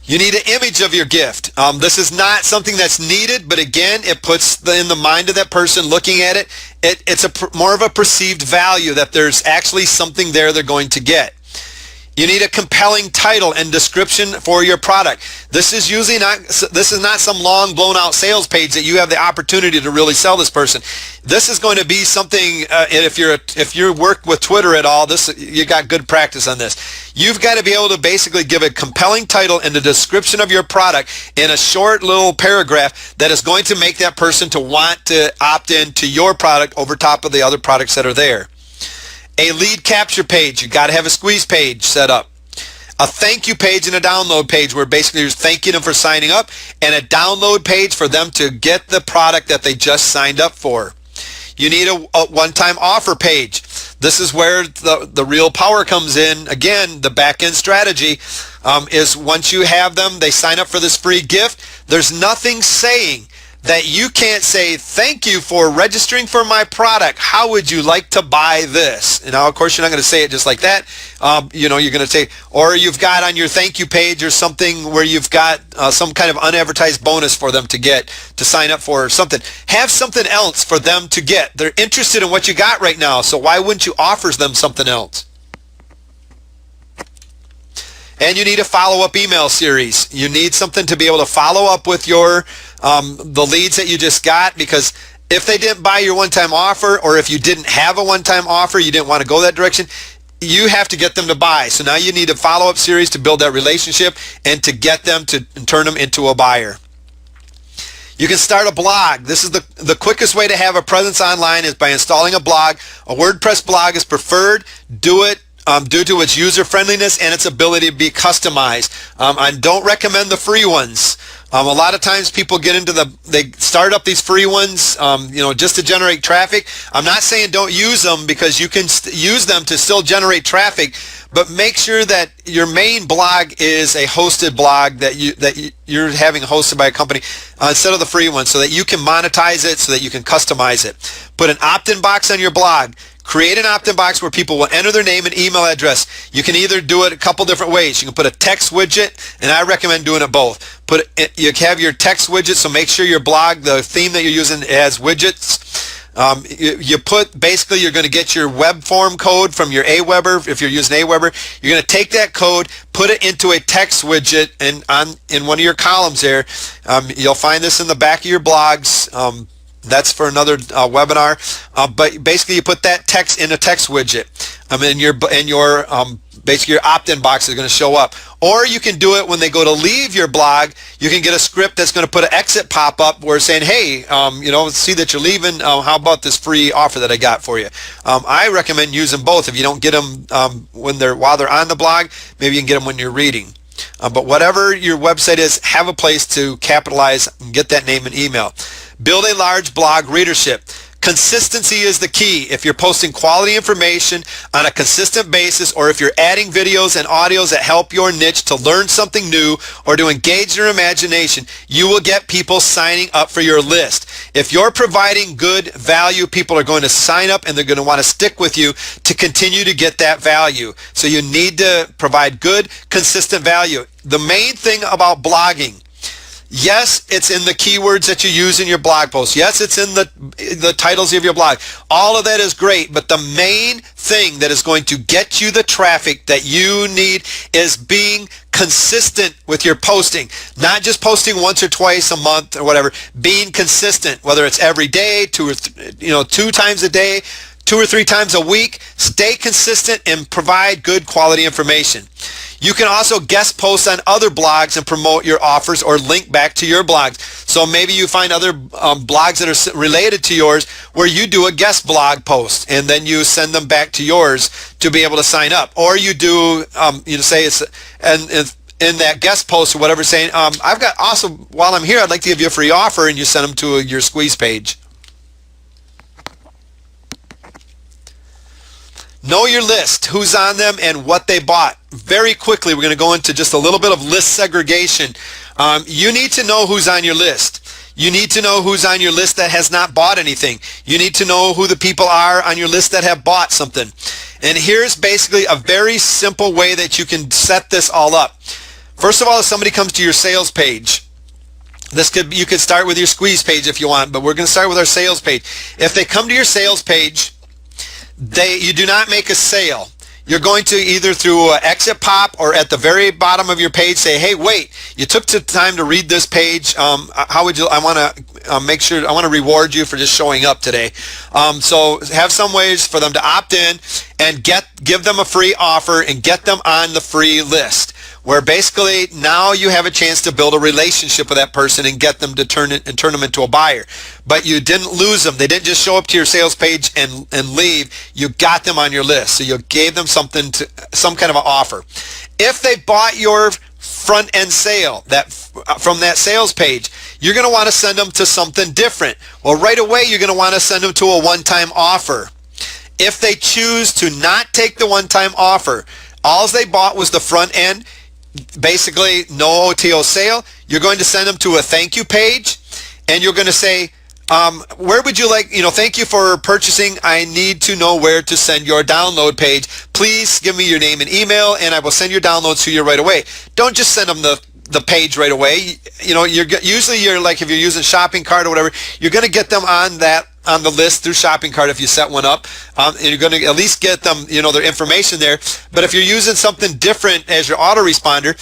You need an image of your gift. This is not something that's needed, but again, it puts in the mind of that person looking at it, it's more of a perceived value that there's actually something there they're going to get. You need a compelling title and description for your product. This is not some long blown out sales page that you have the opportunity to really sell this person. This is going to be something, and if you work with Twitter at all, you got good practice on this. You've got to be able to basically give a compelling title and the description of your product in a short little paragraph that is going to make that person to want to opt in to your product over top of the other products that are there. A lead capture page. You got to have a squeeze page set up. A thank you page and a download page where basically you're thanking them for signing up, and a download page for them to get the product that they just signed up for. You need a one-time offer page. This is where the real power comes in. Again, the back end strategy is once you have them, they sign up for this free gift. There's nothing saying that you can't say, thank you for registering for my product. How would you like to buy this? And now, of course, you're not going to say it just like that. You're going to say, or you've got on your thank you page or something where you've got some kind of unadvertised bonus for them to get, to sign up for or something. Have something else for them to get. They're interested in what you got right now, so why wouldn't you offer them something else? And you need a follow-up email series. You need something to be able to follow up with your the leads that you just got, because if they didn't buy your one-time offer, or if you didn't have a one-time offer, you didn't want to go that direction, you have to get them to buy. So now you need a follow-up series to build that relationship and to get them to turn them into a buyer. You can start a blog. This is the quickest way to have a presence online, is by installing a blog. A WordPress blog is preferred. Do it due to its user friendliness and its ability to be customized. I don't recommend the free ones. A lot of times people get into they start up these free ones, just to generate traffic. I'm not saying don't use them, because you can use them to still generate traffic, but make sure that your main blog is a hosted blog that you're having hosted by a company instead of the free one, so that you can monetize it, so that you can customize it. Put an opt-in box on your blog. Create an opt-in box where people will enter their name and email address. You can either do it a couple different ways. You can put a text widget, and I recommend doing it both. You have your text widget, so make sure your blog, the theme that you're using, has widgets. Basically you're going to get your web form code from your Aweber. If you're using Aweber, you're going to take that code, put it into a text widget, and in one of your columns there, you'll find this in the back of your blogs. That's for another webinar. But basically, you put that text in a text widget, basically your opt-in box is going to show up. Or you can do it when they go to leave your blog. You can get a script that's going to put an exit pop-up where it's saying, hey, see that you're leaving. How about this free offer that I got for you? I recommend using both. If you don't get them while they're on the blog, maybe you can get them when you're reading. But whatever your website is, have a place to capitalize and get that name and email. Build a large blog readership. Consistency is the key. If you're posting quality information on a consistent basis, or if you're adding videos and audios that help your niche to learn something new or to engage their imagination, you will get people signing up for your list. If you're providing good value, people are going to sign up and they're going to want to stick with you to continue to get that value. So you need to provide good, consistent value. The main thing about blogging, yes, it's in the keywords that you use in your blog post. Yes, it's in the titles of your blog. All of that is great, but the main thing that is going to get you the traffic that you need is being consistent with your posting. Not just posting once or twice a month or whatever. Being consistent, whether it's every day, 2 times a day, 2 or 3 times a week. Stay consistent and provide good quality information. You can also guest post on other blogs and promote your offers or link back to your blogs. So maybe you find other blogs that are related to yours where you do a guest blog post and then you send them back to yours to be able to sign up. Or you do, say it's, and in that guest post or whatever, saying, I've got also, while I'm here, I'd like to give you a free offer, and you send them to your squeeze page. Know your list, who's on them and what they bought. Very quickly, we're going to go into just a little bit of list segregation. You need to know who's on your list. You need to know who's on your list that has not bought anything. You need to know who the people are on your list that have bought something. And here's basically a very simple way that you can set this all up. First of all, if somebody comes to your sales page, you could start with your squeeze page if you want, but we're going to start with our sales page. If they come to your sales page, you do not make a sale. You're going to either through an exit pop or at the very bottom of your page say, hey, wait, you took the time to read this page. How would you, I want to make sure, I want to reward you for just showing up today. So have some ways for them to opt in and give them a free offer and get them on the free list, where basically now you have a chance to build a relationship with that person and get them to turn them into a buyer. But you didn't lose them. They didn't just show up to your sales page and leave. You got them on your list. So you gave them some kind of an offer. If they bought your front end sale from that sales page, you're going to want to send them to something different. Well, right away you're going to want to send them to a one-time offer. If they choose to not take the one-time offer, all they bought was the front end, basically no OTO sale, you're going to send them to a thank you page, and you're going to say, where would you like, thank you for purchasing. I need to know where to send your download page. Please give me your name and email, and I will send your downloads to you right away. Don't just send them the page right away. You're like, if you're using shopping cart or whatever, you're going to get them on the list through shopping cart if you set one up, and you're going to at least get them, their information there. But if you're using something different as your autoresponder,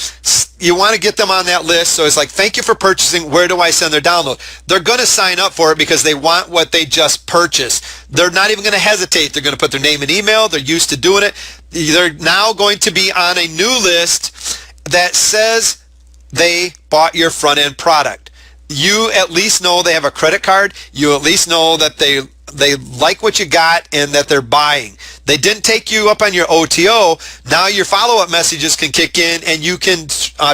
you want to get them on that list. So it's like, thank you for purchasing. Where do I send their download? They're going to sign up for it because they want what they just purchased. They're not even going to hesitate. They're going to put their name and email. They're used to doing it. They're now going to be on a new list that says they bought your front end product. You at least know they have a credit card. You at least know that they like what you got and that they're buying. They didn't take you up on your OTO. Now your follow-up messages can kick in, and you can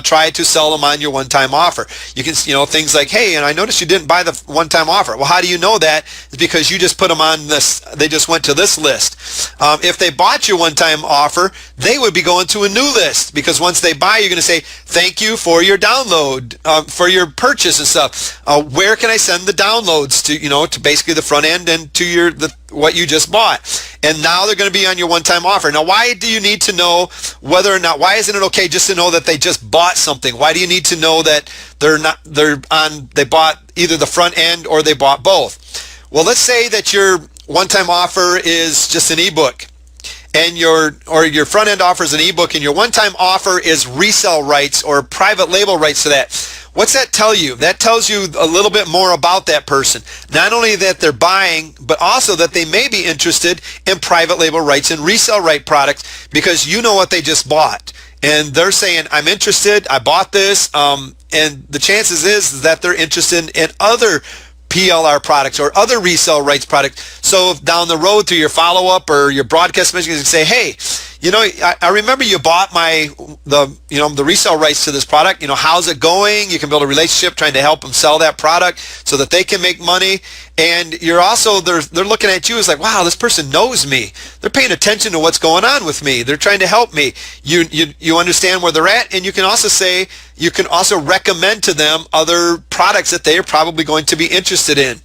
try to sell them on your one-time offer. You can, things like, hey, and I noticed you didn't buy the one-time offer. Well, how do you know that? It's because you just put them on this. They just went to this list. If they bought your one-time offer, they would be going to a new list, because once they buy, you're going to say, thank you for your download, for your purchase and stuff. Where can I send the downloads to, to basically the front end and to what you just bought? And now they're going to be on your one-time offer. Now, why do you need to know whether or not, why isn't it okay just to know that they just bought something? Why do you need to know that they bought either the front end or they bought both? Well, let's say that your one-time offer is just an ebook, and your front end offer is an ebook, and your one-time offer is resale rights or private label rights to that. What's that tell you? That tells you a little bit more about that person. Not only that they're buying, but also that they may be interested in private label rights and resale right products, because you know what they just bought. And they're saying, I'm interested, I bought this, and the chances is that they're interested in other PLR products or other resale rights products. So if down the road through your follow-up or your broadcast message, you can say, hey, I remember you bought the resale rights to this product. How's it going? You can build a relationship trying to help them sell that product so that they can make money. And you're also, they're looking at you as like, wow, this person knows me. They're paying attention to what's going on with me. They're trying to help me. You understand where they're at, and you can also recommend to them other products that they are probably going to be interested in.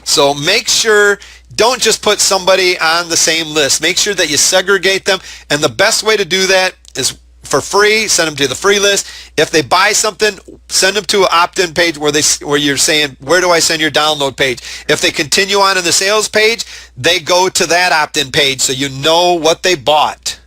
So make sure, don't just put somebody on the same list. Make sure that you segregate them, and the best way to do that is for free. Send them to the free list. If they buy something, send them to an opt-in page where you're saying, where do I send your download page? If they continue on in the sales page, they go to that opt-in page, so you know what they bought.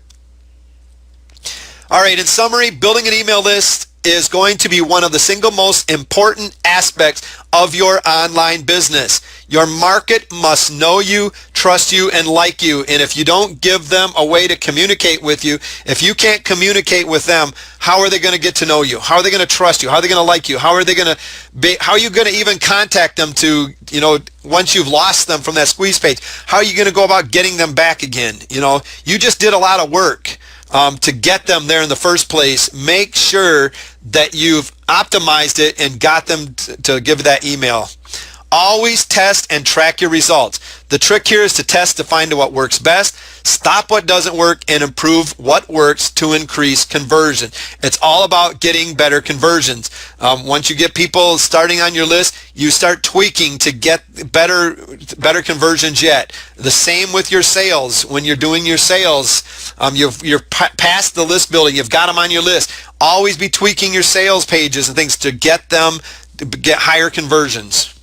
All right, in summary, building an email list is going to be one of the single most important aspects of your online business. Your market must know you, trust you, and like you. And if you don't give them a way to communicate with you, if you can't communicate with them, how are they going to get to know you? How are they going to trust you? How are they going to like you? How are you going to even contact them to, once you've lost them from that squeeze page? How are you going to go about getting them back again? You just did a lot of work to get them there in the first place. Make sure that you've optimized it and got them to give that email. Always test and track your results. The trick here is to test to find what works best, stop what doesn't work, and improve what works to increase conversion. It's all about getting better conversions. Once you get people starting on your list, you start tweaking to get better conversions yet. The same with your sales. When you're doing your sales, you're past the list building. You've got them on your list. Always be tweaking your sales pages and things to get them to get higher conversions.